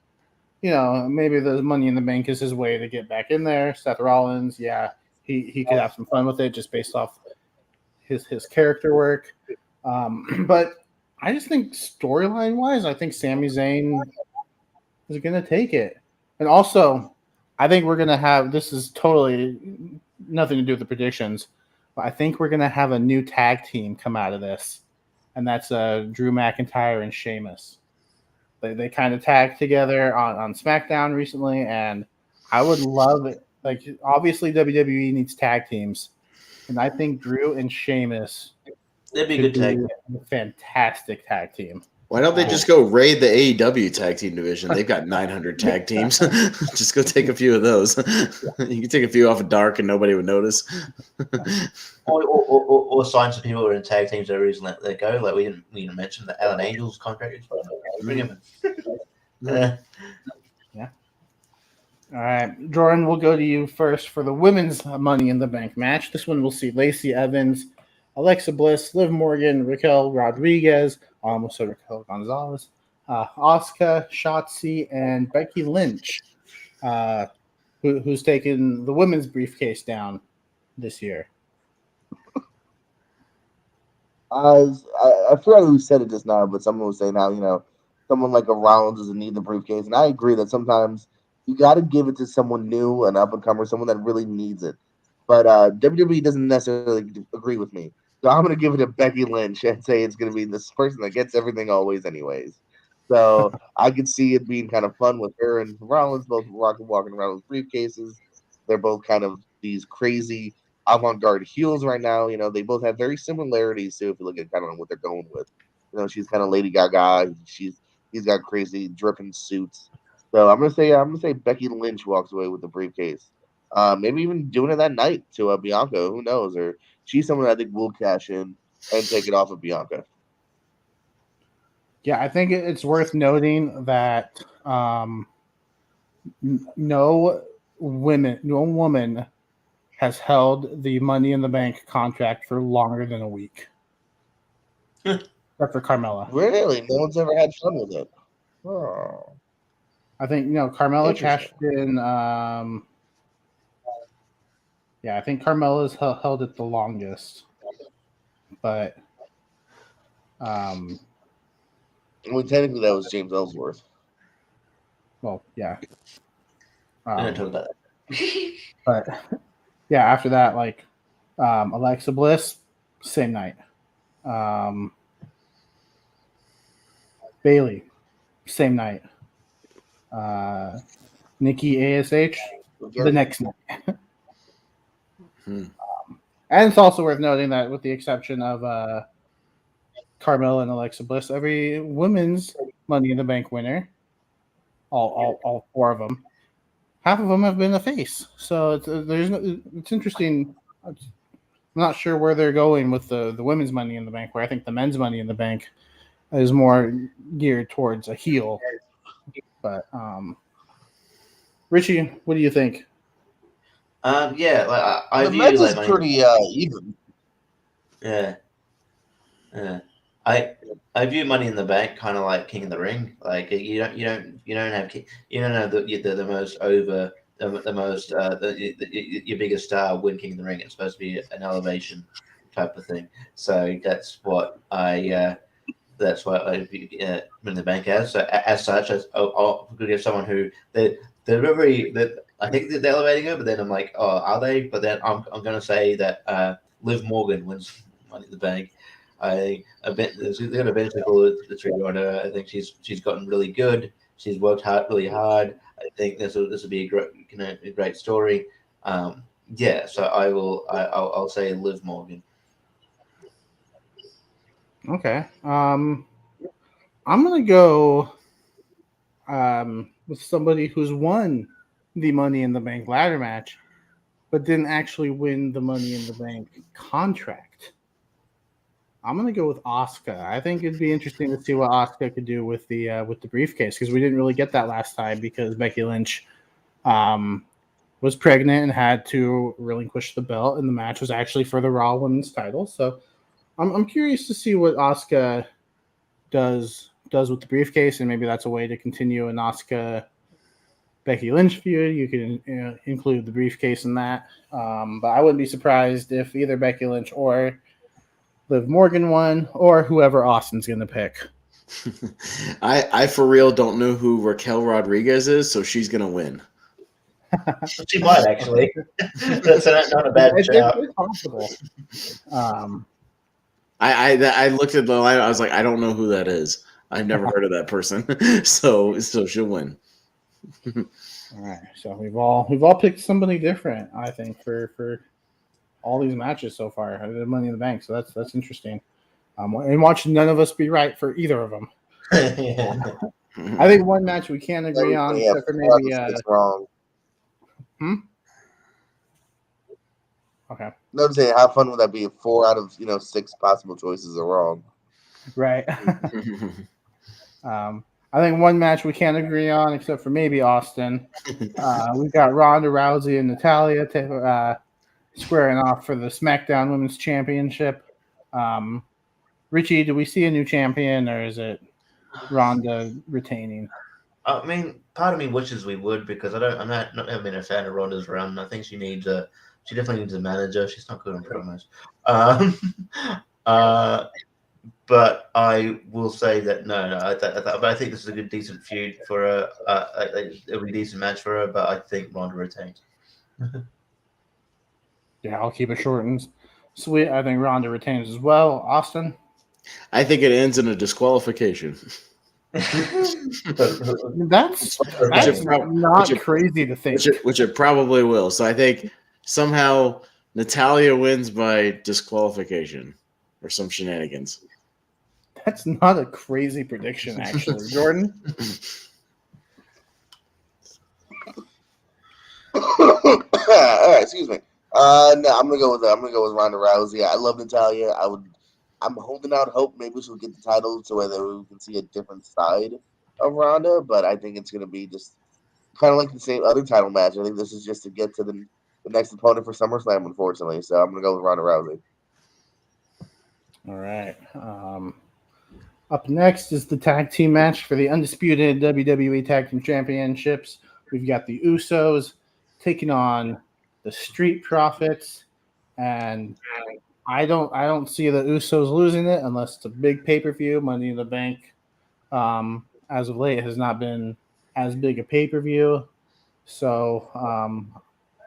maybe the Money in the Bank is his way to get back in there. Seth Rollins, he could have some fun with it just based off his character work. But I just think storyline-wise, I think Sami Zayn is going to take it. And also, I think we're going to have – this is totally nothing to do with the predictions – but I think we're going to have a new tag team come out of this, and that's Drew McIntyre and Sheamus. They kind of tagged together on SmackDown recently, and I would love it. Obviously, WWE needs tag teams, and I think Drew and Sheamus would be a good tag team. A fantastic tag team. Why don't they just go raid the AEW tag team division? They've got 900 tag teams. Just go take a few of those. You can take a few off of Dark and nobody would notice. or sign some people who are in tag teams that are reason let that go. Like we didn't mention the Alan Angels contract. Bring him in. Yeah. All right, Jordan, we'll go to you first for the women's Money in the Bank match. This one we'll see Lacey Evans, Alexa Bliss, Liv Morgan, Raquel Rodriguez, almost said Raquel Gonzalez, Asuka, Shotzi, and Becky Lynch, who's taken the women's briefcase down this year. I forgot who said it just now, but someone was saying how, someone like a Rollins doesn't need the briefcase. And I agree that sometimes you got to give it to someone new, an up-and-comer, someone that really needs it. But WWE doesn't necessarily agree with me. So I'm going to give it to Becky Lynch and say it's going to be this person that gets everything always anyways. So I could see it being kind of fun with her and Rollins both walking around with briefcases. They're both kind of these crazy avant-garde heels right now. They both have very similarities too if you look at kind of what they're going with. She's kind of Lady Gaga. He's got crazy dripping suits. So I'm gonna say Becky Lynch walks away with the briefcase. Maybe even doing it that night to Bianca. Who knows? Or she's someone I think will cash in and take it off of Bianca. Yeah, I think it's worth noting that no woman has held the Money in the Bank contract for longer than a week. Except for Carmella. Really? No one's ever had fun with it. Oh. I think Carmella cashed in. I think Carmella's held it the longest, but technically that was James Ellsworth. Well, yeah. I didn't talk about that. But yeah, after that, like Alexa Bliss, same night. Bailey, same night. Nikki ASH, the next night. And it's also worth noting that, with the exception of Carmella and Alexa Bliss, every women's Money in the Bank winner, all four of them, half of them have been a face. So it's interesting. I'm not sure where they're going with the women's Money in the Bank, where I think the men's Money in the Bank is more geared towards a heel. But Richie, what do you think? I the view men's is like pretty even. Yeah. I view Money in the Bank kind of like King of the Ring. Like you don't have the most over the most your biggest star win King of the Ring. It's supposed to be an elevation type of thing. So that's what I view Money in the Bank as. So as such, I'll give someone who they're very I think they're elevating her, but then I'm like, oh, are they? But then I'm going to say that Liv Morgan wins Money in the Bank. They're going to eventually pull the trigger on her. I think she's gotten really good. She's worked really hard. I think this will be a great story. So I'll say Liv Morgan. Okay. I'm gonna go with somebody who's won the Money in the Bank ladder match, but didn't actually win the Money in the Bank contract. I'm gonna go with Asuka. I think it'd be interesting to see what Asuka could do with the briefcase, because we didn't really get that last time because Becky Lynch was pregnant and had to relinquish the belt, and the match was actually for the Raw Women's title. So I'm curious to see what Asuka does with the briefcase, and maybe that's a way to continue an Asuka Becky Lynch feud. You can include the briefcase in that, but I wouldn't be surprised if either Becky Lynch or Liv Morgan won, or whoever Austin's going to pick. I for real don't know who Raquel Rodriguez is, so she's going to win. She might actually. That's not a bad shout. It's possible. I looked at the line. I was like, I don't know who that is. I've never heard of that person. so she'll win. All right. So we've all picked somebody different, I think, for all these matches so far. The Money in the Bank. So that's interesting. And watch none of us be right for either of them. I think one match we can't agree on, except for maybe wrong. Okay. No, I'm saying, how fun would that be if 4 out of 6 possible choices are wrong? Right. I think one match we can't agree on, except for maybe Austin. We've got Ronda Rousey and Natalya squaring off for the SmackDown Women's Championship. Richie, do we see a new champion, or is it Ronda retaining? I mean, part of me wishes we would because I'm not have been a fan of Ronda's run. I think she definitely needs a manager. She's not good on promos. Um, uh, but I will say that no, but I think this is a good, decent feud for her. It'll be a decent match for her, but I think Ronda retains. Yeah, I'll keep it short and sweet. I think Ronda retains as well. Austin? I think it ends in a disqualification. That's prob- not which it- crazy to think. Which it probably will. So I think somehow Natalia wins by disqualification or some shenanigans. That's not a crazy prediction, actually. Jordan? All right, excuse me. No, I'm gonna go with Ronda Rousey. I love Natalia. I'm holding out hope maybe she'll get the title so whether we can see a different side of Ronda, but I think it's gonna be just kind of like the same other title match. I think this is just to get to the next opponent for SummerSlam, unfortunately. So I'm gonna go with Ronda Rousey. All right. Up next is the tag team match for the undisputed WWE Tag Team Championships. We've got the Usos taking on the Street Profits, and I don't see the Usos losing it unless it's a big pay-per-view. Money in the Bank, as of late, has not been as big a pay-per-view. So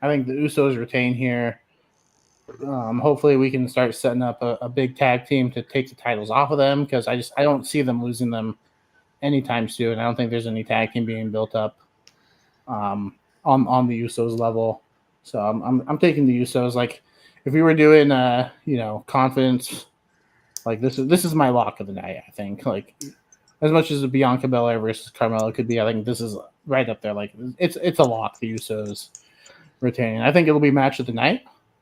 I think the Usos retain here. Hopefully we can start setting up a big tag team to take the titles off of them, because I don't see them losing them anytime soon. I don't think there's any tag team being built up on the Usos level. So I'm taking the Usos. Like, if we were doing confidence, like this is my lock of the night. I think, like, as much as the Bianca Belair versus Carmella could be, I think this is right up there. Like, it's a lock. The Usos retaining. I think it'll be match of the night.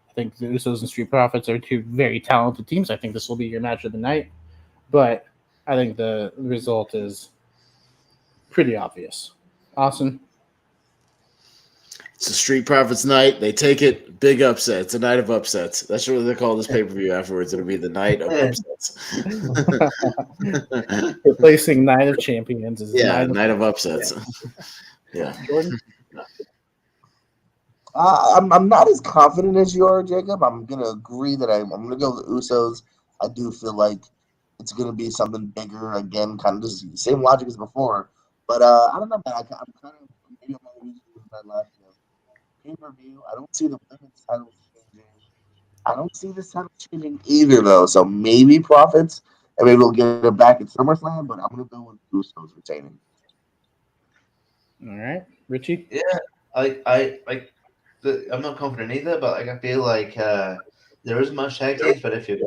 I think the Usos and Street Profits are two very talented teams. I think this will be your match of the night. But I think the result is pretty obvious. Austin? It's a Street Profits night. They take it. Big upset. It's a night of upsets. That's what they call this pay-per-view afterwards. It'll be the night of upsets. Replacing Night of Champions is night of upsets. Yeah. Jordan? I'm not as confident as you are, Jacob. I'm gonna agree that I'm gonna go with the Usos. I do feel like it's gonna be something bigger again, kind of just the same logic as before. But I don't know, man. I'm kind of maybe I'm always with that last pay-per-view. I don't see the women's title changing. I don't see this title changing either, though. So maybe Profits, and maybe we'll get it back at SummerSlam. But I'm gonna go with Usos retaining. All right, Richie. Yeah, I'm not confident either, but like I feel like there isn't much tag teams. But if you're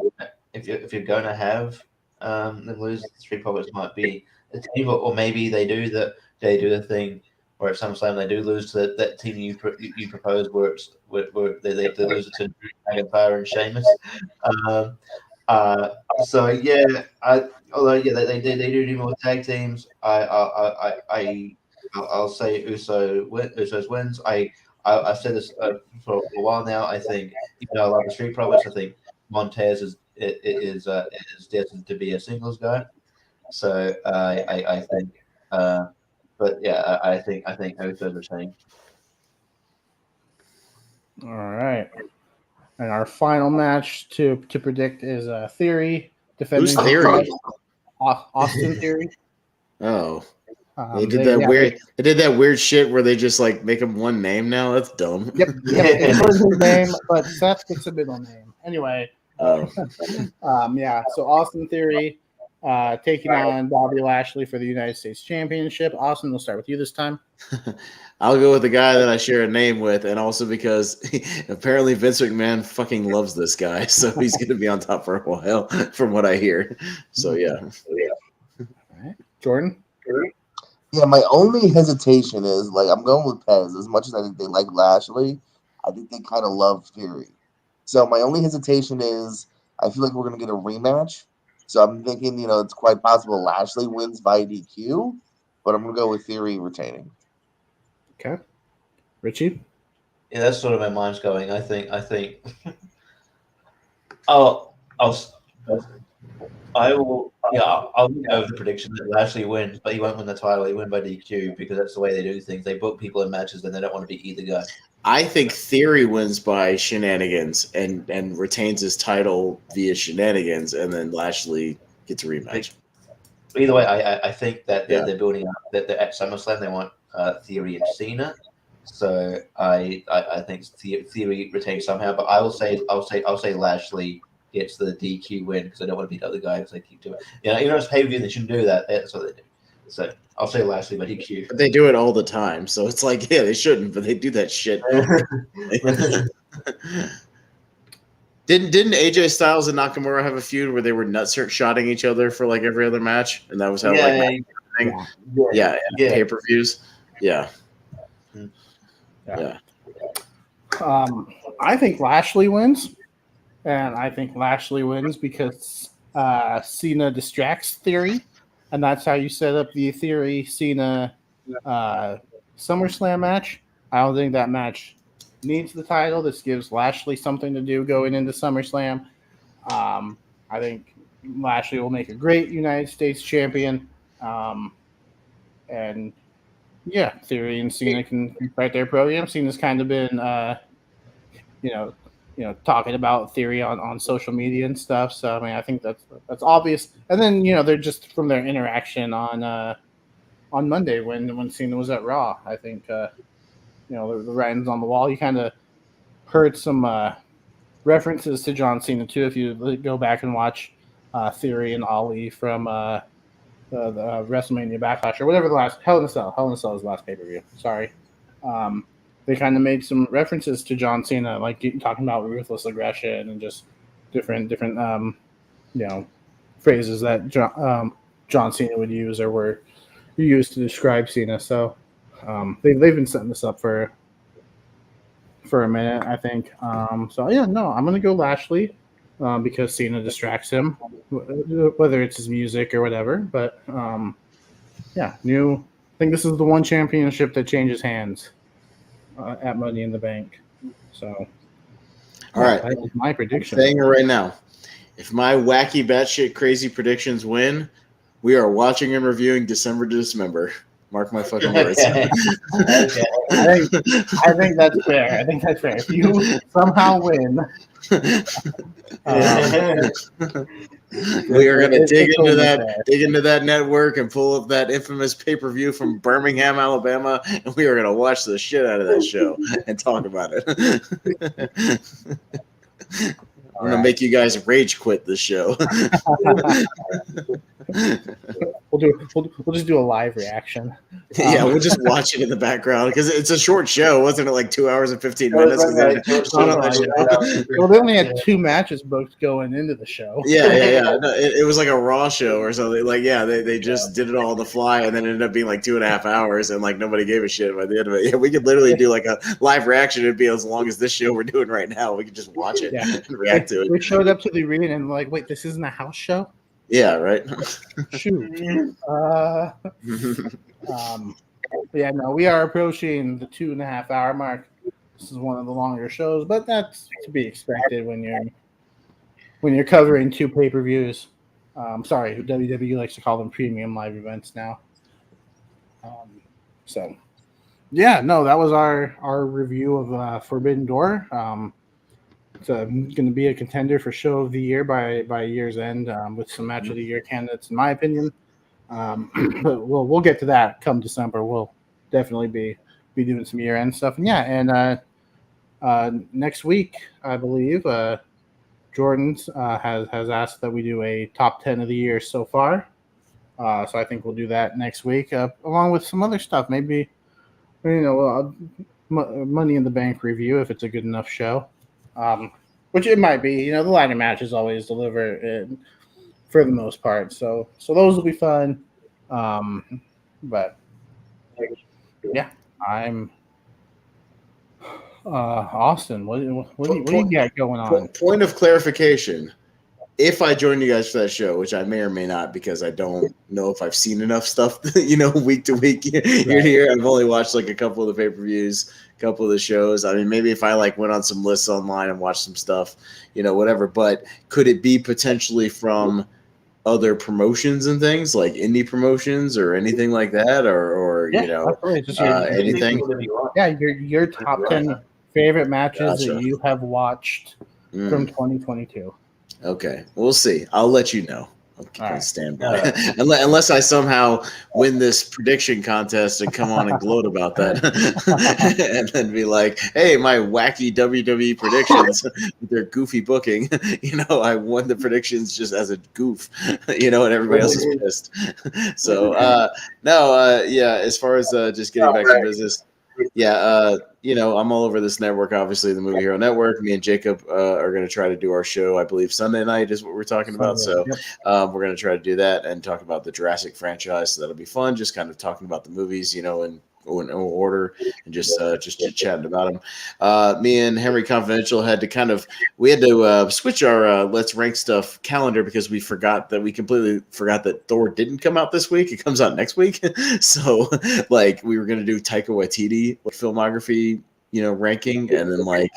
going to have them lose, the Street Profits might be a team, or maybe they do the thing where at SummerSlam they do lose to that team you proposed, where they lose it to McIntyre and Sheamus. So yeah, although they do more tag teams. I'll say Usos wins. I've said this for a while now. I think I love the Street Profits. I think Montez is destined to be a singles guy. So I think, but yeah, I think Usos retain. All right, and our final match to predict is Theory defending Who's Theory? Austin Theory. Oh. They did that weird shit where they just like make him one name now. That's dumb. Yep. It's his name, but Seth gets a middle name. Anyway. Yeah. So Austin Theory taking on Bobby Lashley for the United States Championship. Austin, we'll start with you this time. I'll go with the guy that I share a name with, and also because apparently Vince McMahon fucking loves this guy, so he's going to be on top for a while, from what I hear. So yeah. All right, Jordan. Yeah, my only hesitation is like I'm going with Pez. As much as I think they like Lashley, I think they kind of love Theory. So my only hesitation is I feel like we're gonna get a rematch. So I'm thinking, it's quite possible Lashley wins by DQ, but I'm gonna go with Theory retaining. Okay, Richie. Yeah, that's sort of where my mind's going. I think. I'll I will. Yeah, I'll go with the prediction that Lashley wins, but he won't win the title. He win by DQ because that's the way they do things. They book people in matches, and they don't want to be either guy. I think Theory wins by shenanigans and retains his title via shenanigans, and then Lashley gets a rematch. Either way, I think that Yeah. they're building up that at SummerSlam they want Theory and Cena. So I think Theory retains somehow, but I'll say Lashley gets the DQ win because I don't want to beat the other guy because they keep doing. It's pay per view. They shouldn't do that. That's what they do. So I'll say Lashley by DQ. But they do it all the time, so it's like, yeah, they shouldn't, but they do that shit. Didn't AJ Styles and Nakamura have a feud where they were shotting each other for like every other match, and that was how yeah. pay per views. Yeah. I think Lashley wins, and I think Lashley wins because Cena distracts Theory, and that's how you set up the Theory Cena SummerSlam match. I don't think that match needs the title. This gives Lashley something to do going into SummerSlam. I think Lashley will make a great United States champion, and yeah, Theory and Cena can fight their program. Cena's kind of been, talking about Theory on social media and stuff. So I mean, I think that's obvious. And then they're just from their interaction on Monday when Cena was at Raw. I think the writing's on the wall. You kind of heard some references to John Cena too. If you go back and watch Theory and Ali from the WrestleMania Backlash or whatever the last Hell in a Cell is the last pay-per-view. Sorry. They kind of made some references to John Cena, like talking about ruthless aggression and just different phrases that John Cena would use or were used to describe Cena. So they've been setting this up for a minute, I think. I'm gonna go Lashley because Cena distracts him, whether it's his music or whatever. But I think this is the one championship that changes hands at Money in the Bank. So, all right, that is my prediction. I'm saying it right now. If my wacky batshit crazy predictions win, we are watching and reviewing December to Dismember. Mark my fucking words. Okay. I think that's fair. If you somehow win, we are going to dig into that network and pull up that infamous pay-per-view from Birmingham, Alabama, and we are going to watch the shit out of that show and talk about it. I'm going to make you guys rage quit this show. We'll just do a live reaction. Yeah, we'll just watch it in the background because it's a short show. Wasn't it like 2 hours and 15 minutes? Well, they only had 2 matches booked going into the show. Yeah. No, it was like a Raw show or something. Like, yeah, they just did it all on the fly and then it ended up being like 2.5 hours and like nobody gave a shit by the end of it. Yeah, we could literally do like a live reaction. It'd be as long as this show we're doing right now. We could just watch it and react to it. We showed up to the arena and like, wait, this isn't a house show? Yeah, right. Shoot. We are approaching the 2.5 hour mark. This is one of the longer shows, but that's to be expected when you're covering 2 pay-per-views. Sorry, WWE likes to call them premium live events now. That was our review of Forbidden Door. It's going to be a contender for show of the year by year's end with some match of the year candidates, in my opinion. But we'll get to that come December. We'll definitely be doing some year end stuff. And next week, I believe, Jordan's has asked that we do a top 10 of the year so far. So I think we'll do that next week, along with some other stuff. Maybe Money in the Bank review if it's a good enough show. Which it might be, the ladder matches always deliver for the most part. So those will be fun. But yeah, I'm Austin. What do you got going on? Point of clarification. If I join you guys for that show, which I may or may not, because I don't know if I've seen enough stuff, week to week here. I've only watched like a couple of the pay-per-views, a couple of the shows. I mean, maybe if I like went on some lists online and watched some stuff, whatever. But could it be potentially from other promotions and things like indie promotions or anything like that, or Yeah, you know, absolutely. Just anything? your top 10 favorite matches Gotcha. that you have watched from Mm, 2022. okay, we'll see. I'll let you know. I'll keep All on right. standby. Unless I somehow win this prediction contest and come on and gloat about that, and then be like, "Hey, my wacky WWE predictions with their goofy booking. I won the predictions just as a goof. And everybody else is pissed." So, no, yeah. As far as just getting back to business, yeah, I'm all over this network. Obviously, the Movie Hero Network. Me and Jacob are going to try to do our show. I believe Sunday night is what we're talking about. So Yep. we're going to try to do that and talk about the Jurassic franchise. So that'll be fun. Just kind of talking about the movies, in order, and just chatting about them. Me and Henry Confidential had to switch our Let's Rank Stuff calendar because we completely forgot that Thor didn't come out this week. It comes out next week. So we were going to do Taika Waititi filmography, ranking, and then we're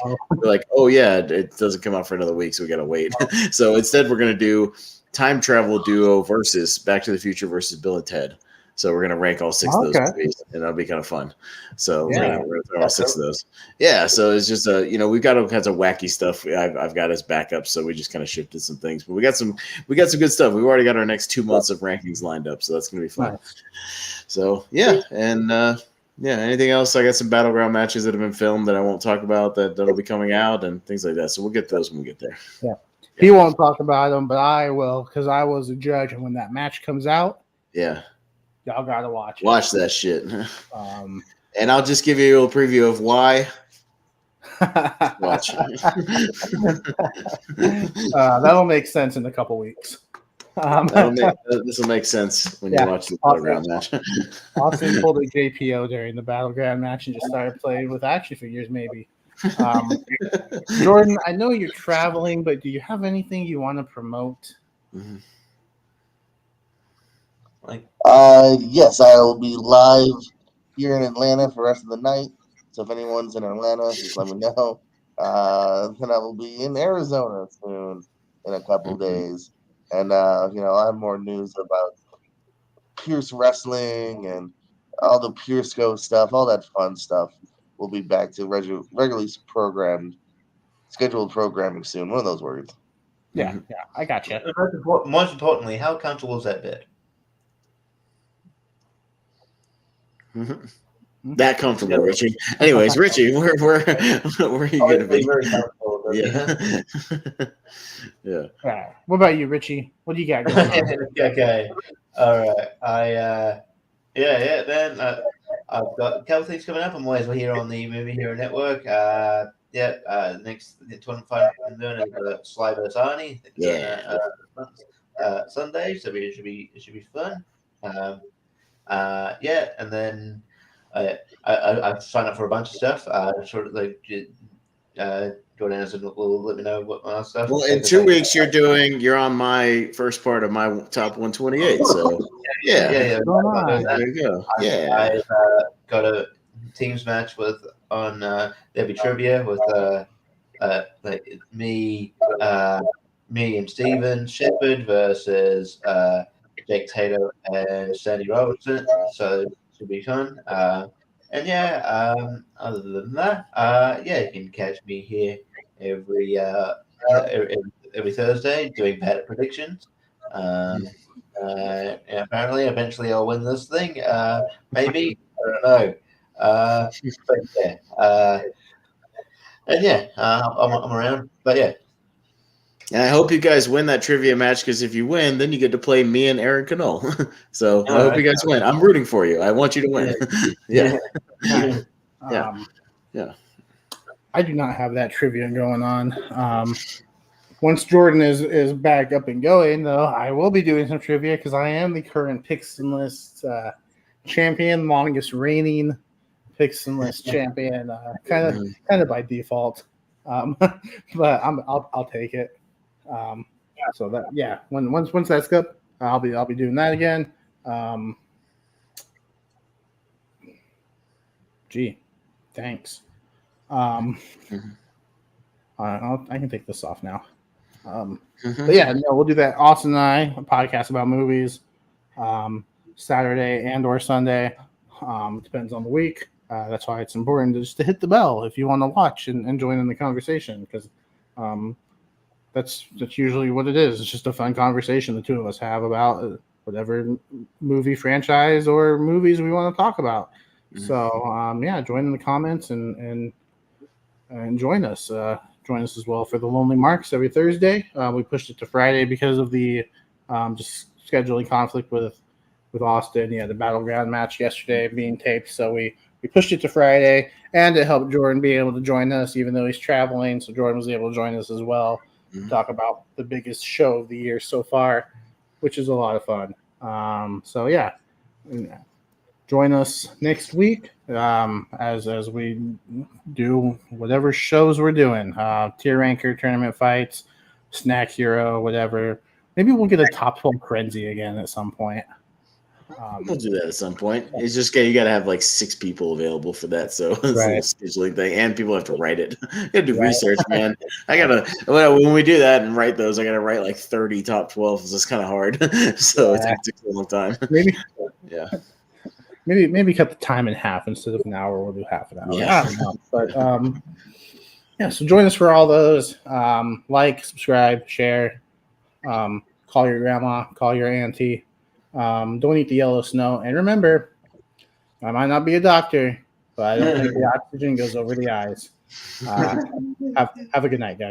like, oh yeah, it doesn't come out for another week, so we got to wait. So instead we're going to do Time Travel Duo versus Back to the Future versus Bill and Ted. So we're gonna rank all six of those movies, and that'll be kind of fun. So we're gonna throw all six of those. Yeah. So it's just we've got all kinds of wacky stuff. I've got as backup, so we just kind of shifted some things, but we got some good stuff. We've already got our next 2 months of rankings lined up, so that's gonna be fun. Nice. So yeah, and anything else? I got some battleground matches that have been filmed that I won't talk about that'll be coming out and things like that. So we'll get those when we get there. Yeah. He won't talk about them, but I will because I was a judge, and when that match comes out, y'all gotta watch it. Watch that shit. And I'll just give you a little preview of why. Watch. That'll make sense in a couple weeks. This will make sense when you watch the battleground match. Austin pulled a JPO during the battleground match and just started playing with action figures, maybe. Jordan, I know you're traveling, but do you have anything you want to promote? Mm-hmm. Yes, I'll be live here in Atlanta for the rest of the night. So if anyone's in Atlanta, just let me know. Then I will be in Arizona soon in a couple days. And, I'll have more news about Pierce Wrestling and all the Pierce Go stuff, all that fun stuff. We'll be back to regularly scheduled programming soon. One of those words. Yeah, I got you. Most importantly, how comfortable is that bed? Mm-hmm. That comfortable, Richie. Anyways, Richie, where are you going to be? Very comfortable. Yeah. Yeah. What about you, Richie? What do you got going on? Okay. All right. Man. I've got a couple things coming up. I'm always here on the Movie Hero Network. Next tournament I'm doing is Sly vs. Arnie. Sunday, so it should be fun. And then I've signed up for a bunch of stuff. Jordan will let me know what stuff. Well, in 2 weeks you're on my first part of my top 128. So yeah. There you go. I've got a teams match on Derby Trivia with me and Steven Shepard versus Jake Taylor and Sandy Robertson. So it should be fun. Other than that, you can catch me here every Thursday doing bad predictions. Apparently, eventually I'll win this thing. Maybe, I don't know. I'm around. But yeah. And I hope you guys win that trivia match because if you win, then you get to play me and Aaron Cannell. So I hope you guys win. I'm rooting for you. I want you to win. Yeah. I do not have that trivia going on. Once Jordan is back up and going, though, I will be doing some trivia because I am the current Picks and List champion, longest reigning Picks and List champion, kind of by default. But I'll take it. So that once that's good, I'll be doing that again. Thanks. I can take this off now. But yeah, no, we'll do that. Austin and I, a podcast about movies, Saturday and or Sunday. Depends on the week. That's why it's important just to hit the bell if you want to watch and join in the conversation, because that's usually what it is. It's just a fun conversation the two of us have about whatever movie franchise or movies we want to talk about. So yeah, join in the comments and join us. Join us as well for the Lonely Marks every Thursday. We pushed it to Friday because of the just scheduling conflict with Austin. Yeah, the Battleground match yesterday being taped, so we pushed it to Friday, and it helped Jordan be able to join us even though he's traveling. So Jordan was able to join us as well, talk about the biggest show of the year so far, which is a lot of fun. So yeah, join us next week as we do whatever shows we're doing. Tier ranker, tournament fights, snack hero, whatever. Maybe we'll get a top 12 frenzy again at some point. We'll do that at some point. It's just you got to have like 6 people available for that, so it's a little scheduling thing, and people have to write it. You got to do research, man. I gotta when we do that and write those, I gotta write like 30 top 12s. It's kind of hard, so it takes a long time. Maybe cut the time in half. Instead of an hour, we'll do half an hour. Yeah. I don't know, but yeah. So join us for all those. Like, subscribe, share. Call your grandma, call your auntie. Don't eat the yellow snow. And remember, I might not be a doctor, but I don't think the oxygen goes over the eyes. Have a good night, guys.